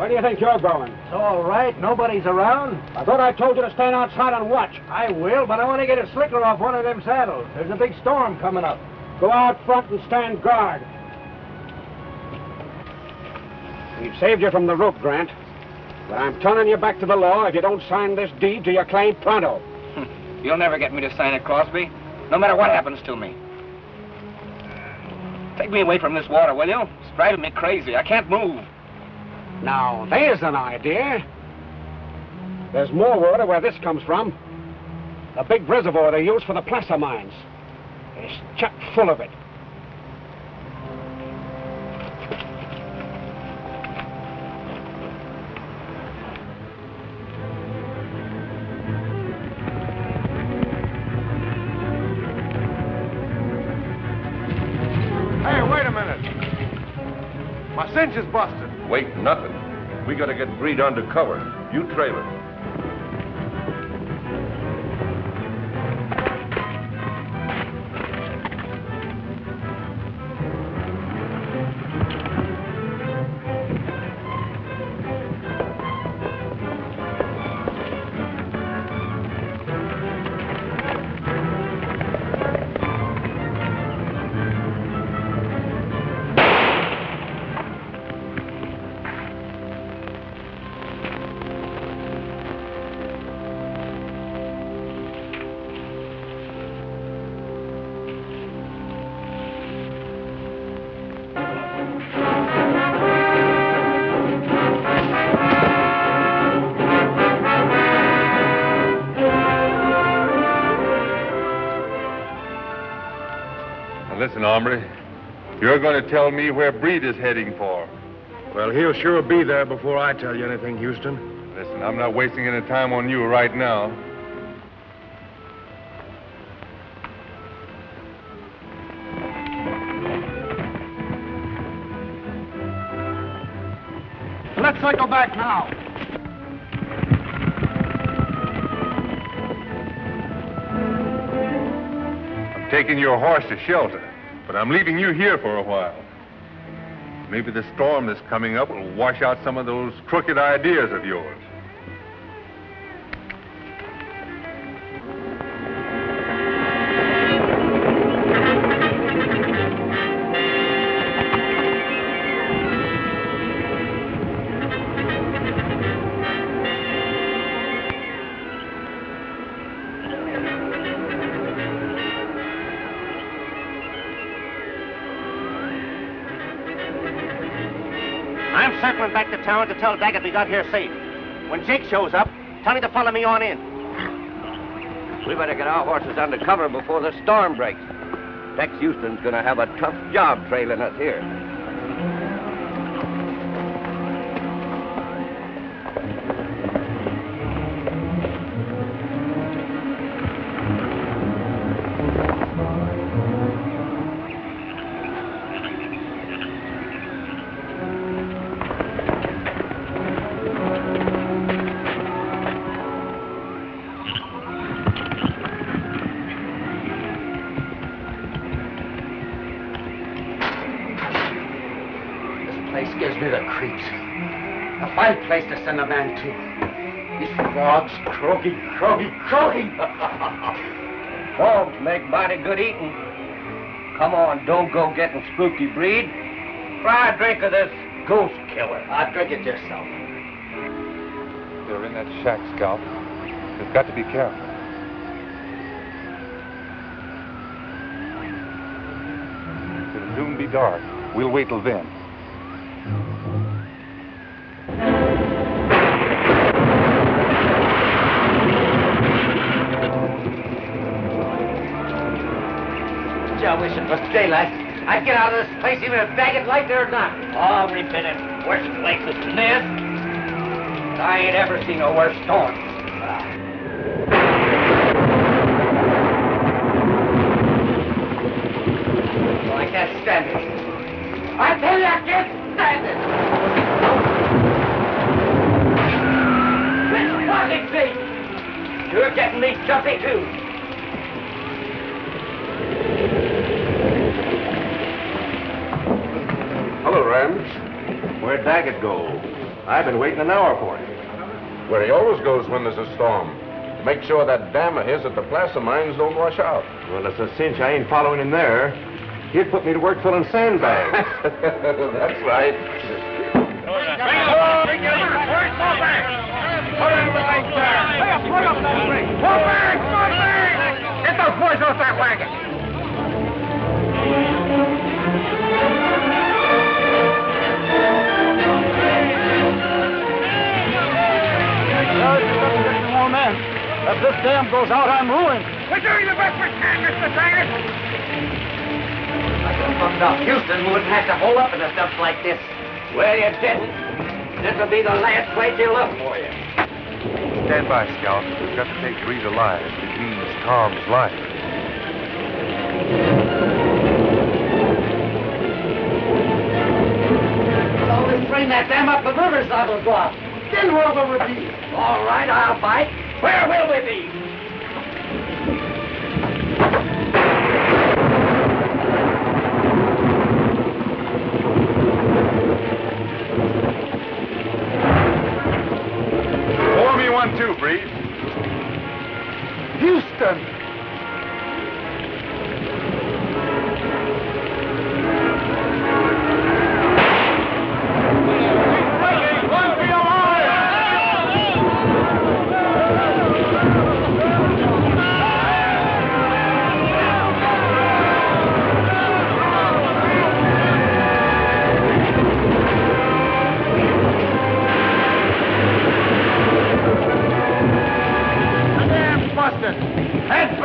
Where do you think you're going?
It's all right. Nobody's around.
I thought I told you to stand outside and watch.
I will, but I want to get a slicker off one of them saddles. There's a big storm coming up.
Go out front and stand guard. We've saved you from the rope, Grant. But I'm turning you back to the law if you don't sign this deed to your claim pronto.
You'll never get me to sign it, Crosby, no matter what happens to me. Take me away from this water, will you? It's driving me crazy. I can't move.
Now, there's an idea. There's more water where this comes from. The big reservoir they use for the placer mines. It's chock full of it.
Hey, wait a minute. My cinch is busted.
Wait, nothing. We gotta get Breed under cover. You trail it.
Listen, hombre, you're going to tell me where Breed is heading for.
Well, he'll sure be there before I tell you anything, Houston.
Listen, I'm not wasting any time on you right now.
Let's cycle back now.
I'm taking your horse to shelter, but I'm leaving you here for a while. Maybe the storm that's coming up will wash out some of those crooked ideas of yours.
I'm circling back to town to tell Daggett we got here safe. When Jake shows up, tell him to follow me on in.
We better get our horses under cover before the storm breaks. Tex Houston's gonna have a tough job trailing us here.
Gives me the creeps. A fine place to send a man to. These frogs croaking.
Frogs make mighty good eating. Come on, don't go getting spooky, Breed. Try a drink of this ghost killer.
I'll drink it yourself.
They're in that shack, Scout. We've got to be careful. It'll soon be dark. We'll wait till then.
I wish it was daylight. I'd get out of this place even if Daggett liked it or not.
Oh, we've been in worse places than this. But I ain't ever seen a worse storm.
Oh, I can't stand it. I tell you, I can't stand it. Quit talking, Pete.
You're getting me jumpy, too.
Hello, Rams.
Where'd Daggett go?
I've been waiting an hour for him.
Where he always goes when there's a storm. Make sure that dam of his at the placer mines don't wash out.
Well, it's a cinch I ain't following him there. He'd put me to work filling sandbags.
That's right.
Get those boys off that wagon!
More men. If this dam goes out, I'm ruined.
We're doing the best we can, Mr. Taggart.
I just fucked up. Houston wouldn't have to hold up in stuff like this. Well, you didn't. This'll be the last place he'll look for you.
Stand by, Scout. We've got to take Breed alive. It means Tom's life.
Always bring that dam up the riverside will drop. Then where will we be?
All right, I'll fight. Where will we be?
Pour me one, too, Breed.
Houston!
Head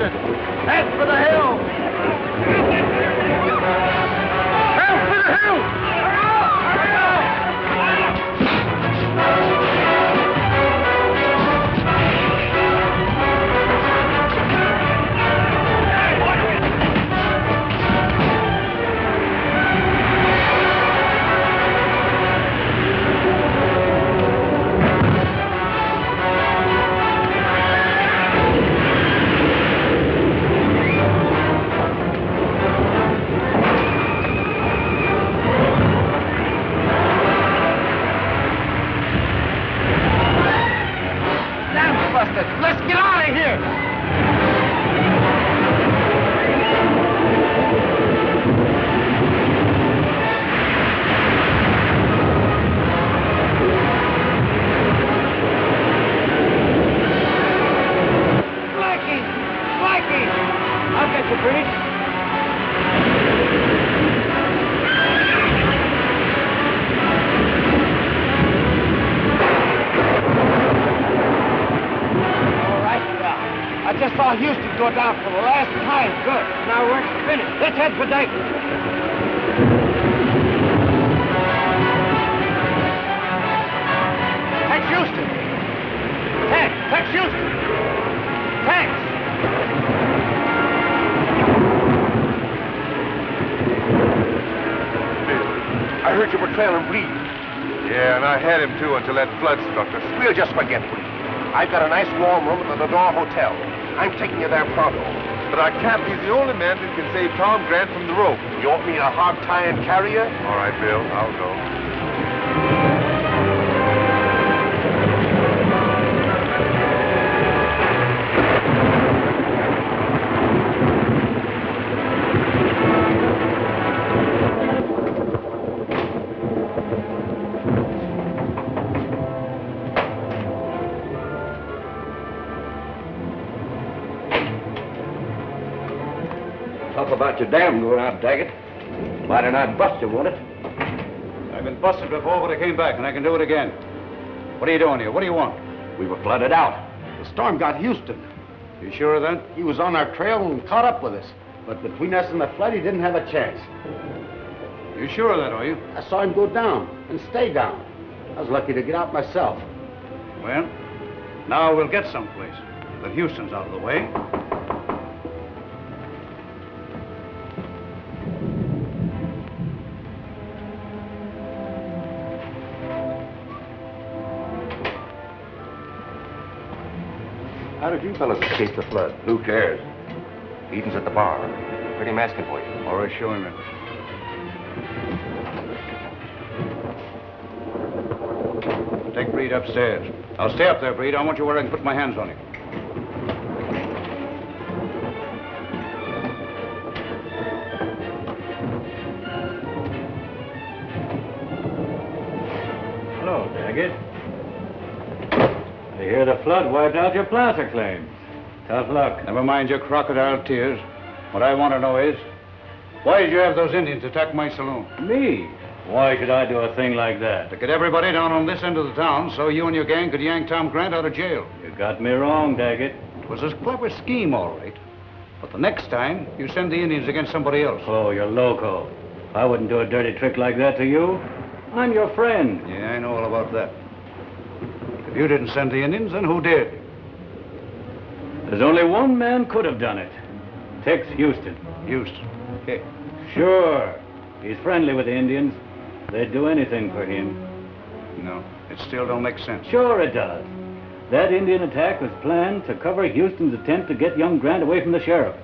Houston! Head for the hill! Head for the hill! Let's get out of here! Blackie! Blackie! I'll get you, Breed. I just saw Houston go down for the last time. Good. Now work's finished. Let's head for Dayton. Tex Houston. Tex Houston. Tex.
I heard you were trailing Breed.
Yeah, and I had him too until that flood struck us.
We'll just forget Breed. I've got a nice warm room at the Lenore Hotel. I'm taking you there pronto.
But I can't be the only man that can save Tom Grant from the rope.
You want me to hog tie and carry you?
All right, Bill, I'll go.
Tough about your dam going out, Daggett. Mighty not bust you, won't it?
I've been busted before, but I came back, and I can do it again. What are you doing here? What do you want?
We were flooded out. The storm got Houston.
You sure of that?
He was on our trail and caught up with us. But between us and the flood, he didn't have a chance.
You sure of that, are you?
I saw him go down and stay down. I was lucky to get out myself.
Well, now we'll get someplace. But Houston's out of the way.
How did you fellas escape the flood? Who cares? Eden's at the bar. Heard him asking for you.
All right, show him in. Take Breed upstairs. I'll stay up there, Breed. I want you where I can put my hands on you.
Hello, Daggett. I hear the flood wiped out your placer claims. Tough luck.
Never mind your crocodile tears. What I want to know is, why did you have those Indians attack my saloon?
Me? Why should I do a thing like that?
To get everybody down on this end of the town so you and your gang could yank Tom Grant out of jail.
You got me wrong, Daggett.
It was a clever scheme, all right. But the next time, you send the Indians against somebody else.
Oh, you're loco. I wouldn't do a dirty trick like that to you. I'm your friend.
Yeah, I know all about that. If you didn't send the Indians, then who did?
There's only one man could have done it. Tex Houston.
Houston? Okay.
Sure. He's friendly with the Indians. They'd do anything for him.
No, it still don't make sense.
Sure it does. That Indian attack was planned to cover Houston's attempt to get young Grant away from the sheriff.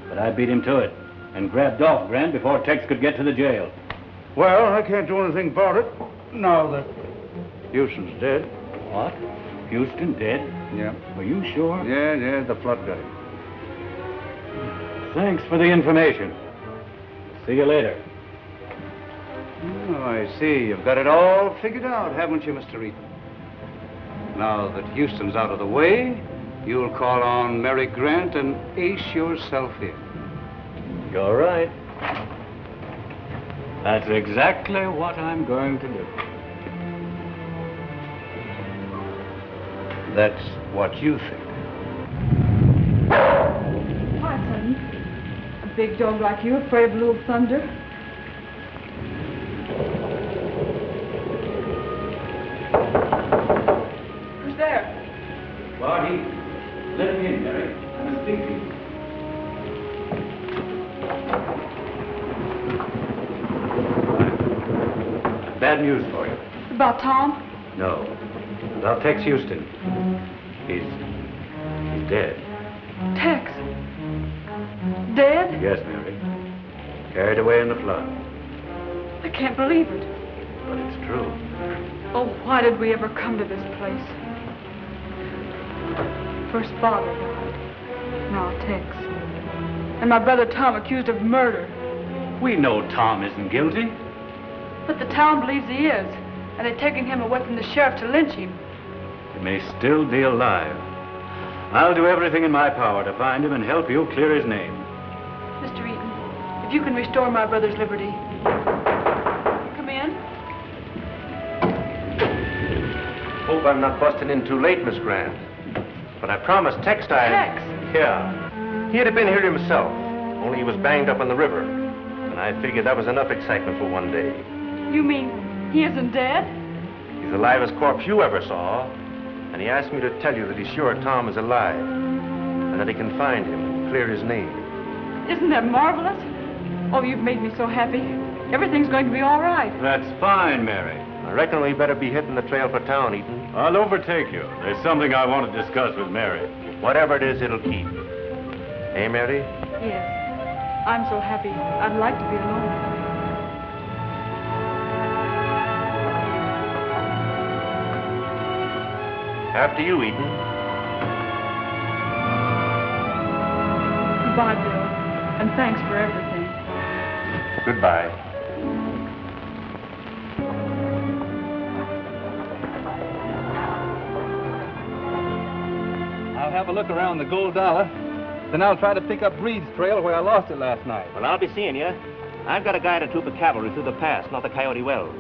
But I beat him to it and grabbed off Grant before Tex could get to the jail.
Well, I can't do anything about it now that Houston's dead.
What? Houston dead?
Yeah.
Are you sure?
Yeah, the flood got him.
Thanks for the information. See you later.
Oh, I see. You've got it all figured out, haven't you, Mr. Eaton? Now that Houston's out of the way, you'll call on Mary Grant and ace yourself in.
You're right. That's exactly what I'm going to do.
That's what you think.
big dog like you afraid of a little thunder. Who's there?
Barty, let me in, Mary. I must speak to you. Bad news for you.
About Tom?
No. About Tex Houston. He's dead.
Tex. Dead?
Yes, Mary. Carried away in the flood.
I can't believe it.
But it's true.
Oh, why did we ever come to this place? First father died. Now Tex. And my brother Tom accused of murder.
We know Tom isn't guilty.
But the town believes he is. And they're taking him away from the sheriff to lynch him.
He may still be alive. I'll do everything in my power to find him and help you clear his name.
Mr. Eaton, if you can restore my brother's liberty. Come in.
Hope I'm not busting in too late, Miss Grant. But I promised Tex
Tex?
Yeah. He'd have been here himself, only he was banged up on the river. And I figured that was enough excitement for one day.
You mean he isn't dead?
He's the livest corpse you ever saw. And he asked me to tell you that he's sure Tom is alive. And that he can find him and clear his name.
Isn't that marvelous? Oh, you've made me so happy. Everything's going to be all right.
That's fine, Mary.
I reckon we better be hitting the trail for town, Eaton.
I'll overtake you. There's something I want to discuss with Mary.
Whatever it is, it'll keep. Hey, Mary?
Yes. I'm so happy. I'd like to be alone.
After you, Eaton.
Goodbye, Bill. And thanks for everything.
Goodbye.
I'll have a look around the gold dollar. Then I'll try to pick up Breed's trail where I lost it last night.
Well, I'll be seeing you. I've got to guide a troop of cavalry through the pass, not the Coyote Wells.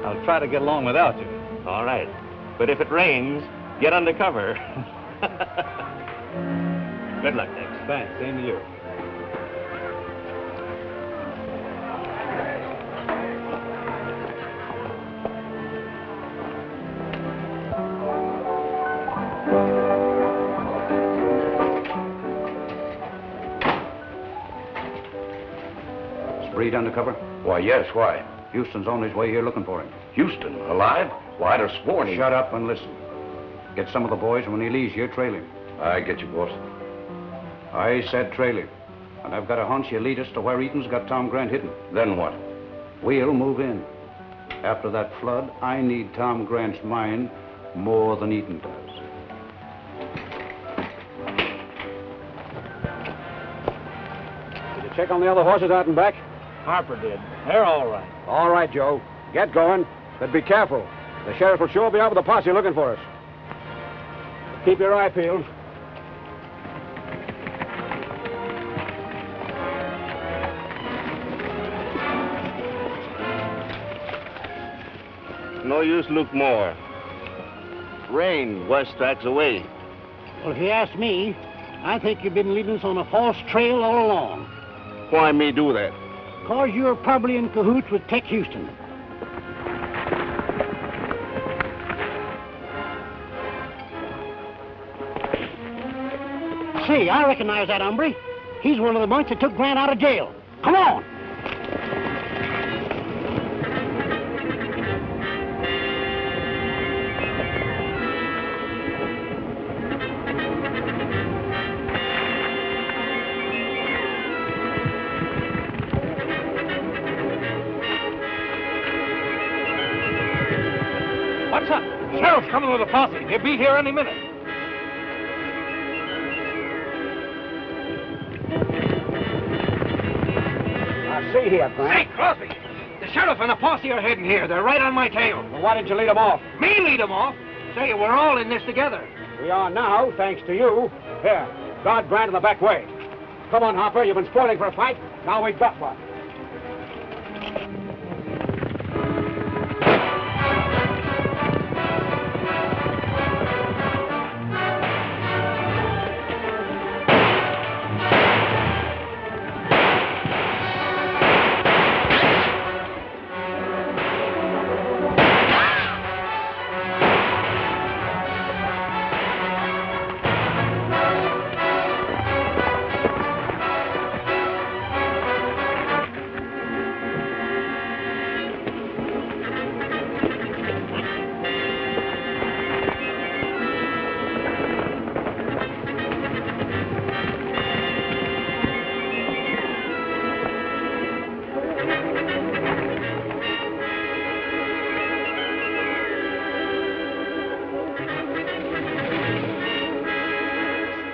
I'll try to get along without you.
All right. But if it rains, get under cover. Good luck, Tex.
Thanks. Same to you.
Breed undercover?
Why, yes, why?
Houston's on his way here looking for him.
Houston, alive? Well, I'd have sworn he...
Shut up and listen. Get some of the boys, and when he leaves here, trail him.
I get you, boss.
I said trail him. And I've got a hunch you lead us to where Eaton's got Tom Grant hidden.
Then what?
We'll move in. After that flood, I need Tom Grant's mine more than Eaton does.
Did you check on the other horses out and back?
Harper did. They're all right.
All right, Joe. Get going. But be careful. The sheriff will sure be out with a posse looking for us. Keep your eye peeled.
No use look more. Rain west tracks away.
Well, if you ask me, I think you've been leading us on a false trail all along.
Why me do that?
Because you're probably in cahoots with Tex Houston. Say, I recognize that hombre. He's one of the bunch that took Grant out of jail. Come on!
What's up? Sheriff's coming with a posse. He'll be here any minute.
See here, Grant.
Hey, Crosby! The sheriff and the posse are heading here. They're right on my tail.
Well, why didn't you lead them off?
Me lead them off? Say, we're all in this together.
We are now, thanks to you. Here, guard Grant in the back way. Come on, Hopper. You've been spoiling for a fight. Now we've got one.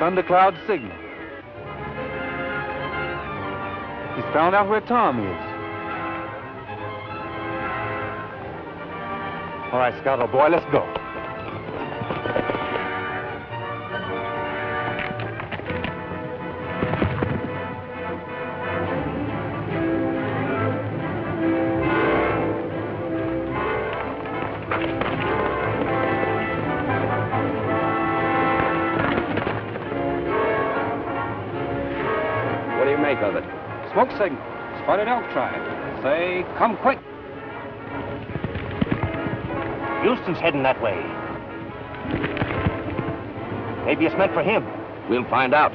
Thundercloud's signal. He's found out where Tom is. All right, Scout, old boy, let's go.
What do you make of it?
Smoke signal. Spotted elk tribe. Say, come quick.
Houston's heading that way. Maybe it's meant for him.
We'll find out.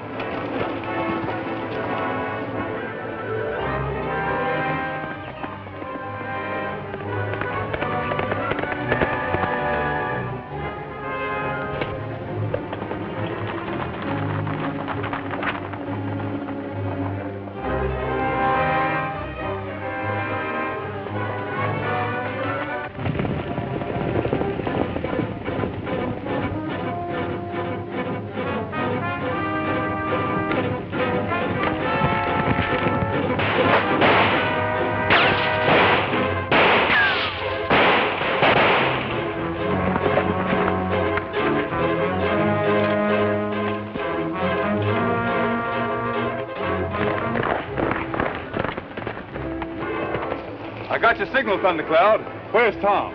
I got your signal, Thundercloud. Where's Tom?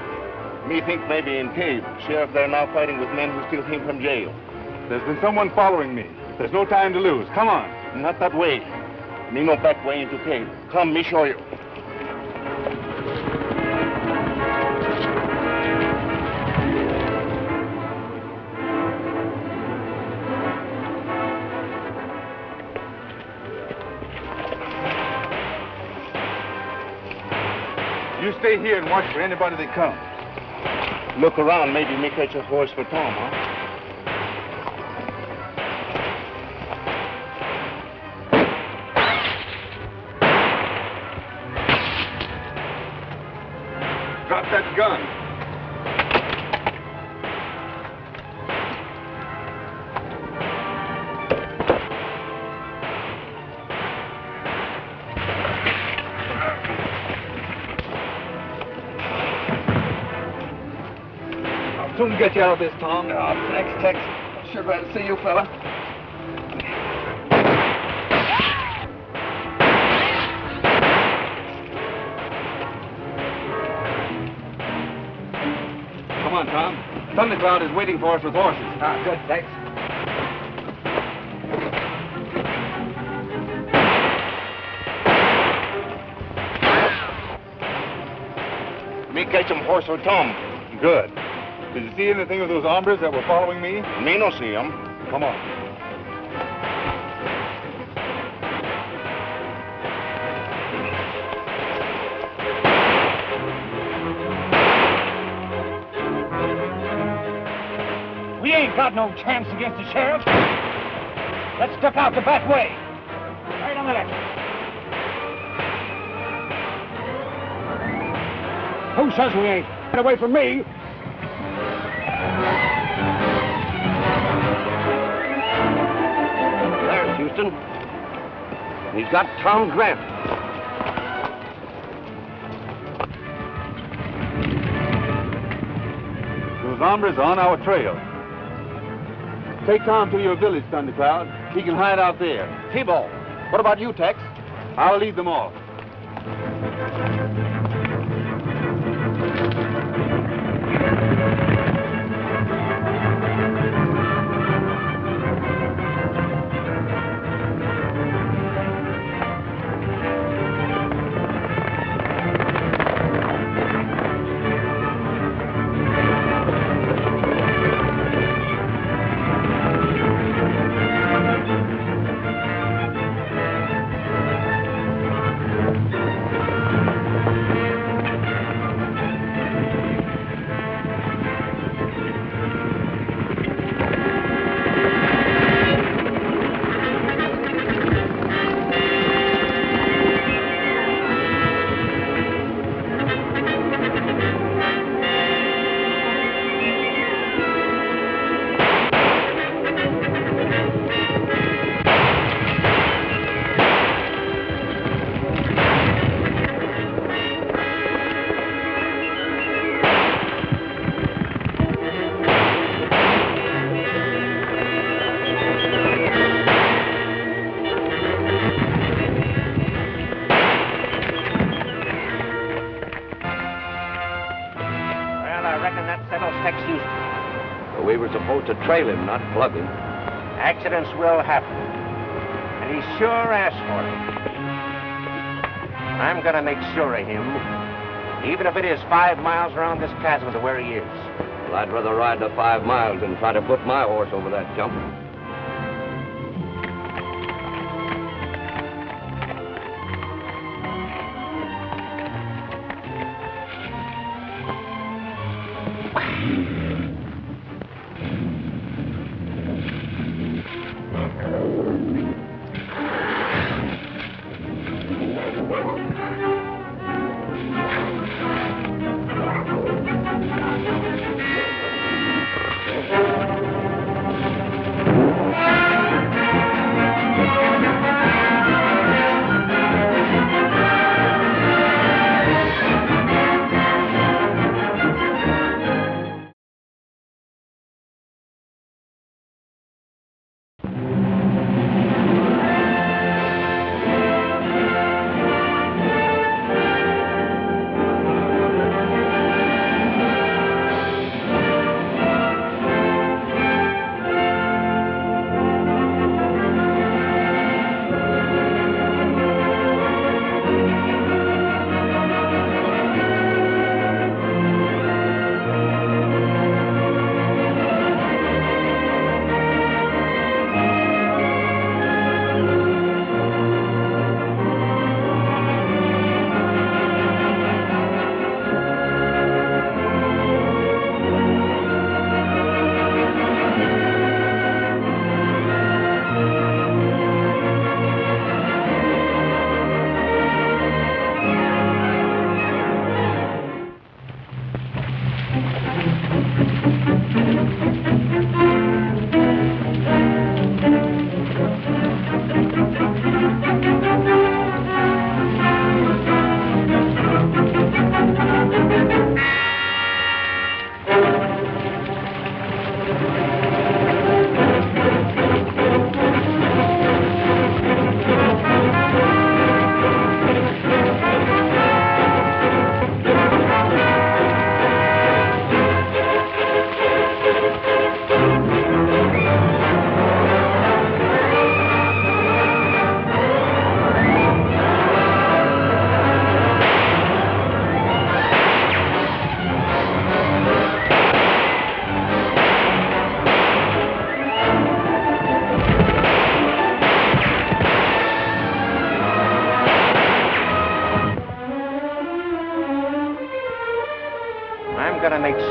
Me think maybe in cave. Sheriff, they're now fighting with men who still came from jail.
There's been someone following me. There's no time to lose. Come on.
Not that way. Me no back way into cave. Come, me show you.
You stay here and watch for anybody that comes.
Look around. Maybe me catch a horse for Tom, huh?
Drop that gun.
Soon get you out of this, Tom.
Oh, thanks, Tex. Sure glad to see you, fella.
Come on, Tom. Thundercloud is waiting for us with horses.
Ah, good, Tex.
Me catch him horse for Tom.
Good. Did you see anything of those hombres that were following me?
Me no see them.
Come on.
We ain't got no chance against the sheriff. Let's duck out the back way. Right on the left. Who says we ain't? Get away from me.
There's Houston. He's got Tom Grant.
Those hombres are on our trail. Take Tom to your village, Thundercloud. He can hide out there.
T-Ball. What about you, Tex?
I'll lead them off.
We're supposed to trail him, not plug him.
Accidents will happen. And he sure asked for it. I'm gonna make sure of him, even if it is 5 miles around this chasm to where he is.
Well, I'd rather ride the 5 miles than try to put my horse over that jump.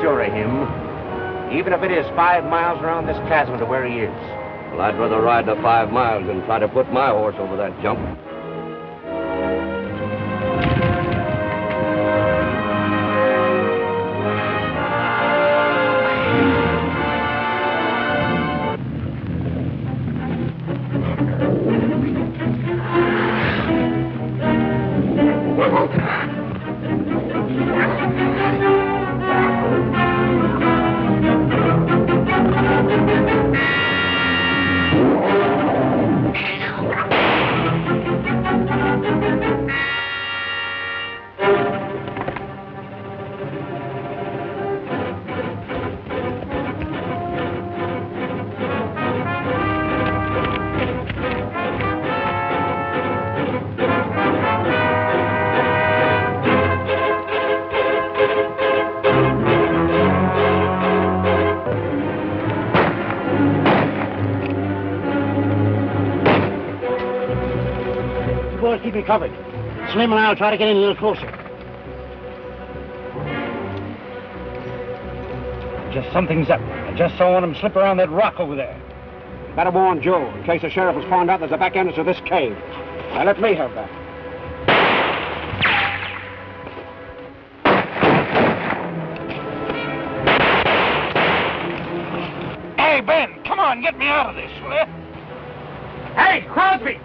Sure of him, even if it is 5 miles around this chasm to where he is.
Well, I'd rather ride the 5 miles than try to put my horse over that jump.
Keep me covered. Slim and I'll try to get in a little closer.
Just something's up. I just saw one of them slip around that rock over there. Better warn Joe, in case the sheriff has found out there's a back entrance to this cave. Now let me have that.
Hey, Ben, come on, get me out of this, will you? Hey, Crosby!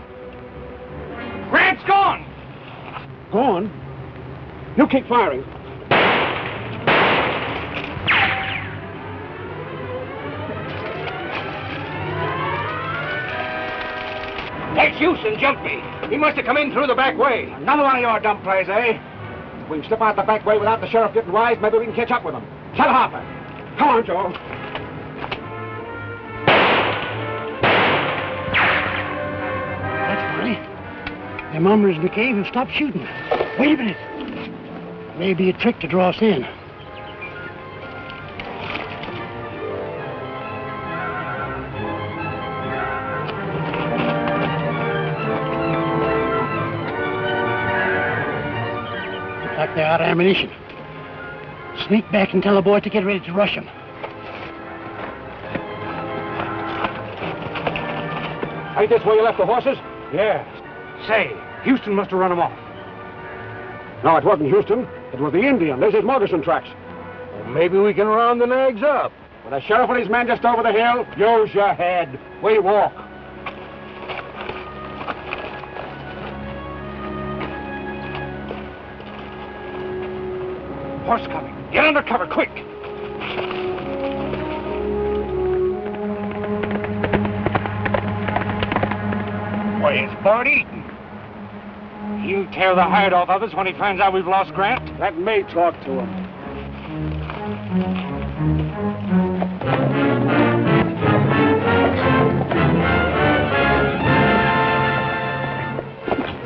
Grant's gone!
Gone? You keep firing.
Tex Houston jumped me. He must have come in through the back way.
Another one of your dumb plays, eh? If we can slip out the back way without the sheriff getting wise, maybe we can catch up with him. Tell Harper. Come on, Joe.
The mummers in the cave have stopped shooting. Wait a minute. Maybe a trick to draw us in. Looks like they're out of ammunition. Sneak back and tell the boys to get ready to rush them.
Ain't this where you left the horses? Yeah. Say, Houston must have run them off.
No, it wasn't Houston. It was the Indian. There's his moccasin tracks.
Well, maybe we can round the nags up.
With the sheriff and his men just over the hill, use your head. We walk.
Horse coming. Get under cover, quick.
Why, it's Bart Eaton.
He'll tear the hide off of us when he finds out we've lost Grant.
Let me talk to him.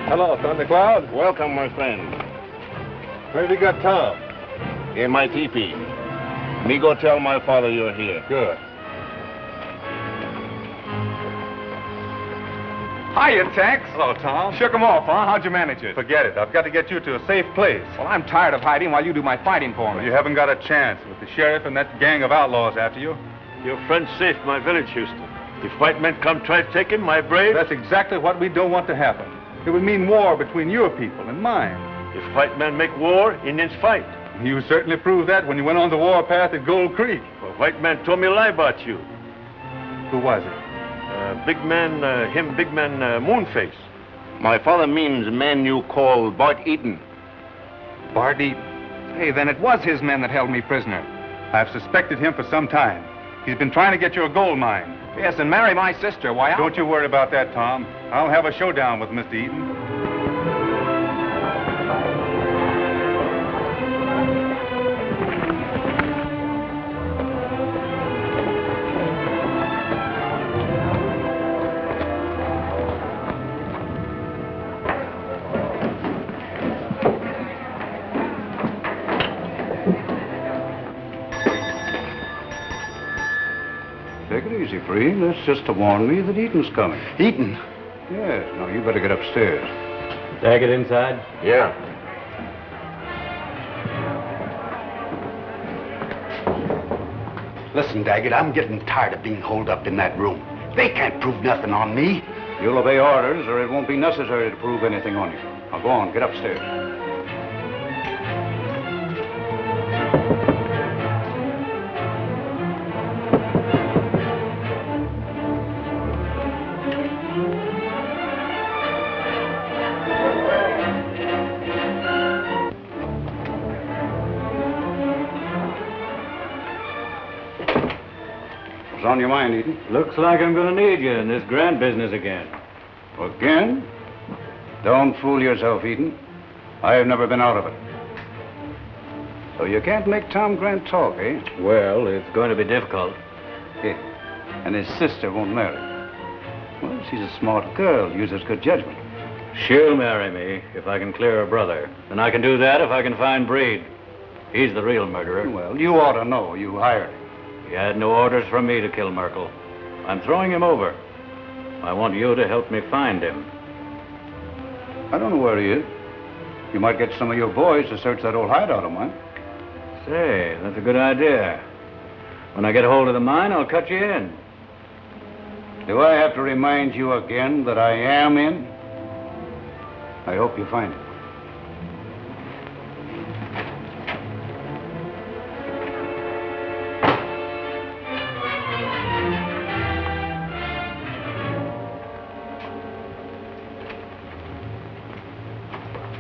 Hello, Thundercloud.
Welcome, my friend.
Where have you got Tom?
In my teepee. Me go tell my father you're here.
Good.
Hiya, Tex.
Hello, Tom.
Shook 'em off, huh? How'd you manage it? Forget it. I've got to get you to a safe place.
Well, I'm tired of hiding while you do my fighting for me.
Well, you haven't got a chance with the sheriff and that gang of outlaws after you.
Your friend saved my village, Houston. If white men come try to take him, my brave...
That's exactly what we don't want to happen. It would mean war between your people and mine.
If white men make war, Indians fight.
You certainly proved that when you went on the warpath at Gold Creek.
Well, white man told me a lie about you.
Who was it?
Big man, Moonface.
My father means man you call Bart Eaton.
Bart Eaton? Hey, then it was his men that held me prisoner. I've suspected him for some time. He's been trying to get you a gold mine.
Yes, and marry my sister. Why,
Don't you worry about that, Tom. I'll have a showdown with Mr. Eaton.
Take it easy, Free. That's just to warn me that Eaton's coming.
Eaton?
Yes. Now, you better get upstairs.
Take it inside?
Yeah.
Listen, Daggett, I'm getting tired of being holed up in that room. They can't prove nothing on me.
You'll obey orders, or it won't be necessary to prove anything on you. Now, go on. Get upstairs. What's on your mind, Eaton?
Looks like I'm going to need you in this Grant business again.
Again? Don't fool yourself, Eaton. I have never been out of it. So you can't make Tom Grant talk, eh?
Well, it's going to be difficult.
Yeah. And his sister won't marry. Well, she's a smart girl, uses good judgment.
She'll marry me if I can clear her brother. And I can do that if I can find Breed. He's the real murderer.
Well, you ought to know. You hired him.
He had no orders from me to kill Merkel. I'm throwing him over. I want you to help me find him.
I don't know where he is. You might get some of your boys to search that old hideout of mine.
Say, that's a good idea. When I get hold of the mine, I'll cut you in.
Do I have to remind you again that I am in? I hope you find it.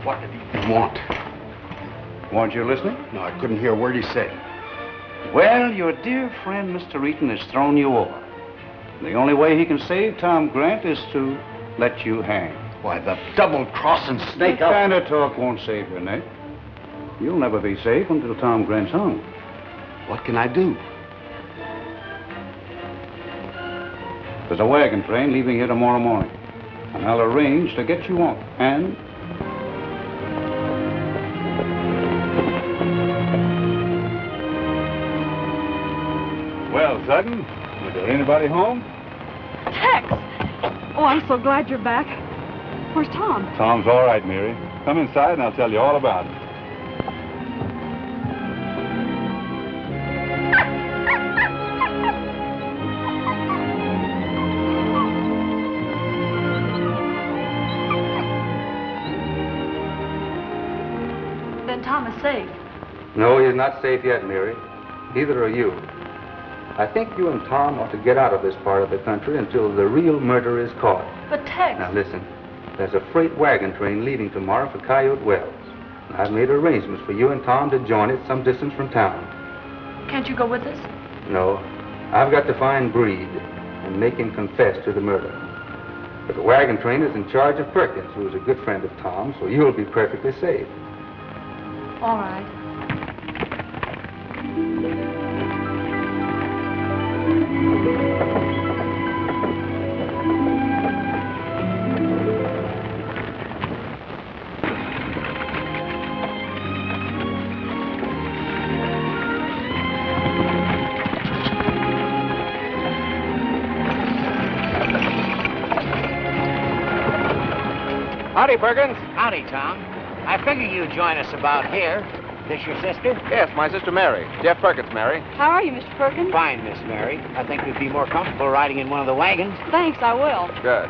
What did he want?
Weren't you listening?
No, I couldn't hear a word he said.
Well, your dear friend, Mr. Eaton, has thrown you over. The only way he can save Tom Grant is to let you hang.
Why, the double-crossing snake...
That kind of talk won't save your neck. You'll never be safe until Tom Grant's hung.
What can I do?
There's a wagon train leaving here tomorrow morning. and I'll arrange to get you on. And
Well, Sutton, was there anybody home?
Tex! Oh, I'm so glad you're back. Where's Tom?
Tom's all right, Mary. Come inside and I'll tell you all about it.
Then Tom is safe.
No, he's not safe yet, Mary. Neither are you. I think you and Tom ought to get out of this part of the country until the real murderer is caught.
But Tex...
Now listen, there's a freight wagon train leaving tomorrow for Coyote Wells. And I've made arrangements for you and Tom to join it some distance from town.
Can't you go with us?
No, I've got to find Breed and make him confess to the murder. But the wagon train is in charge of Perkins, who is a good friend of Tom, so you'll be perfectly safe.
All right.
Howdy, Perkins.
Howdy, Tom. I figure you'd join us about here. This your sister?
Yes, my sister Mary. Jeff Perkins, Mary.
How are you, Mr. Perkins?
Fine, Miss Mary. I think we'd be more comfortable riding in one of the wagons.
Thanks, I will.
Good.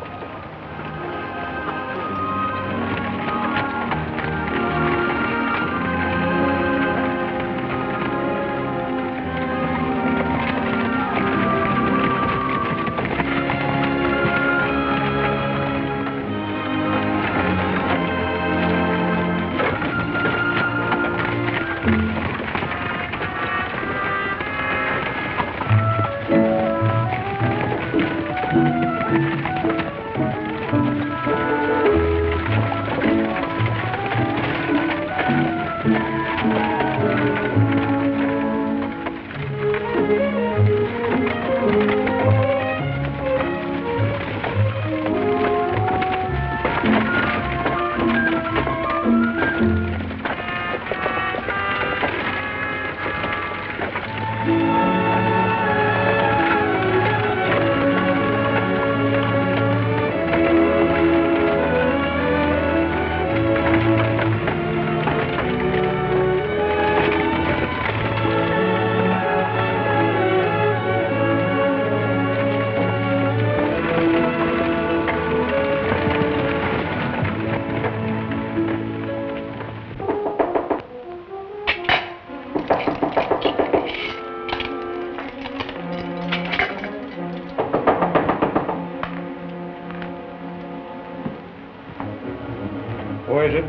Who is it?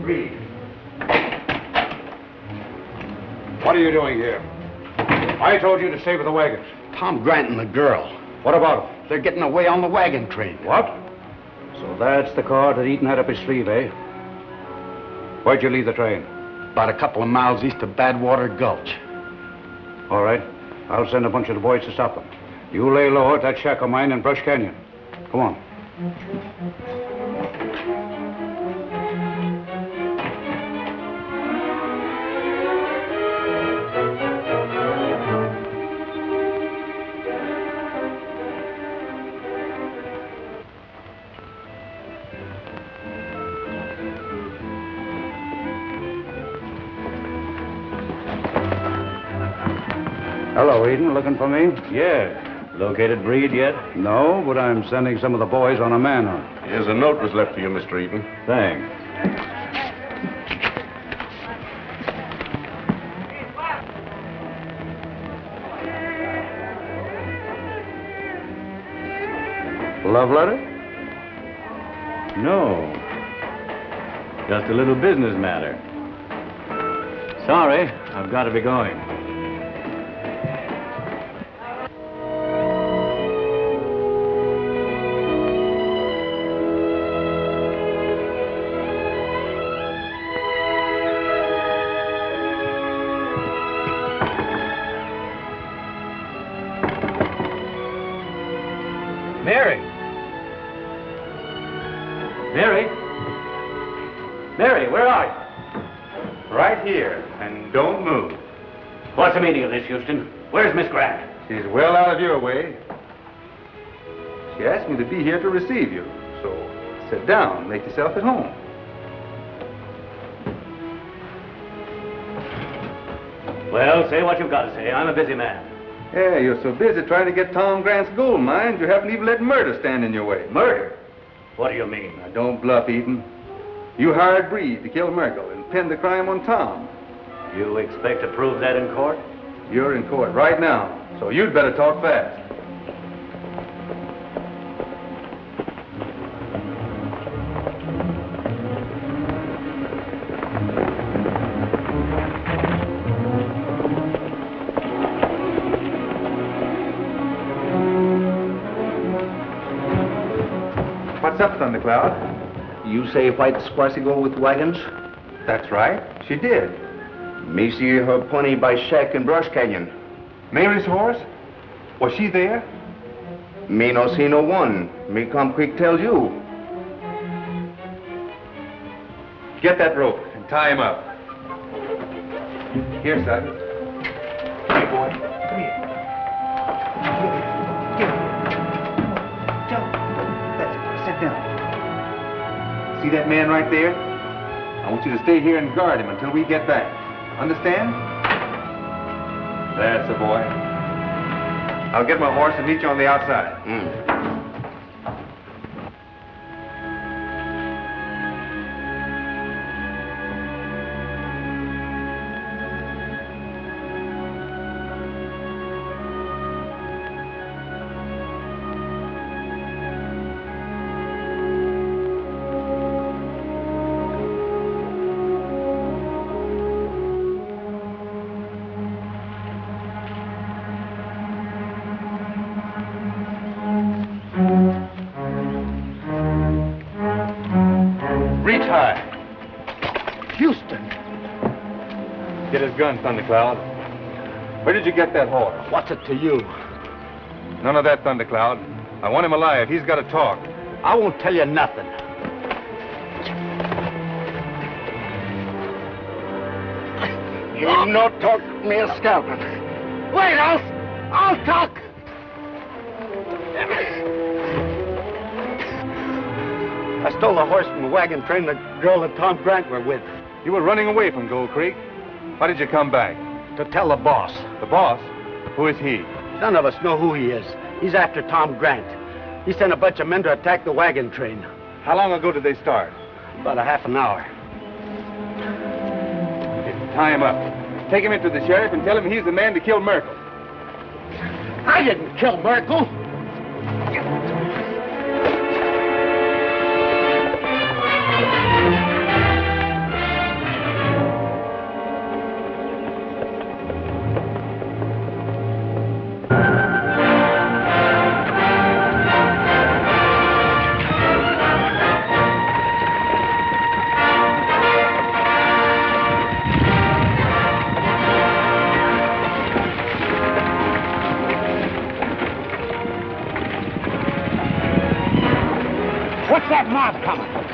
Reed.
What are you doing here? I told you to stay with the wagons.
Tom Grant and the girl.
What about them?
They're getting away on the wagon train.
What?
so that's the card that Eaton had up his sleeve, eh? Where'd you leave the train?
About a couple of miles east of Badwater Gulch.
All right. I'll send a bunch of the boys to stop them. You lay low at that shack of mine in Brush Canyon. Come on. Hello, Eden. Looking for me?
Yeah. Located Breed yet?
No, but I'm sending some of the boys on a manhunt.
Here's a note was left for you, Mr. Eaton.
Thanks.
Love letter?
No. Just a little business matter. Sorry, I've got to be going. Mary, where are you?
Right here, and don't move.
What's the meaning of this, Houston? Where's Miss Grant?
She's well out of your way. She asked me to be here to receive you, so sit down, make yourself at home.
Well, say what you've got to say. I'm a busy man.
Yeah, you're so busy trying to get Tom Grant's gold mines, you haven't even let murder stand in your way.
Murder? What do you mean?
Now, don't bluff, Eden. You hired Breed to kill Merkel and pin the crime on Tom.
You expect to prove that in court?
You're in court right now, so you'd better talk fast. What's up, Thundercloud?
You say White Squassy go with wagons?
That's right. She did.
Me see her pony by shack in Brush Canyon.
Mary's horse? Was she there?
Me no see no one. Me come quick tell you.
Get that rope and tie him up. Here, son. Hey, boy. Come here. Get him. Jump. That's it. Sit down. See that man right there? I want you to stay here and guard him until we get back. Understand? That's the boy. I'll get my horse and meet you on the outside. Get his gun, Thundercloud. Where did you get that horse?
What's it to you?
None of that, Thundercloud. I want him alive. He's got to talk.
I won't tell you nothing. You no talk me a scalping. Wait, I'll talk. I stole the horse from the wagon train the girl and Tom Grant were with.
You were running away from Gold Creek. Why did you come back?
To tell the boss.
The boss? Who is he?
None of us know who he is. He's after Tom Grant. He sent a bunch of men to attack the wagon train.
How long ago did they start?
About a half an hour.
Tie him up. Take him into the sheriff and tell him he's the man to kill Merkel.
I didn't kill Merkel.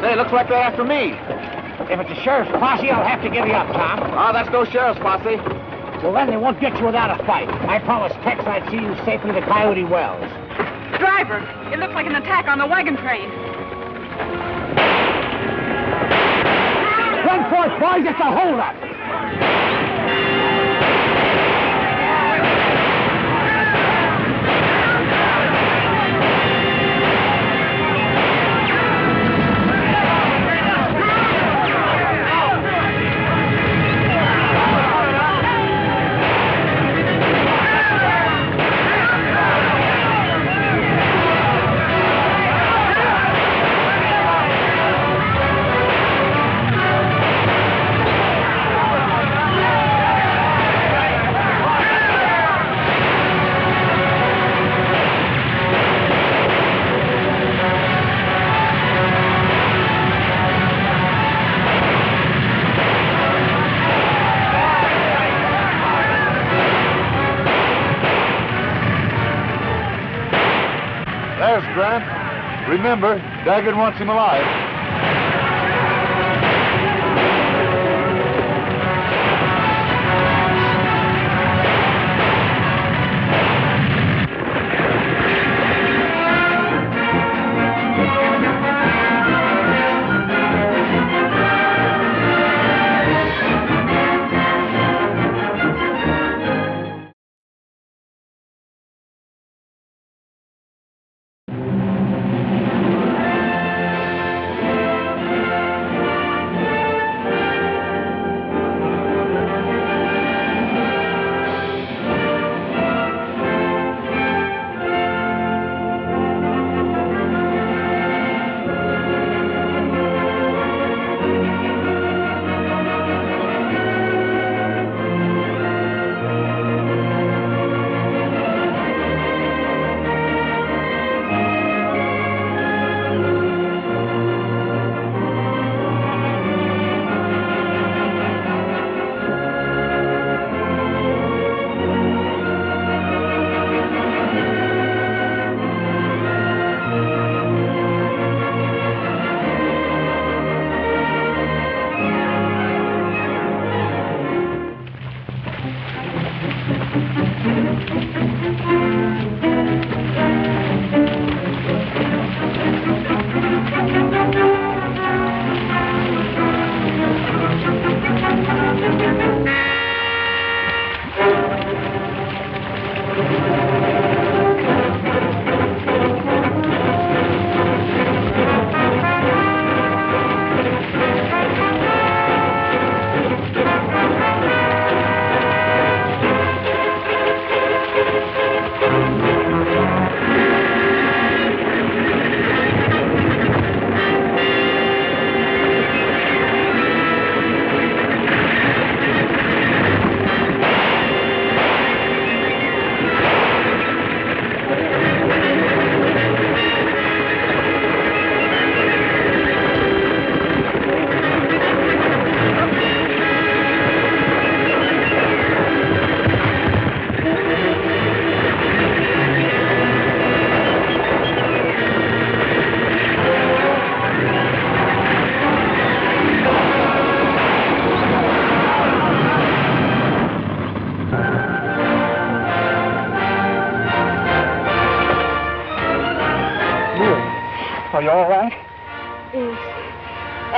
Say, looks like they're after me.
If it's a sheriff's posse, I'll have to give you up, Tom.
Oh, that's no sheriff's posse.
Well, then they won't get you without a fight. I promised Tex I'd see you safely to Coyote Wells.
Driver, it looks like an attack on the wagon train.
Run for it, boys. It's a holdup.
Grant. Remember, Daggett wants him alive.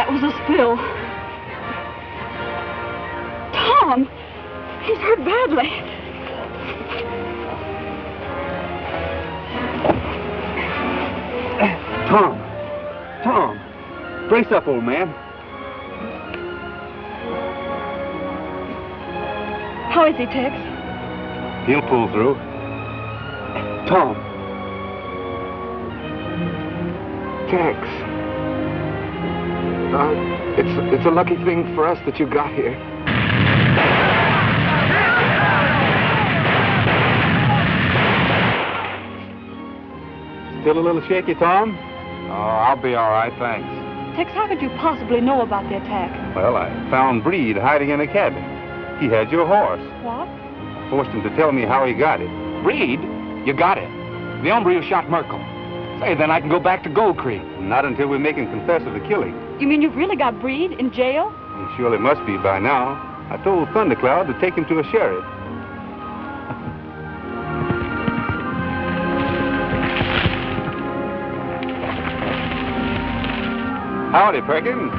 That was a spill. Tom! He's hurt badly.
Tom! Brace up, old man.
How is he, Tex?
He'll pull through. Tom.
Tex. It's a lucky thing for us that you got here.
Still a little shaky, Tom?
Oh, I'll be all right, thanks.
Tex, how could you possibly know about the attack?
Well, I found Breed hiding in a cabin. He had your horse.
What?
Forced him to tell me how he got it.
Breed? You got it. The hombre who shot Merkel. Say, then I can go back to Gold Creek.
Not until we make him confess of the killing.
You mean you've really got Breed in jail?
He surely must be by now. I told Thundercloud to take him to a sheriff. Howdy, Perkins.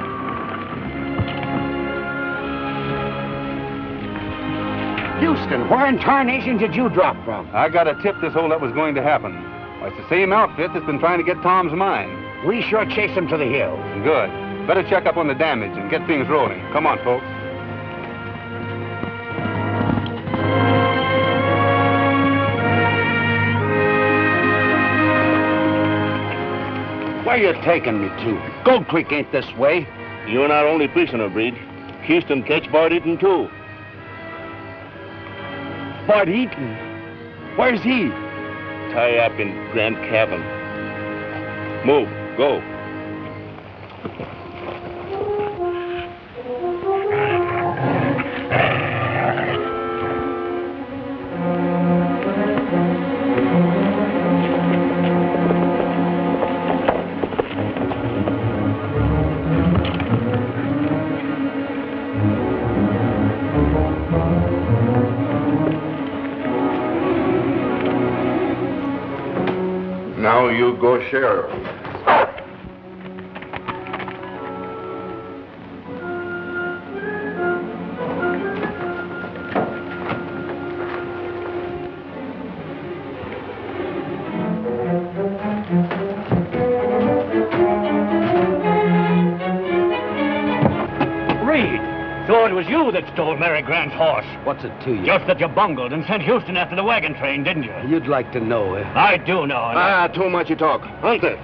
Houston, where in tarnation did you drop from?
I got a tip this holdup was going to happen. It's the same outfit that's been trying to get Tom's mine.
We sure chased him to the hills.
Good. Better check up on the damage and get things rolling. Come on, folks.
Where you taking me to? Gold Creek ain't this way.
You're not only prisoner, Breed. Houston catch Bart Eaton, too.
Bart Eaton? Where's he?
Tie up in Grand Cabin. Move. Go.
Now you go, Sheriff.
So it was you that stole Mary Grant's horse.
What's it to you?
Just that you bungled and sent Houston after the wagon train, didn't you?
You'd like to know, eh?
I do know.
Too much you talk. Hunt it.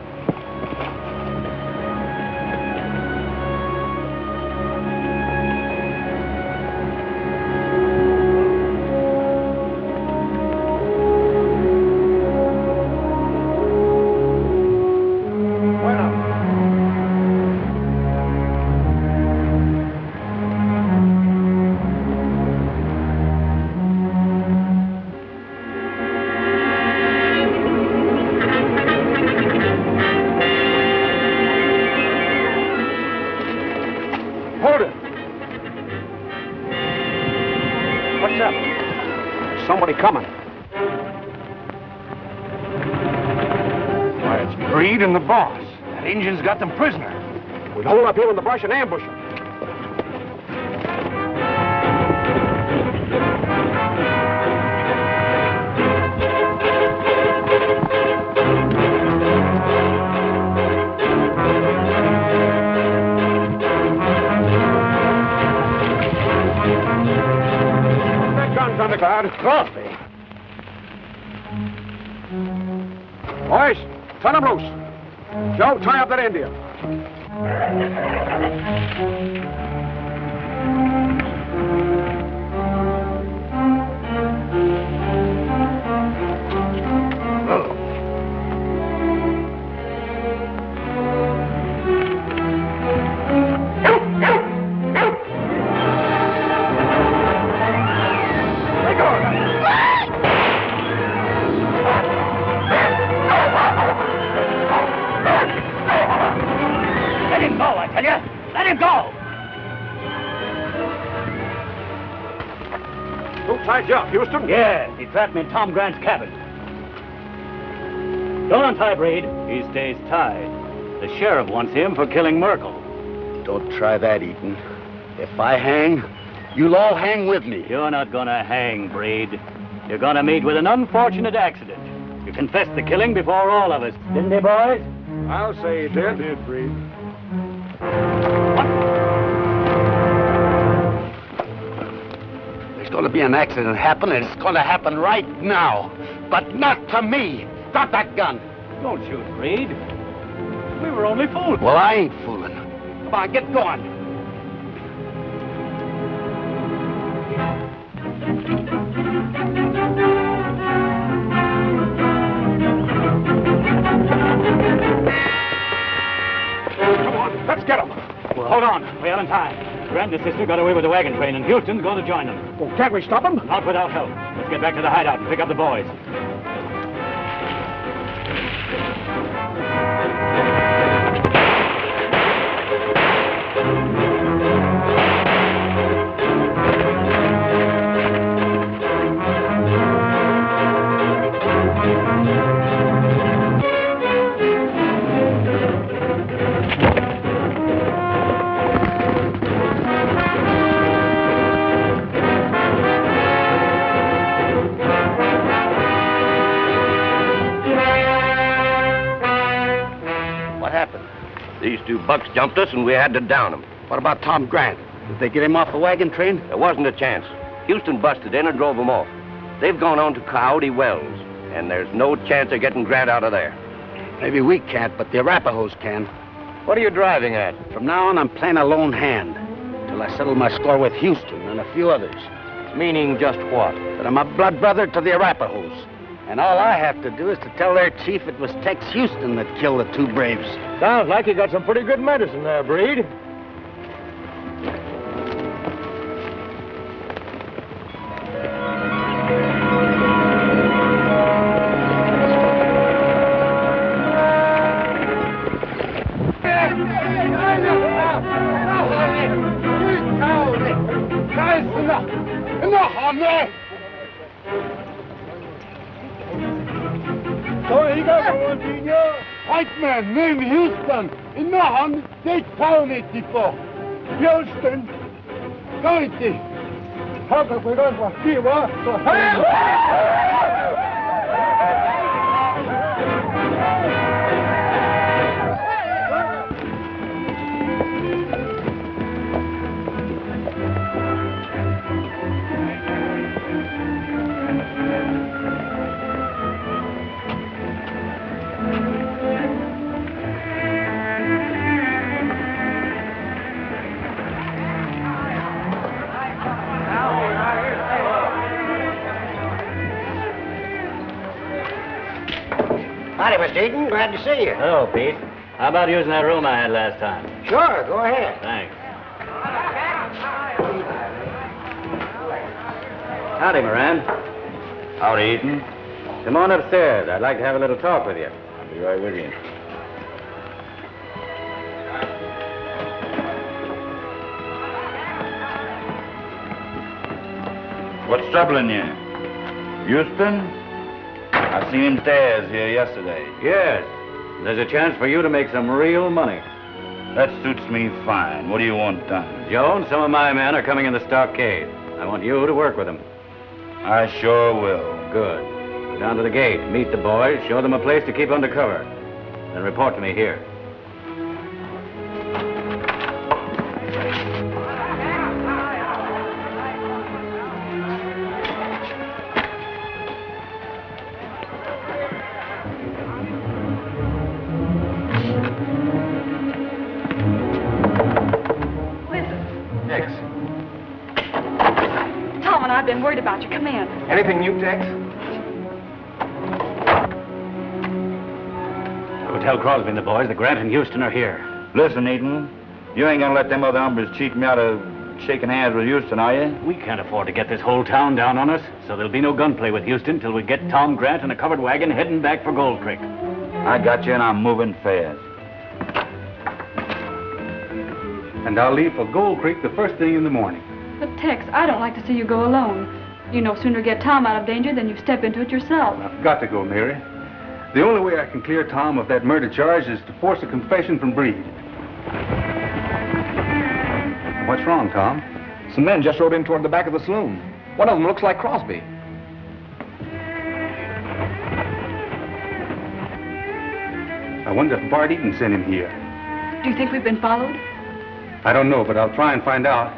Somebody coming. Why, it's Breed and the boss. That Injun's got them prisoner. We'd hold up here in the brush and ambush them.
Thundercloud. Crosby.
Boys, turn them loose. Joe, tie up that Indian.
Tied you up, Houston? Yeah, he trapped me in Tom Grant's cabin. Don't untie Breed. He stays tied. The sheriff wants him for killing Merkel.
Don't try that, Eaton. If I hang, you'll all hang with me.
You're not gonna hang, Breed. You're gonna meet with an unfortunate accident. You confessed the killing before all of us, didn't you, boys?
I'll say he did.
Did, Breed.
There's going to be an accident happen, and it's going to happen right now. But not to me. Drop that gun.
Don't shoot, Breed. We were only fooling.
Well, I ain't fooling. Come on, get going.
Come on, let's get him.
Well, hold on. We haven't time. Grant and his sister got away with the wagon train, and Houston's going to join them.
Well, can't we stop him?
Not without help. Let's get back to the hideout and pick up the boys.
These two bucks jumped us, and we had to down them.
What about Tom Grant? Did they get him off the wagon train?
There wasn't a chance. Houston busted in and drove them off. They've gone on to Coyote Wells, and there's no chance of getting Grant out of there.
Maybe we can't, but the Arapahoes can.
What are you driving at?
From now on, I'm playing a lone hand, till I settle my score with Houston and a few others.
Meaning just what?
That I'm a blood brother to the Arapahoes. And all I have to do is to tell their chief it was Tex Houston that killed the two braves.
Sounds like you got some pretty good medicine there, Breed.
White man named Houston. In the hunt, they found it before. Houston, go it. How can we go for fever?
Howdy, Mr. Eaton. Glad to see you.
Hello, Pete. How about using that room I had last time?
Sure, go ahead.
Thanks. Howdy, Moran.
Howdy, Eaton.
Come on upstairs. I'd like to have a little talk with you.
I'll be right with you. What's troubling you? Houston? I seen him stairs here yesterday.
Yes. There's a chance for you to make some real money.
That suits me fine. What do you want done?
Jones, some of my men are coming in the stockade. I want you to work with them.
I sure will.
Good. Go down to the gate, meet the boys, show them a place to keep under cover. Then report to me here.
I've been worried about you. Come in.
Anything new, Tex?
Go tell Crosby and the boys that Grant and Houston are here.
Listen, Eaton, you ain't gonna let them other hombres cheat me out of shaking hands with Houston, are you?
We can't afford to get this whole town down on us, so there'll be no gunplay with Houston till we get Tom Grant in a covered wagon heading back for Gold Creek.
I got you, and I'm moving fast.
And I'll leave for Gold Creek the first thing in the morning.
But, Tex, I don't like to see you go alone. You no sooner get Tom out of danger than you step into it yourself.
I've got to go, Mary. The only way I can clear Tom of that murder charge is to force a confession from Breed. What's wrong, Tom?
Some men just rode in toward the back of the saloon. One of them looks like Crosby.
I wonder if Bart Eaton sent him here.
Do you think we've been followed?
I don't know, but I'll try and find out.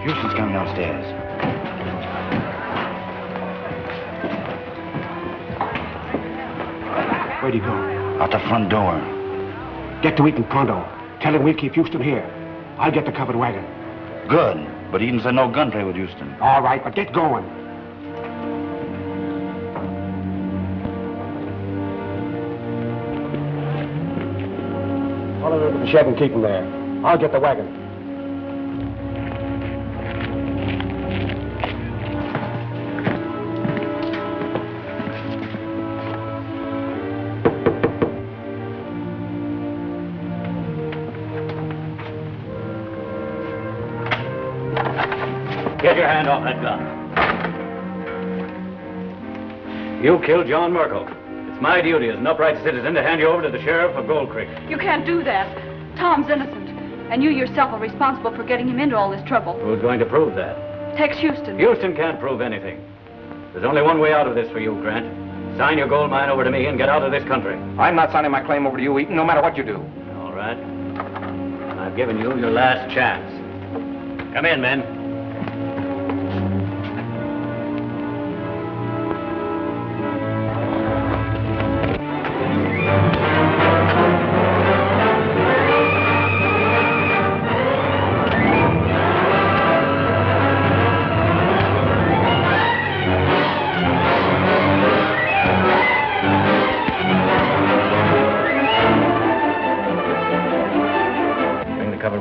Houston's coming downstairs.
Where'd he go?
Out the front door.
Get to Eaton pronto. Tell him we'll keep Houston here. I'll get the covered wagon.
Good. But Eaton said no gunplay with Houston.
All right, but get going. Follow him to the shed and keep him there. I'll get the wagon.
Get your hand off that gun. You killed John Merkel. It's my duty as an upright citizen to hand you over to the sheriff of Gold Creek.
You can't do that. Tom's innocent. And you yourself are responsible for getting him into all this trouble.
Who's going to prove that?
Tex Houston.
Houston can't prove anything. There's only one way out of this for you, Grant. Sign your gold mine over to me and get out of this country.
I'm not signing my claim over to you, Eaton, no matter what you do.
All right. I've given you your last chance. Come in, men.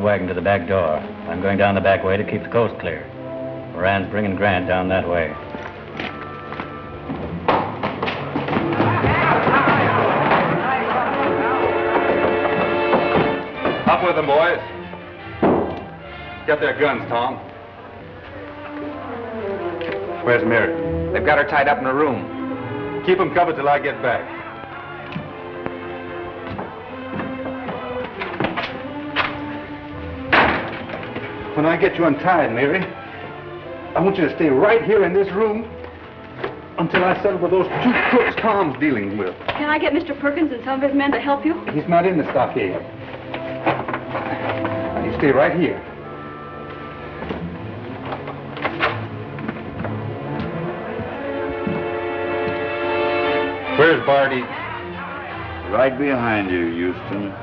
Wagon to the back door. I'm going down the back way to keep the coast clear. Moran's bringing Grant down that way.
Up with them, boys. Get their guns, Tom. Where's Mary?
They've got her tied up in a room.
Keep them covered till I get back. When I get you untied, Mary, I want you to stay right here in this room until I settle with those two crooks Tom's dealing with.
Can I get Mr. Perkins and some of his men to help you?
He's not in the stockade. Now, you stay right here. Where's Barty?
Right behind you, Houston.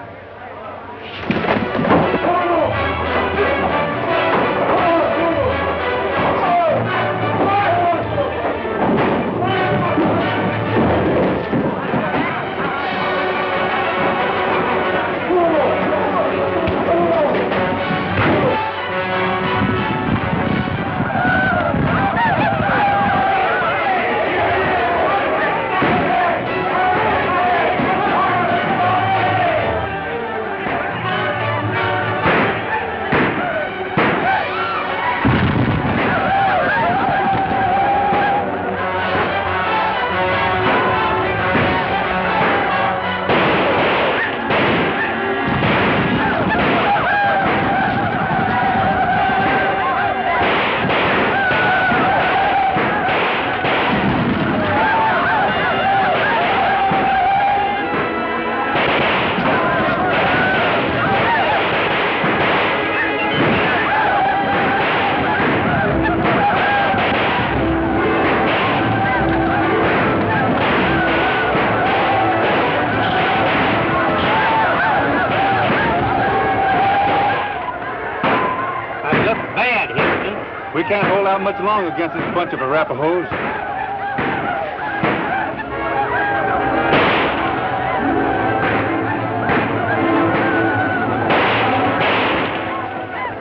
We can't hold out much longer against this bunch of Arapahoes.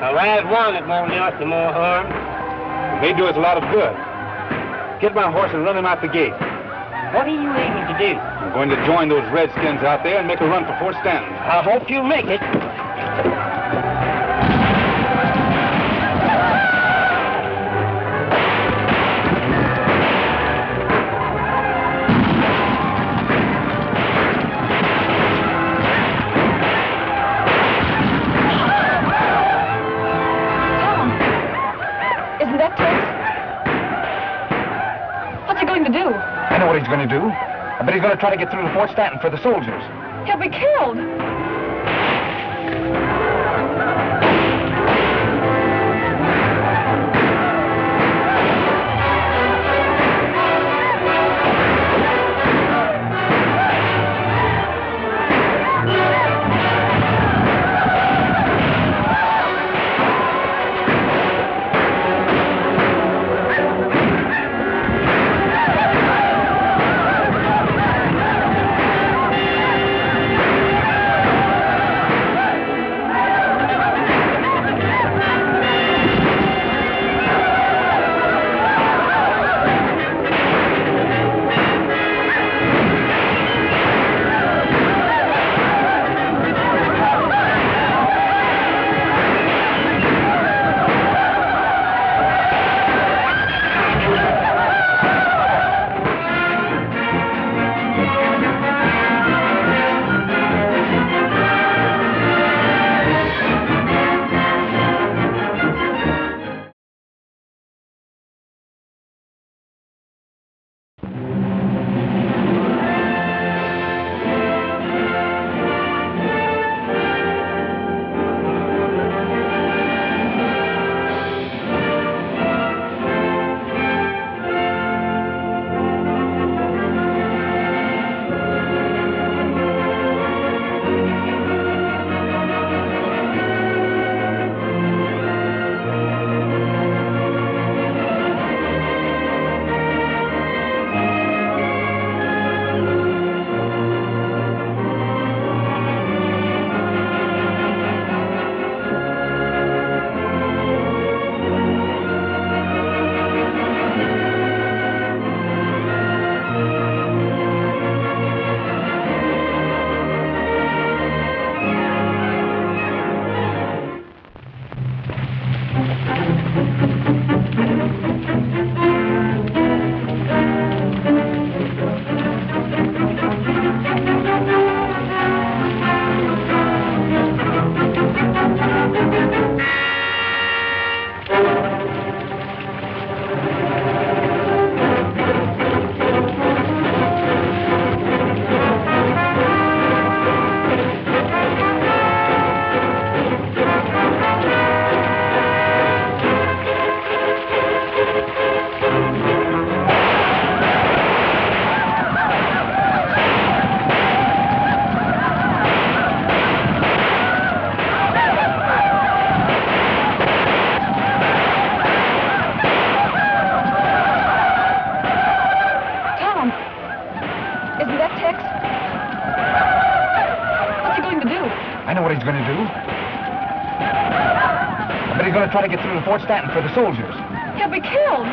A live one that won't do us some more harm.
It may do us a lot of good. Get my horse and run him out the gate.
What are you able to do?
I'm going to join those redskins out there and make a run for Fort Stanton.
I hope you make it.
going to do? I bet he's going to try to get through to Fort Stanton for the soldiers.
He'll be killed.
Try to get through to Fort Stanton for the soldiers.
He'll be killed.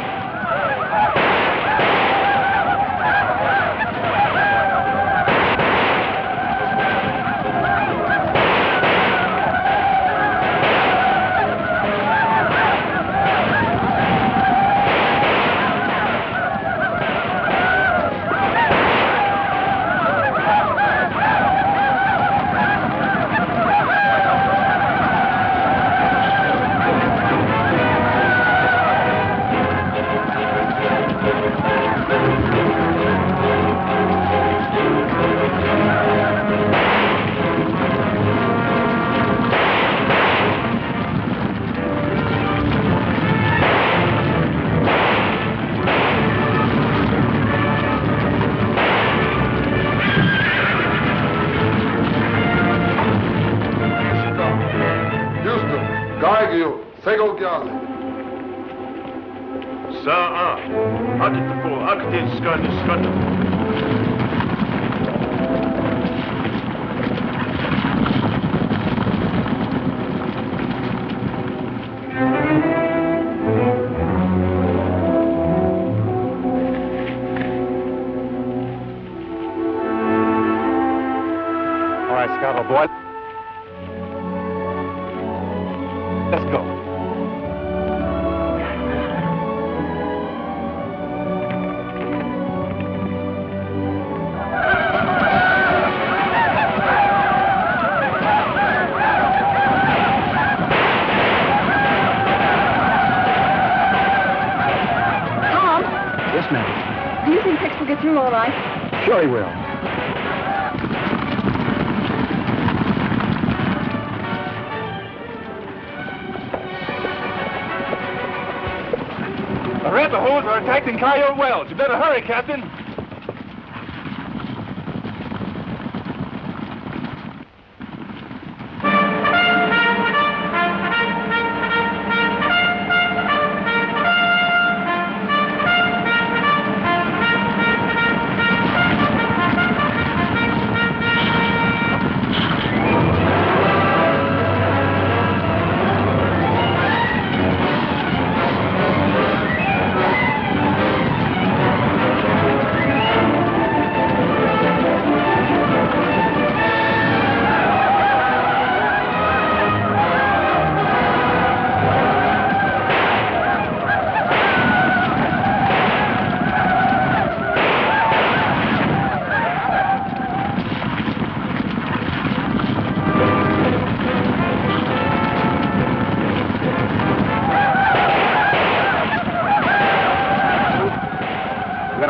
Boy. Let's go.
Tom?
Yes, ma'am.
Do you think Tex will get through all right?
Very well.
The Rapahoes are attacking Coyote Wells. You better hurry, Captain.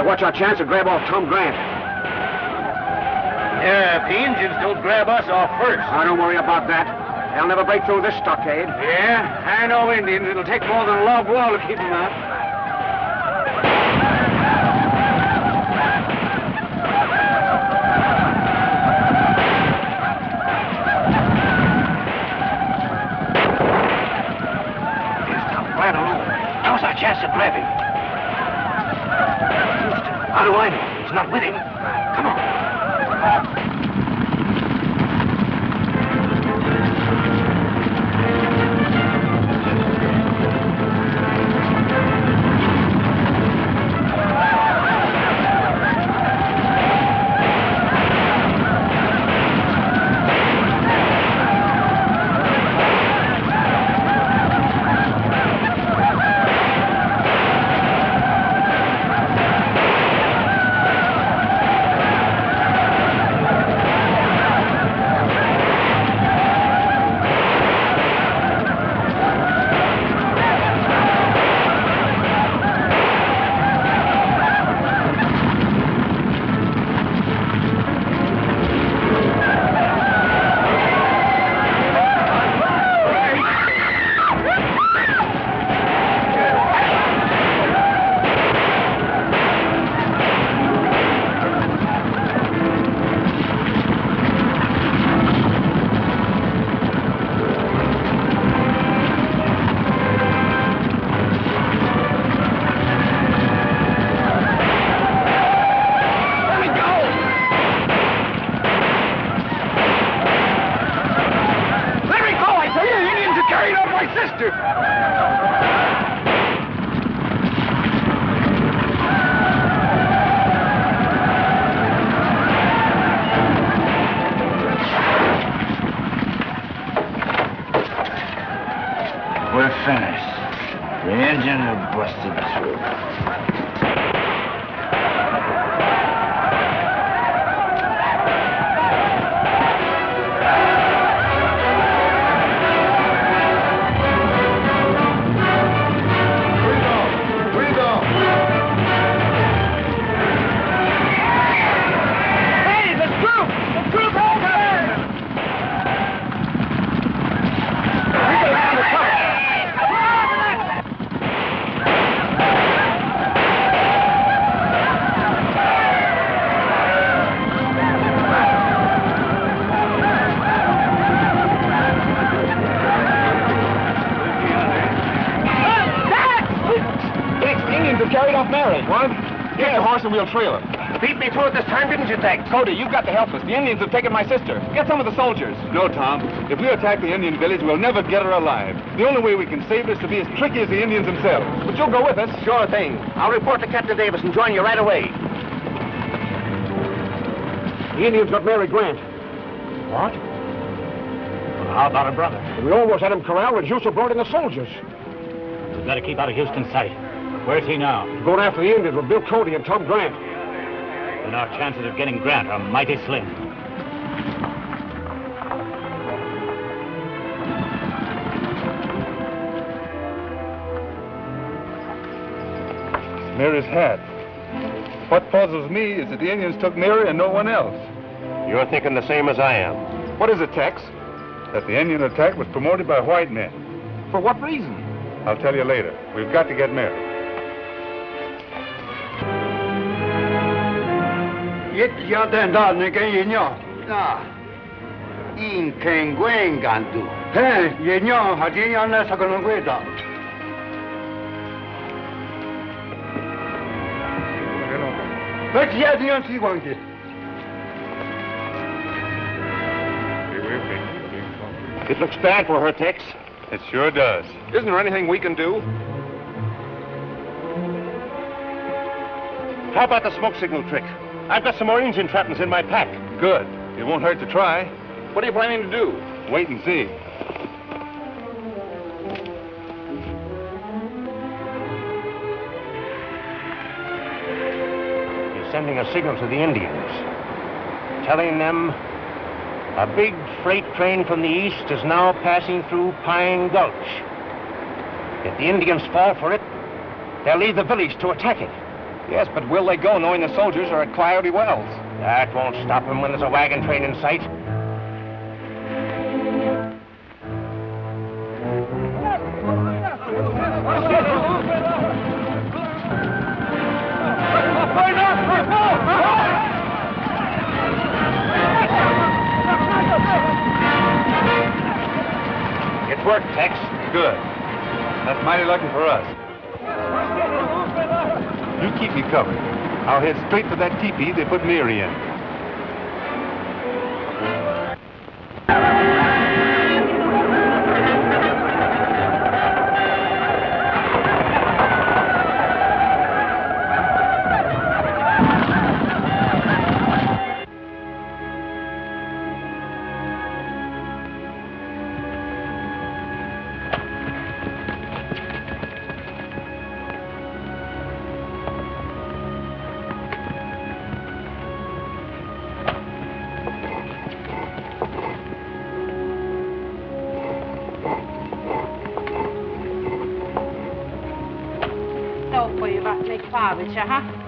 Watch our chance to grab off Tom Grant.
Yeah, if the Indians don't grab us off first.
Oh, don't worry about that. They'll never break through this stockade.
Yeah, I know Indians. It'll take more than a log wall to keep them out.
Here's Tom Grant alone. Now's our chance to grab him. How do I know? He's not with him. Come on.
We're finished. The engine have busted through.
And we'll trail him.
Beat me to it this time, didn't you, Tex?
Cody, you've got to help us. The Indians have taken my sister. Get some of the soldiers.
No, Tom. If we attack the Indian village, we'll never get her alive. The only way we can save her is to be as tricky as the Indians themselves.
But you'll go with us.
Sure thing. I'll report to Captain Davis and join you right away.
The Indians got Mary Grant.
What? Well, how about her brother?
We almost had him corralled when Houston brought in the soldiers.
We've got to keep out of Houston's sight. Where's he now?
He's going after the Indians with Bill Cody and Tom Grant.
Then our chances of getting Grant are mighty slim.
Mary's hat.
What puzzles me is that the Indians took Mary and no one else.
You're thinking the same as I am.
What is it, Tex? That the Indian attack was promoted by white men.
For what reason?
I'll tell you later. We've got to get Mary.
Yet yada da nega yenyo. Ah. In kengwen gandu. Hey, yenyo hadiyan na sakanongweda. But yet you see one kid.
It looks bad for her, Tex.
It sure does.
Isn't there anything we can do?
How about the smoke signal trick? I've got some more engine trappings in my pack.
Good. It won't hurt to try.
What are you planning to do?
Wait and see.
He's sending a signal to the Indians, telling them a big freight train from the east is now passing through Pine Gulch. If the Indians fall for it, they'll leave the village to attack it.
Yes, but will they go knowing the soldiers are at Coyote Wells?
That won't stop them when there's a wagon train in sight. It worked, Tex.
Good. That's mighty lucky for us. You keep me covered. I'll head straight for that teepee they put Mary in.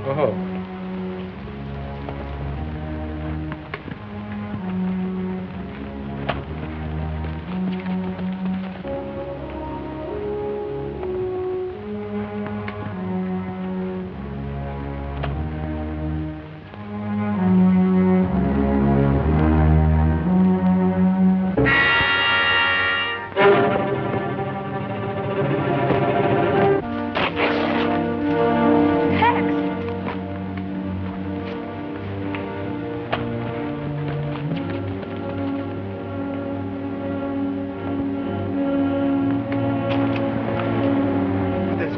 Oh.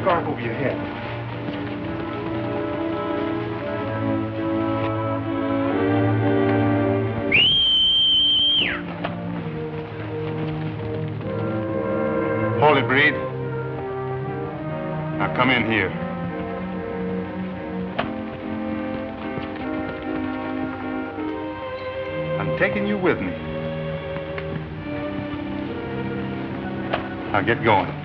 Over your head.
Hold it, Breed. Now come in here. I'm taking you with me. Now get going.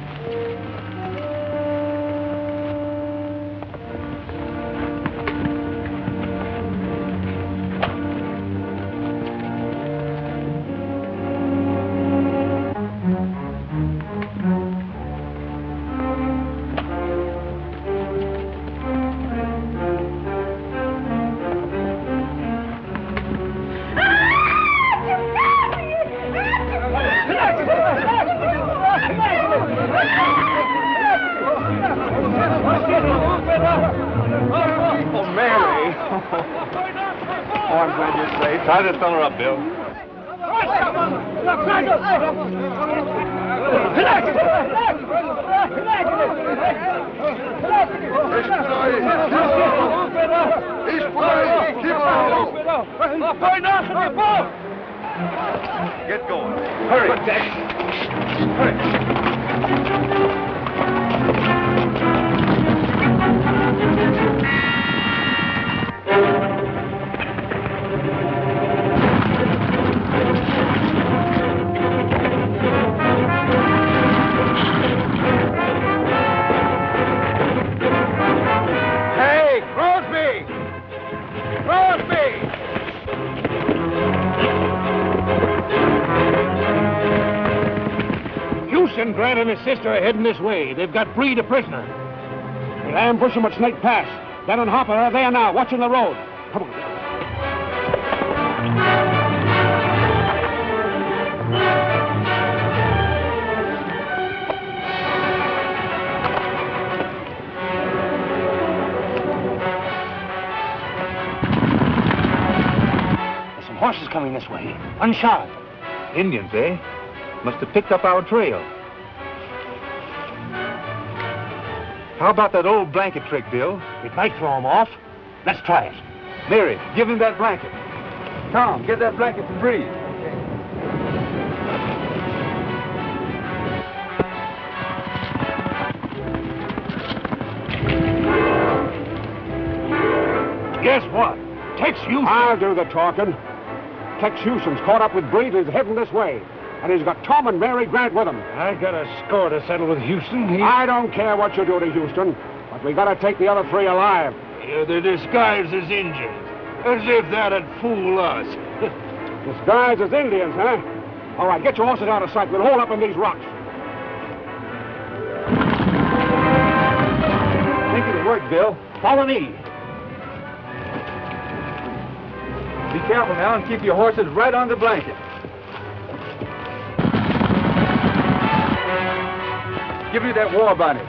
Tie this fella up, Bill. Get going. Hurry, Tex. Hurry.
reckon Grant and his sister are heading this way. They've got Breed a prisoner.
We'll ambush them at Snake Pass. Ben and Hopper are there now, watching the road. Come on.
There's some horses coming this way, unshod.
Indians, eh? Must have picked up our trail. How about that old blanket trick, Bill?
It might throw them off. Let's try it.
Mary, give him that blanket. Tom, get that blanket to Breed.
Guess what? Tex Houston.
I'll do the talking. Tex Houston's caught up with Breed and he's heading this way. And he's got Tom and Mary Grant with him.
I got a score to settle with Houston.
I don't care what you do to Houston, but we gotta take the other three alive.
Yeah, they're disguised as Indians. As if that'd fool us.
Disguised as Indians, huh? All right, get your horses out of sight. We'll hold up in these rocks.
I think it'll work, Bill.
Follow me.
Be careful now and keep your horses right on the blanket. Give me that war bonnet.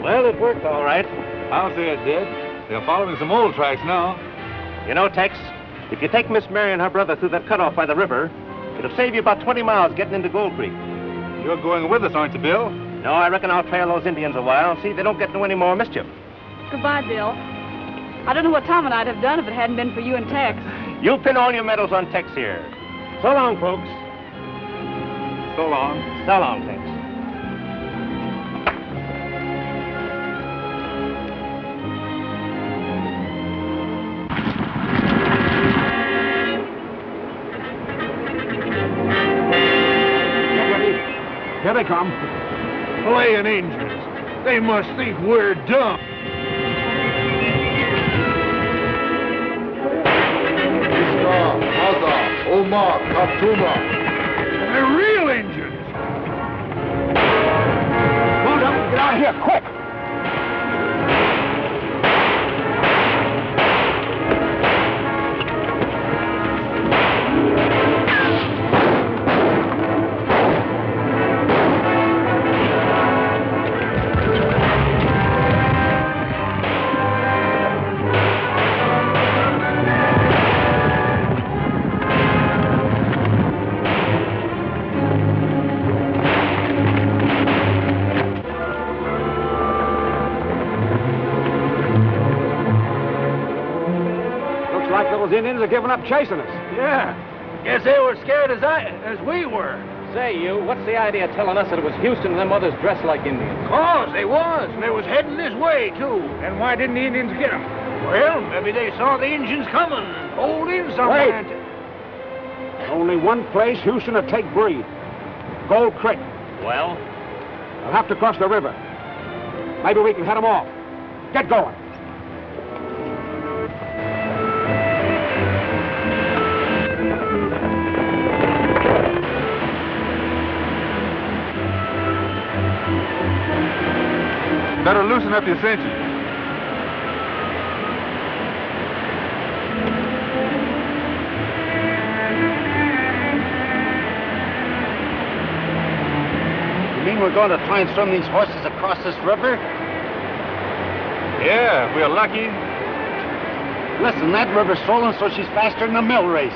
Well, it worked all right.
I'll say it did. They're following some old tracks now.
You know, Tex, if you take Miss Mary and her brother through that cutoff by the river, it'll save you about 20 miles getting into Gold Creek.
You're going with us, aren't you, Bill?
No, I reckon I'll trail those Indians a while and see if they don't get into any more mischief.
Goodbye, Bill. I don't know what Tom and I'd have done if it hadn't been for you and Tex.
You'll pin all your medals on Tex here. So long, folks.
So long.
So long, Tex.
Here they come.
Playing angels. They must think we're dumb.
Omar, Khartouma.
They're real Indians.
Mount up and get out of here, quick! Those Indians are giving up chasing us.
Yeah. Guess they were scared as we were.
Say, you, what's the idea of telling us that it was Houston and them others dressed like Indians?
Cause they was, and they was heading this way, too.
And why didn't the Indians get them?
Well, maybe they saw the Indians coming and holed in somewhere.
Wait. Only one place Houston will take Breed. Gold Creek.
Well?
They'll have to cross the river. Maybe we can head them off. Get going.
Better loosen up your cinches.
You mean we're going to try and swim these horses across this river?
Yeah, if we're lucky.
Listen, that river's swollen so she's faster than a mill race.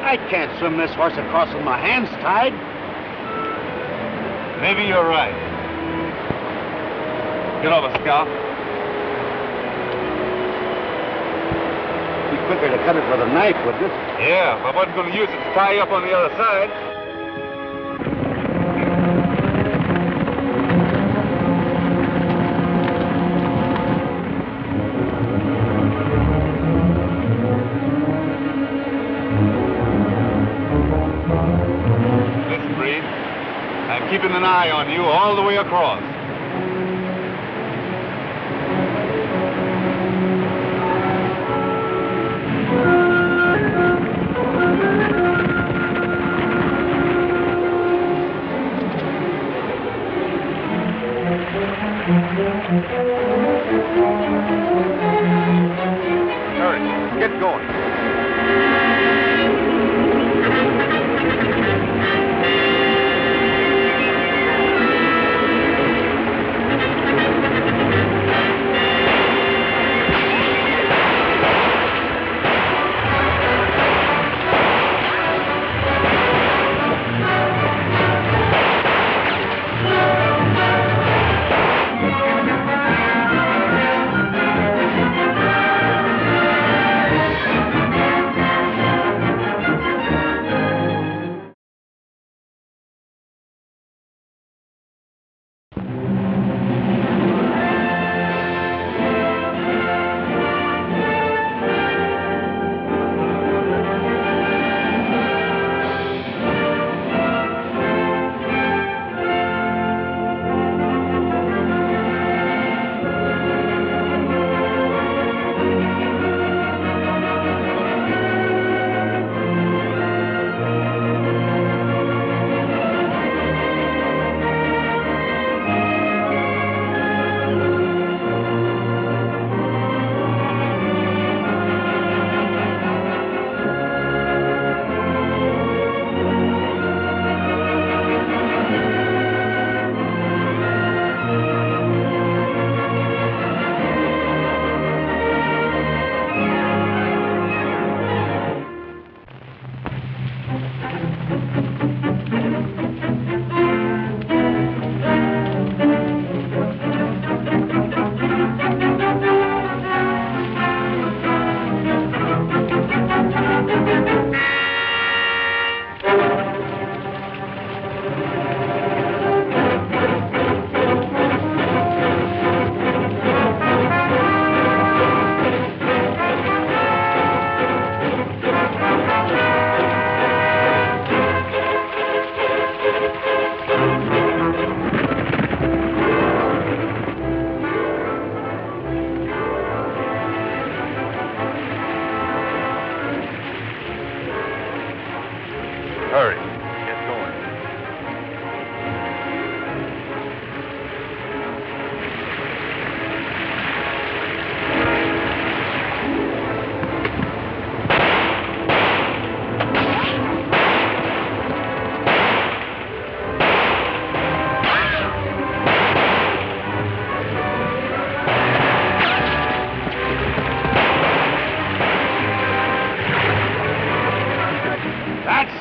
I can't swim this horse across with my hands tied.
Maybe you're right. Get over, Scout.
Be quicker to cut it with a knife, wouldn't it?
Yeah, if I wasn't going to use it to tie you up on the other side. Listen, Breed. I'm keeping an eye on you all the way across. Hurry, get going. Hurry. Get going.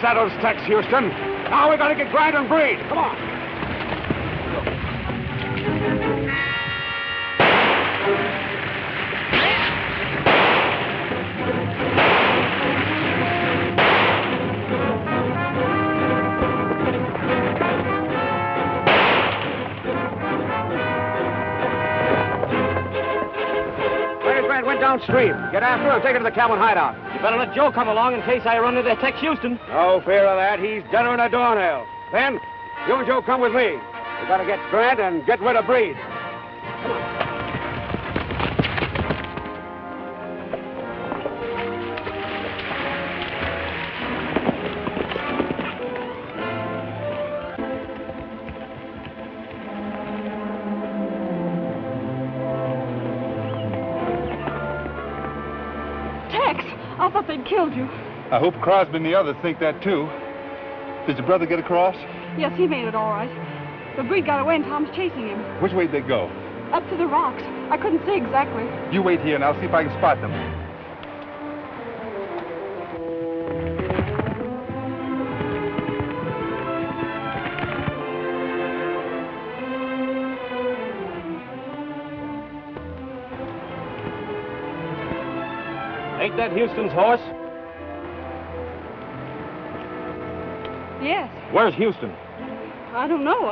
Settles Tex Houston. Now we gotta get Grant and Breed. Come on. Grant went downstream. Get after her and take her to the cabin hideout.
Better let Joe come along in case I run into Tex Houston.
No fear of that. He's deader than a doornail. Ben, you and Joe come with me. We gotta get Grant and get rid of Breed. Come on.
I thought they'd killed you.
I hope Crosby and the others think that, too. Did your brother get across?
Yes, he made it all right. The Breed got away and Tom's chasing him.
Which way did they go?
Up to the rocks. I couldn't see exactly.
You wait here and I'll see if I can spot them.
Ain't that Houston's horse?
Yes.
Where's Houston?
I don't know.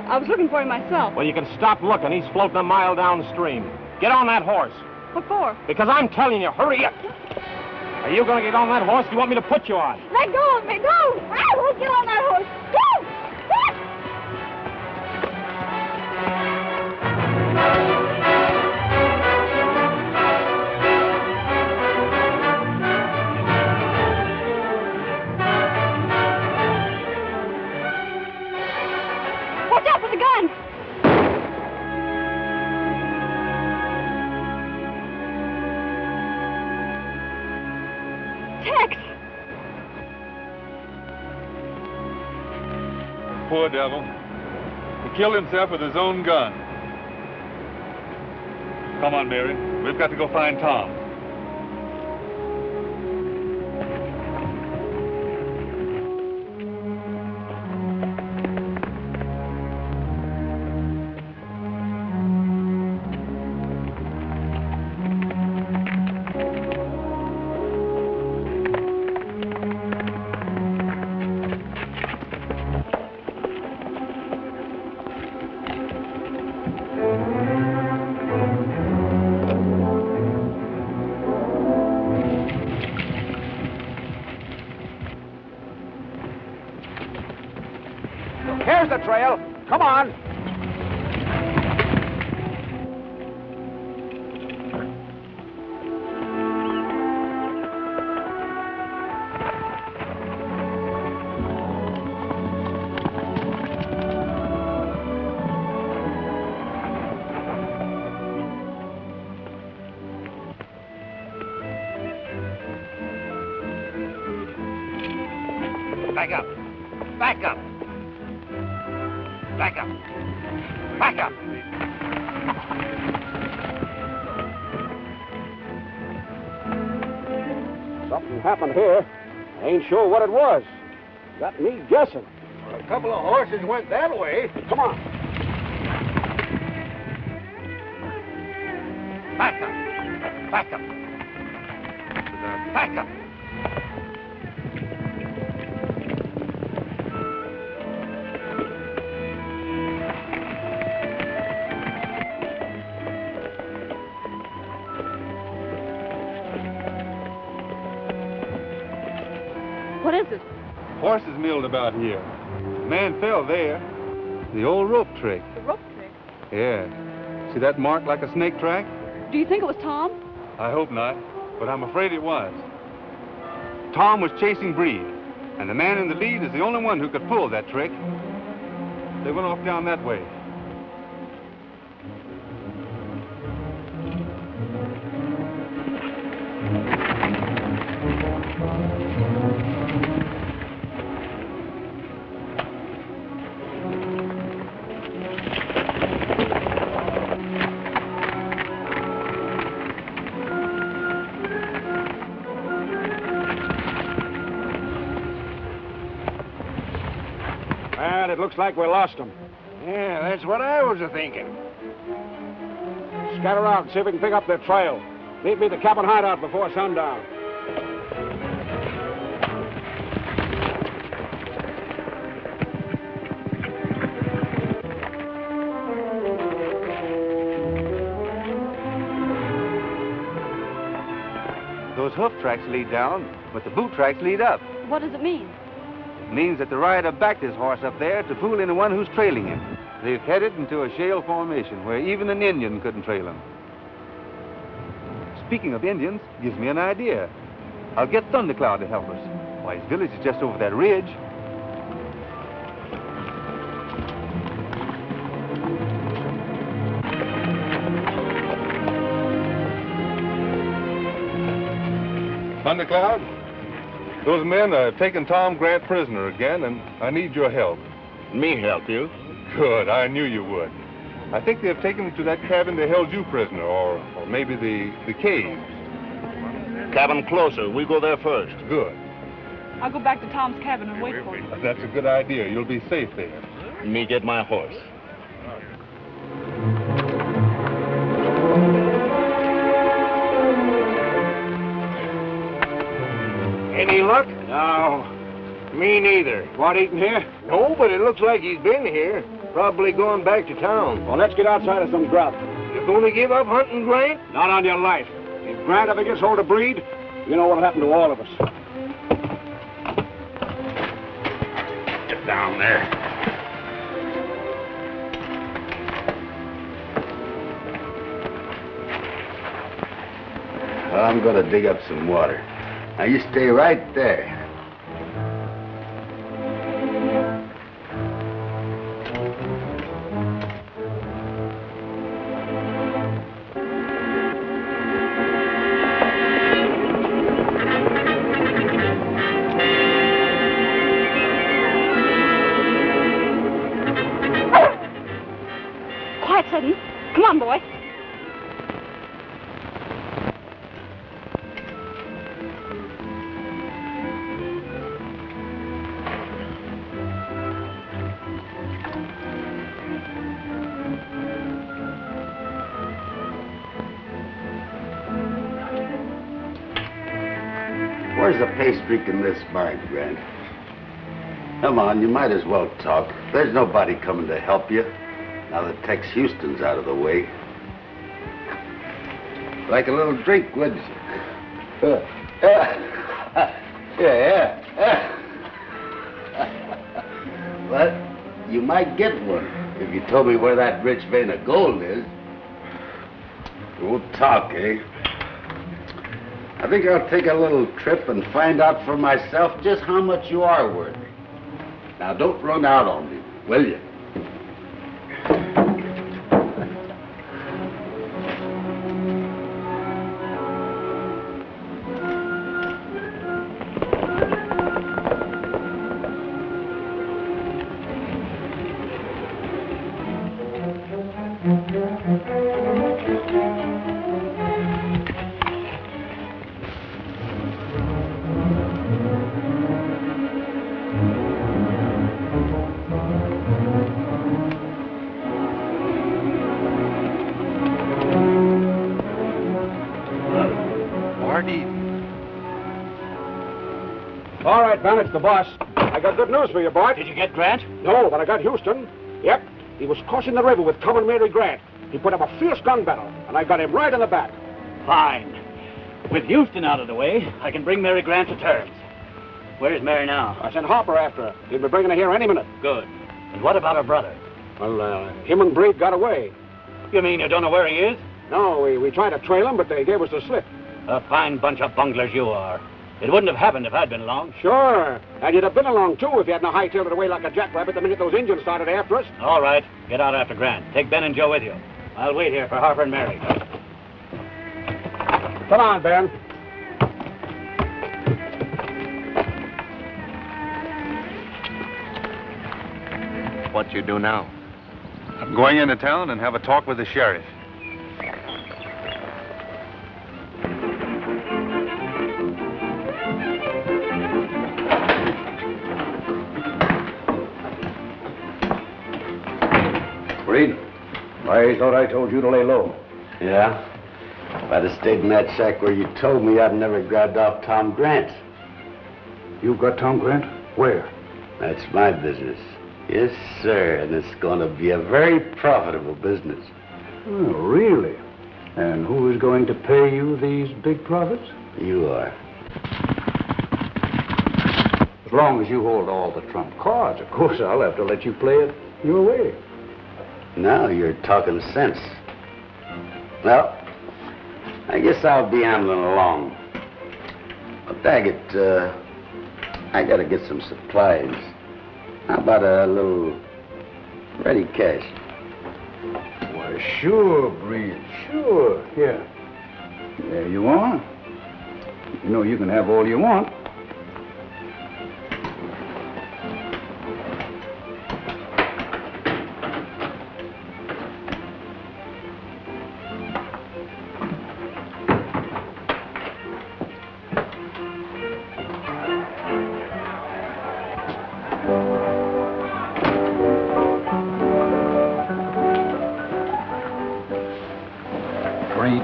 I was looking for him myself.
Well, you can stop looking. He's floating a mile downstream. Get on that horse.
What for?
Because I'm telling you, hurry up. Are you going to get on that horse? Do you want me to put you on?
Let go of me. Go. I won't get on that horse. Go. Watch out for the gun. Tex!
Poor devil. He killed himself with his own gun. Come on, Mary. We've got to go find Tom.
Here's the trail. Come on.
Back up. Back up. Back up. Back up.
Something happened here. I ain't sure what it was. Got me guessing.
A couple of horses went that way.
Come on.
Back up. Back up. Back up.
What is it?
Horses milled about here. Man fell there. The old rope trick.
The rope trick?
Yeah. See that mark like a snake track?
Do you think it was Tom?
I hope not, but I'm afraid it was. Tom was chasing Breed, and the man in the lead is the only one who could pull that trick. They went off down that way.
And it looks like we lost them.
Yeah, that's what I was a-thinking.
Scatter out and see if we can pick up their trail. Meet me at the cabin hideout before sundown.
Those hoof tracks lead down, but the boot tracks lead up.
What does it mean?
It means that the rider backed his horse up there to fool anyone who's trailing him. They've headed into a shale formation where even an Indian couldn't trail him. Speaking of Indians, gives me an idea. I'll get Thundercloud to help us. Why, his village is just over that ridge. Thundercloud, those men are taking Tom Grant prisoner again, and I need your help.
Me help you?
Good, I knew you would. I think they've taken him to that cabin they held you prisoner, or maybe the cave.
Cabin closer. We go there first.
Good.
I'll go back to Tom's cabin and wait for you.
That's a good idea. You'll be safe there.
Me get my horse.
Any luck?
No. Me neither. Want eating here?
No, but it looks like he's been here. Probably going back to town.
Well, let's get outside of some grub.
You're going to give up hunting, Grant?
Not on your life. If Grant ever gets hold of Breed, you know what'll happen to all of us.
Get down there.
I'm gonna dig up some water. Now you stay right there.
Quiet, Sudden. Come on, boy.
Where's the pay streak in this barn, Grant? Come on, you might as well talk. There's nobody coming to help you, now that Tex Houston's out of the way. Like a little drink, would you? Yeah. But you might get one if you told me where that rich vein of gold is. We'll talk, eh? I think I'll take a little trip and find out for myself just how much you are worth. Now, don't run out on me, will you?
All right, Ben, it's the boss. I got good news for you, Bart.
Did you get Grant?
No, but I got Houston. Yep. He was crossing the river with Come and Mary Grant. He put up a fierce gun battle, and I got him right in the back.
Fine. With Houston out of the way, I can bring Mary Grant to terms. Where's Mary now?
I sent Hopper after her. He'll be bringing her here any minute.
Good. And what about her brother?
Well, him and Breed got away.
You mean you don't know where he is?
No, we tried to trail him, but they gave us the slip.
A fine bunch of bunglers you are. It wouldn't have happened if I'd been along.
Sure. And you'd have been along, too, if you hadn't hightailed it away like a jackrabbit the minute those Indians started after us.
All right. Get out after Grant. Take Ben and Joe with you. I'll wait here for Harper and Mary.
Come on, Ben.
What you do now? I'm going into town and have a talk with the sheriff.
Reed, I thought I told you to lay low.
Yeah? If I'd have stayed in that shack where you told me, I'd never grabbed off Tom Grant.
You've got Tom Grant? Where?
That's my business. Yes, sir, and it's going to be a very profitable business.
Oh, really? And who is going to pay you these big profits?
You are.
As long as you hold all the trump cards, of course, I'll have to let you play it your way.
Now you're talking sense. Well, I guess I'll be ambling along. But Daggett, I gotta get some supplies. How about a little ready cash?
Why, sure, Breed, sure. Here. There you are. You know you can have all you want.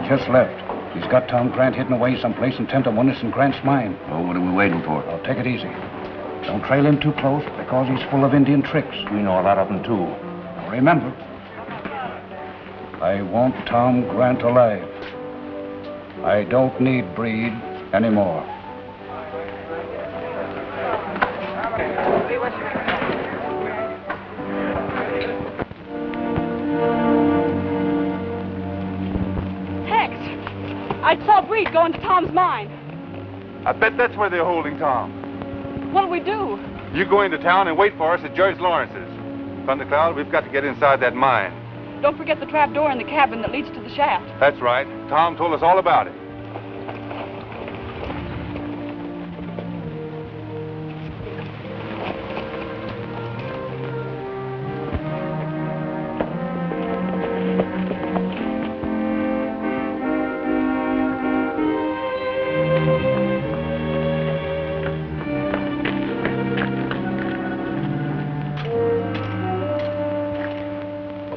Just left.
He's got Tom Grant hidden away someplace intent on winning some Grant's mine.
Well, what are we waiting for?
Now, take it easy. Don't trail him too close because he's full of Indian tricks.
We know a lot of them, too.
Now, remember, I want Tom Grant alive. I don't need Breed anymore.
Tex, I saw Breed go into Tom's mine.
I bet that's where they're holding Tom.
What'll we do?
You go into town and wait for us at Judge Lawrence's. Thundercloud, we've got to get inside that mine.
Don't forget the trap door in the cabin that leads to the shaft.
That's right. Tom told us all about it.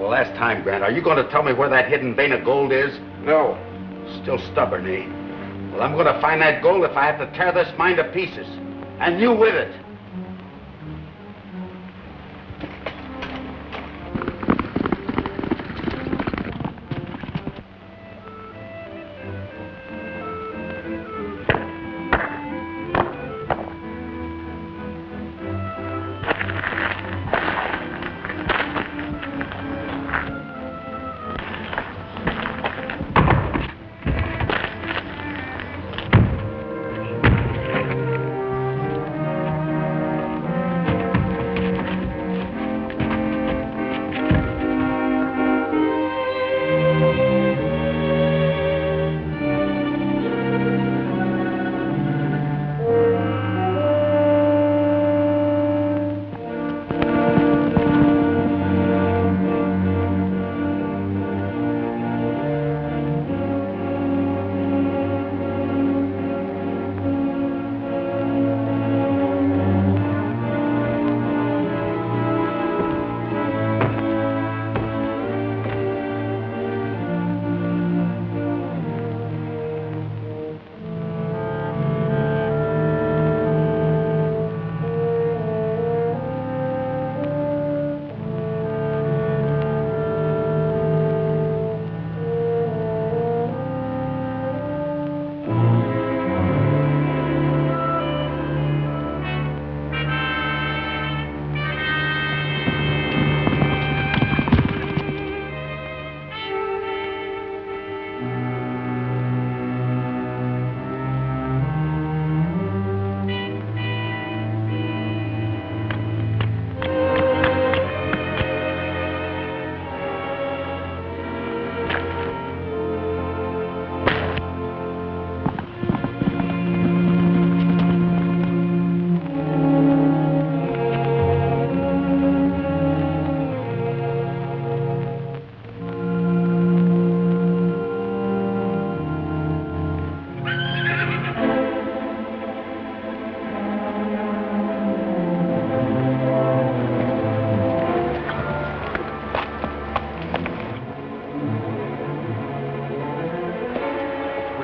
Last time, Grant, are you going to tell me where that hidden vein of gold is?
No.
Still stubborn, eh? Well, I'm going to find that gold if I have to tear this mine to pieces. And you with it.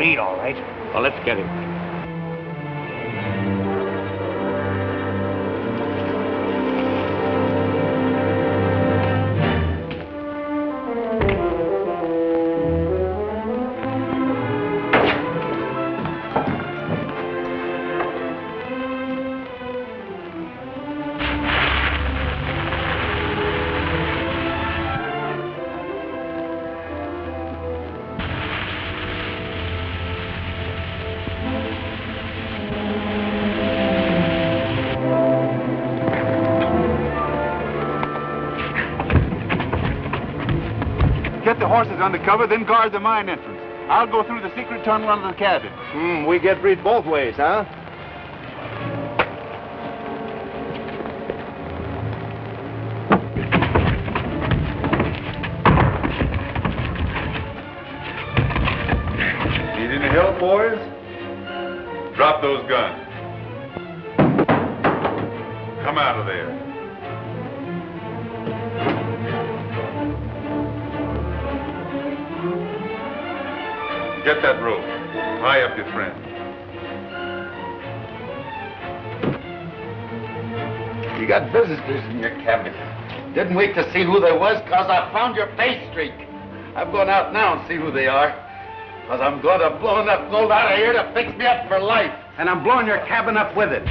Breed, all right.
Well, let's get him.
Get the horses under cover, then guard the mine entrance. I'll go through the secret tunnel under the cabin.
We get Breed both ways, huh?
Need any help, boys? Drop those guns. Come out of there. Get that rope. Tie up your friend.
You got visitors in your cabin. Didn't wait to see who they was, cause I found your face streak. I'm going out now and see who they are. Cause I'm going to blow enough gold out of here to fix me up for life.
And I'm blowing your cabin up with it.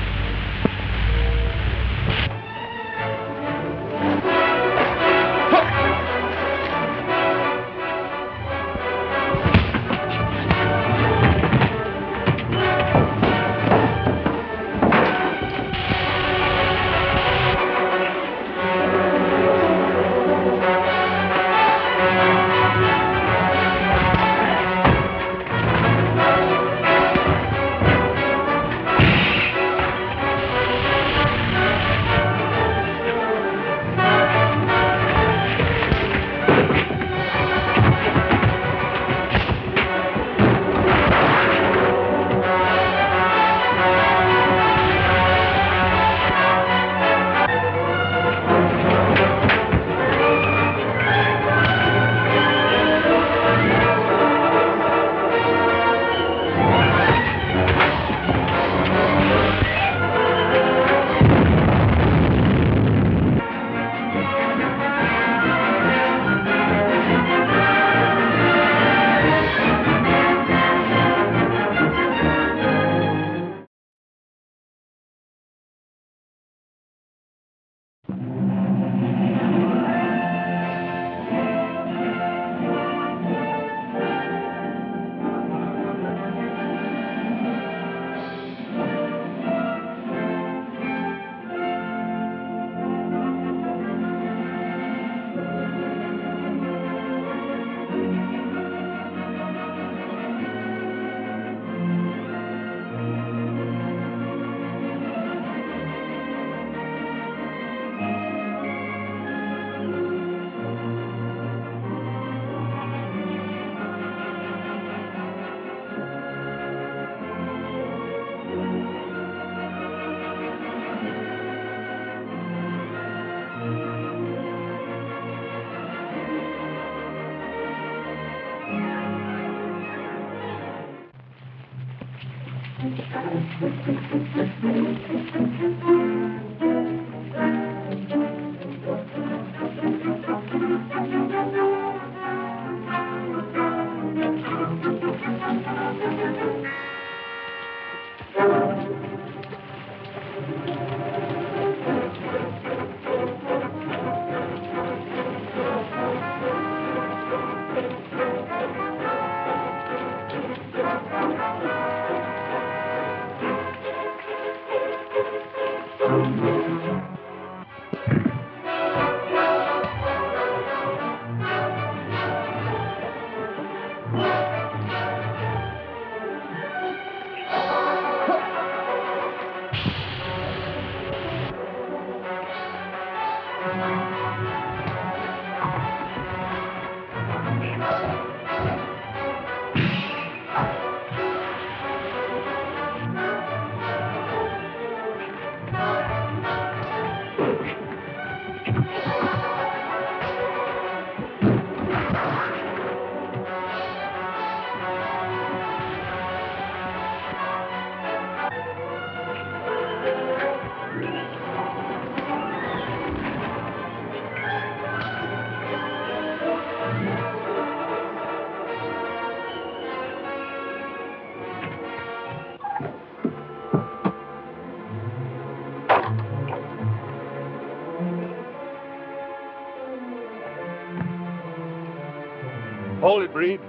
Hold it, Breed.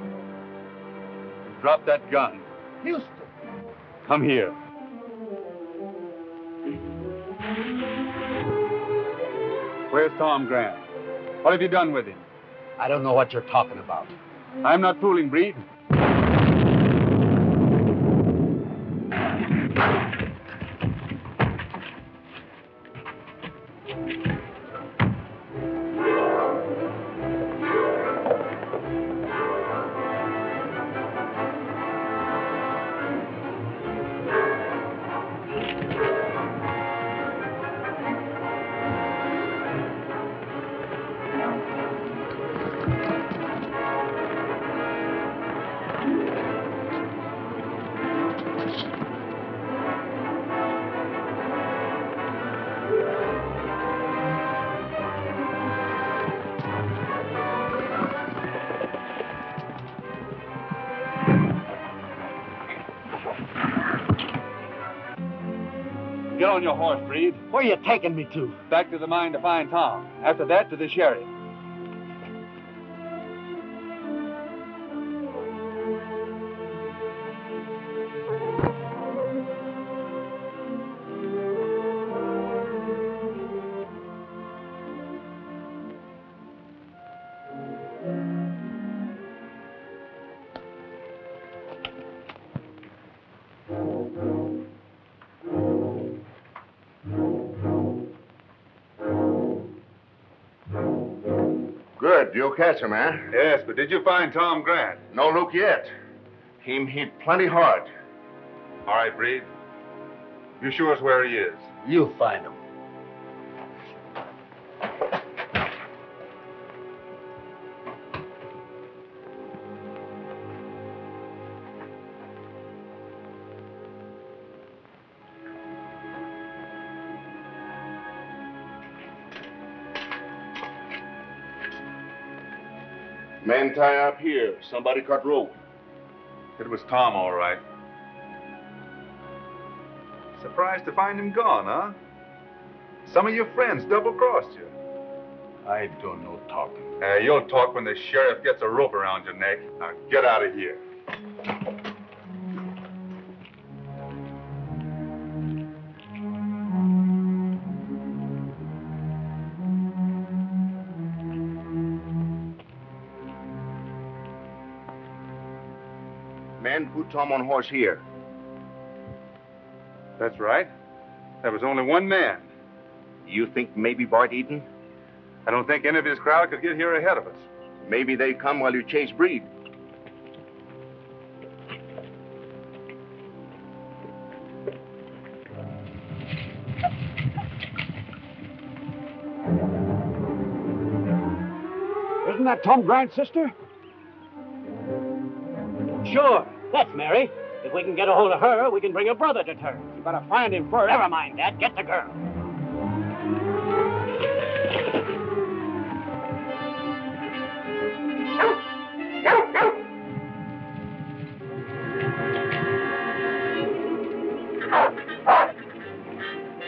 Drop that gun.
Houston.
Come here. Where's Tom Grant? What have you done with him?
I don't know what you're talking about.
I'm not fooling, Breed. Get on your horse, Breed.
Where are you taking me to?
Back to the mine to find Tom. After that, to the sheriff.
Good. You'll catch him, eh?
Yes, but did you find Tom Grant?
No look yet. Him hit plenty hard.
All right, Breed. You show us where he is.
You'll find him. Men tie up here. Somebody cut rope.
It was Tom, all right. Surprised to find him gone, huh? Some of your friends double-crossed you.
I don't know talking.
You'll talk when the sheriff gets a rope around your neck. Now get out of here.
Men, put Tom on horse here.
That's right. There was only one man.
You think maybe Bart Eaton?
I don't think any of his crowd could get here ahead of us.
Maybe they come while you chase Breed.
Isn't that Tom Grant's sister?
Sure. That's Mary. If we can get a hold of her, we can bring her brother to terms.
You better find him first.
Never mind that. Get the girl.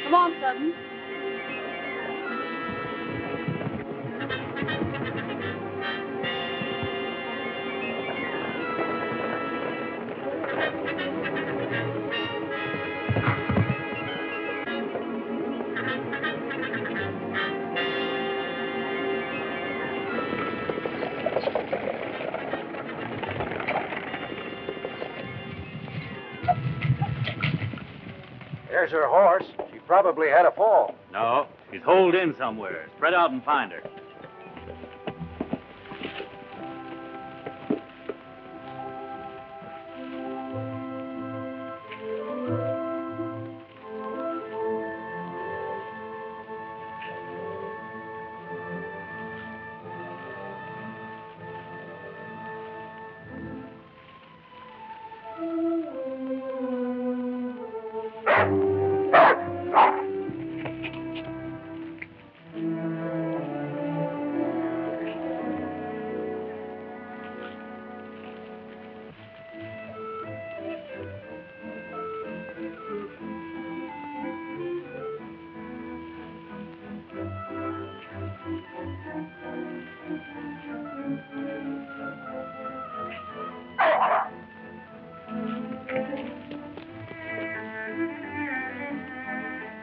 Come on, Sutton.
There's her horse. She probably had a fall.
No, she's holed in somewhere. Spread out and find her.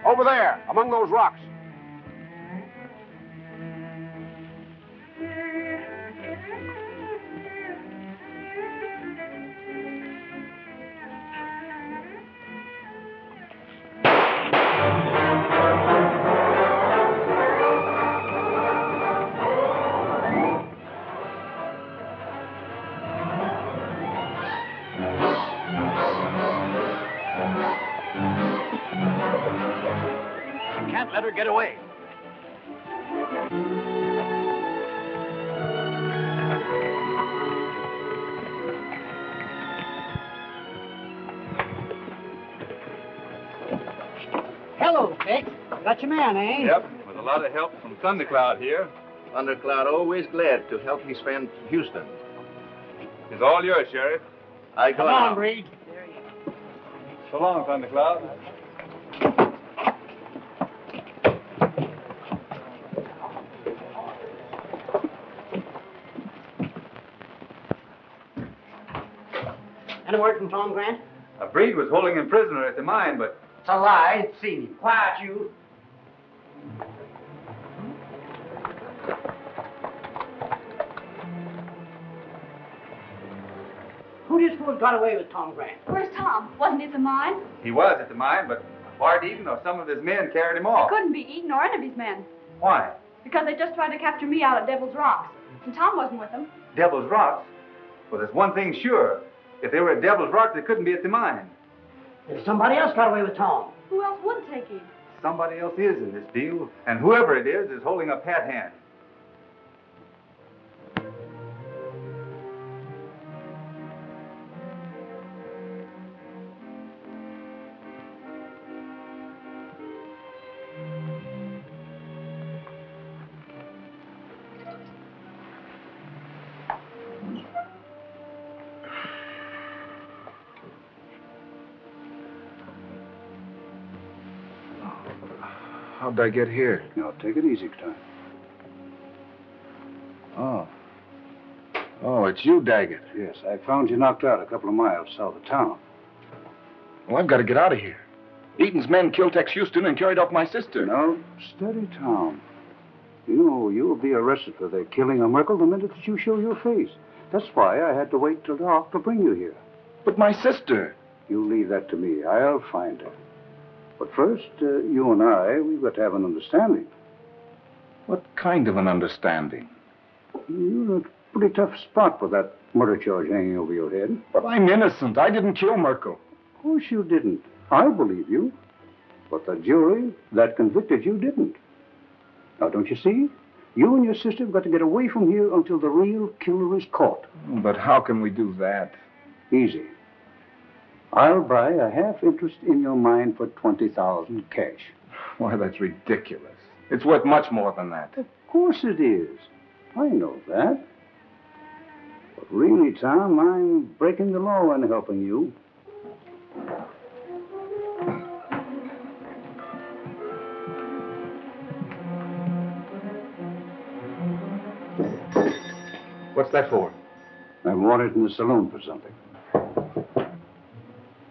Over there, among those rocks.
Can't let her get away.
Hello, Tex. Got your man, eh?
Yep, with a lot of help from Thundercloud here.
Thundercloud always glad to help his friend Houston.
It's all yours, Sheriff.
I go
Come on,
now.
Breed.
So long, Thundercloud.
Any word from Tom Grant?
Breed was holding him prisoner at the mine, but...
It's a lie. I ain't seen him. Quiet, you. Who do you suppose got away with Tom Grant?
Where's Tom? Wasn't he at the mine?
He was at the mine, but Bart Eaton or some of his men carried him off.
It couldn't be Eaton or any of his men.
Why?
Because they just tried to capture me out at Devil's Rocks. And Tom wasn't with them.
Devil's Rocks? Well, there's one thing sure. If they were at Devil's Rocks, they couldn't be at the mine.
If somebody else got away with Tom.
Who else would take him?
Somebody else is in this deal, and whoever it is holding a pat hand.
How'd I get here?
Now, take it easy, Tom.
Oh, it's you, Daggett.
Yes, I found you knocked out a couple of miles south of town.
Well, I've got to get out of here. Eaton's men killed Tex Houston and carried off my sister.
No, steady, Tom. You know, you'll be arrested for their killing of Merkel the minute that you show your face. That's why I had to wait till dark to bring you here.
But my sister...
You leave that to me. I'll find her. But first, you and I, we've got to have an understanding.
What kind of an understanding?
You're in a pretty tough spot with that murder charge hanging over your head.
But I'm innocent. I didn't kill Merkel.
Of course you didn't. I believe you. But the jury that convicted you didn't. Now, don't you see? You and your sister have got to get away from here until the real killer is caught.
But how can we do that?
Easy. I'll buy a half interest in your mine for $20,000 cash.
Why, that's ridiculous. It's worth much more than that.
Of course it is. I know that. But really, Tom, I'm breaking the law in helping you.
What's that for?
I'm wanted in the saloon for something.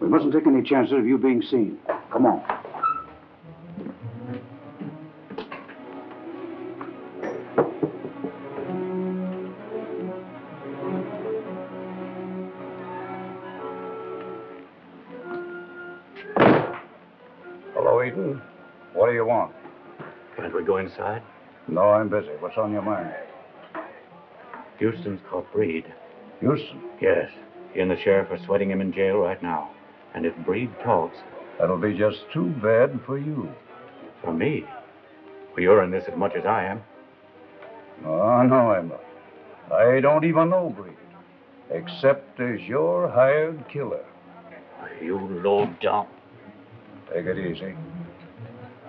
We mustn't take any chances of you being seen. Come on. Hello, Eaton. What do you want?
Can't we go inside?
No, I'm busy. What's on your mind?
Houston's caught Breed.
Houston?
Yes. He and the sheriff are sweating him in jail right now. And if Breed talks...
That'll be just too bad for you.
For me? Well, you're in this as much as I am.
Oh, no, I'm not. I don't even know Breed. Except as your hired killer.
You low down.
Take it easy.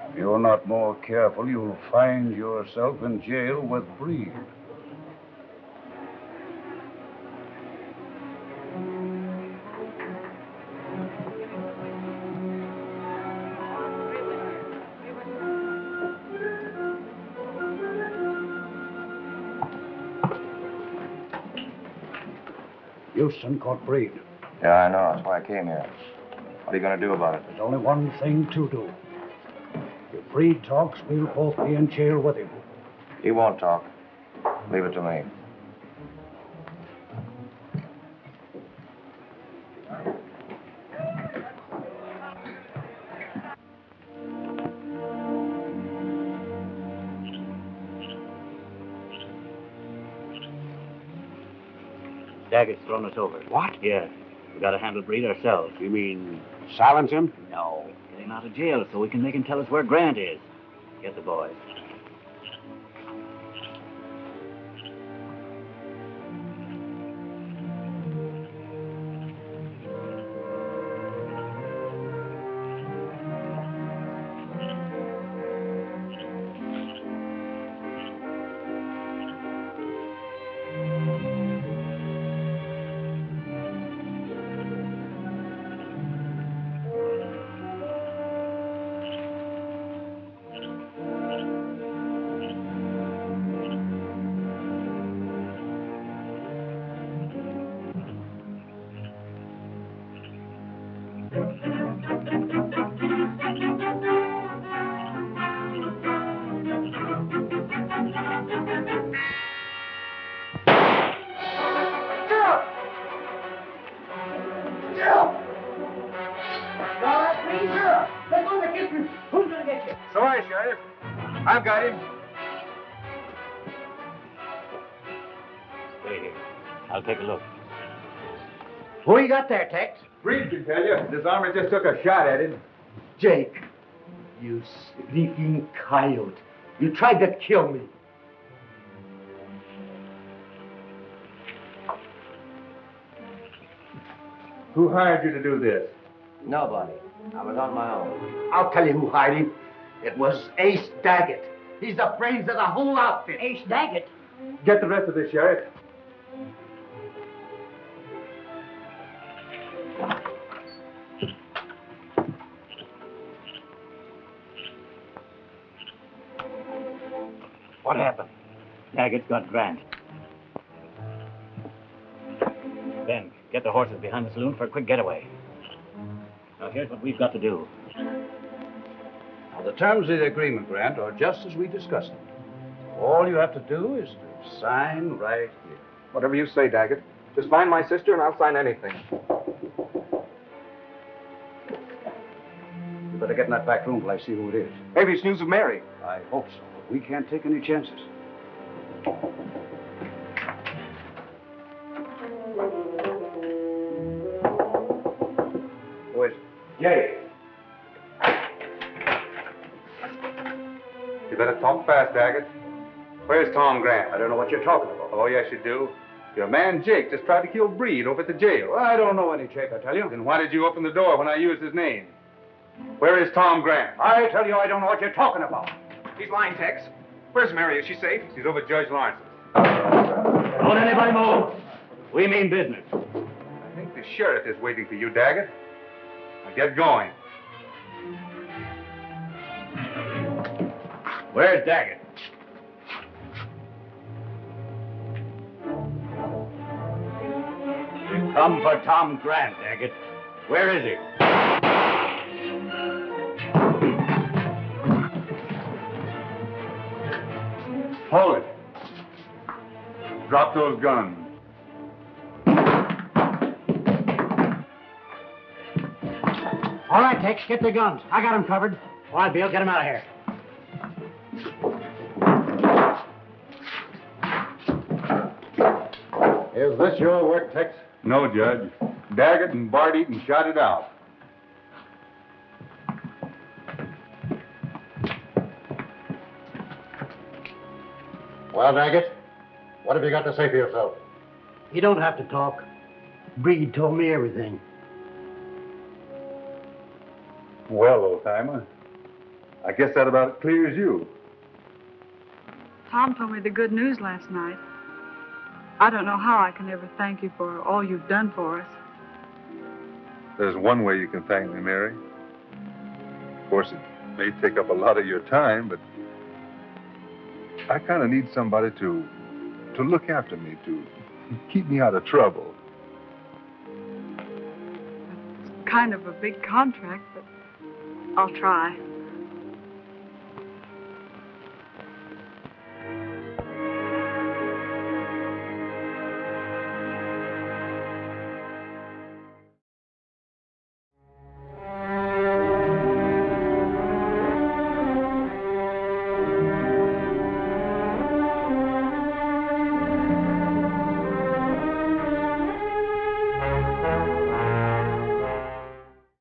If you're not more careful, you'll find yourself in jail with Breed. Houston caught Breed.
Yeah, I know. That's why I came here. What are you going to do about it?
There's only one thing to do. If Breed talks, we'll both be in jail with him.
He won't talk. Leave it to me.
Daggett's thrown us over.
What?
Yeah. We got to handle Breed ourselves.
You mean silence him?
No. Get him out of jail so we can make him tell us where Grant is. Get the boys.
All right, please, sir. Let's go to the kitchen. Who's going to get you?
Sorry, Sheriff. I've got him.
Stay here. I'll take a look.
Who you got there, Tex?
Breed can tell you. This armor just took a shot at him.
Jake, you sneaking coyote. You tried to kill me.
Who hired you to do this?
Nobody. I was on my own.
I'll tell you who hired him. It was Ace Daggett. He's the brains of the whole outfit.
Ace Daggett?
Get the rest of this, Sheriff.
What happened? Daggett's got Grant. Ben, get the horses behind the saloon for a quick getaway. Now, here's what we've got to do.
Now, the terms of the agreement, Grant, are just as we discussed them. All you have to do is to sign right here.
Whatever you say, Daggett. Just find my sister and I'll sign anything.
You better get in that back room till I see who it is.
Maybe it's news of Mary.
I hope so, but we can't take any chances. Who is it?
Jay. You better talk fast, Daggett. Where's Tom Grant?
I don't know what you're talking about.
Oh, yes, you do. Your man Jake just tried to kill Breed over at the jail.
I don't know any Jake, I tell you.
Then why did you open the door when I used his name? Where is Tom Grant?
I tell you, I don't know what you're talking about.
He's lying, Tex. Where's Mary? Is she safe?
She's over at Judge Lawrence's.
Don't anybody move. We mean business.
I think the sheriff is waiting for you, Daggett. Now get going.
Where's Daggett? We've come for Tom Grant, Daggett. Where is he?
Hold it. Drop those guns.
All right, Tex, get the guns. I got them covered. All right, Bill, get them out of here.
Is this your work, Tex?
No, Judge. Daggett and Bart Eaton shot it out.
Well, Daggett, what have you got to say for yourself?
You don't have to talk. Breed told me everything.
Well, old-timer, I guess that about clears you.
Tom told me the good news last night. I don't know how I can ever thank you for all you've done for us.
There's one way you can thank me, Mary. Of course, it may take up a lot of your time, but I kind of need somebody to look after me, to keep me out of trouble.
It's kind of a big contract, but I'll try.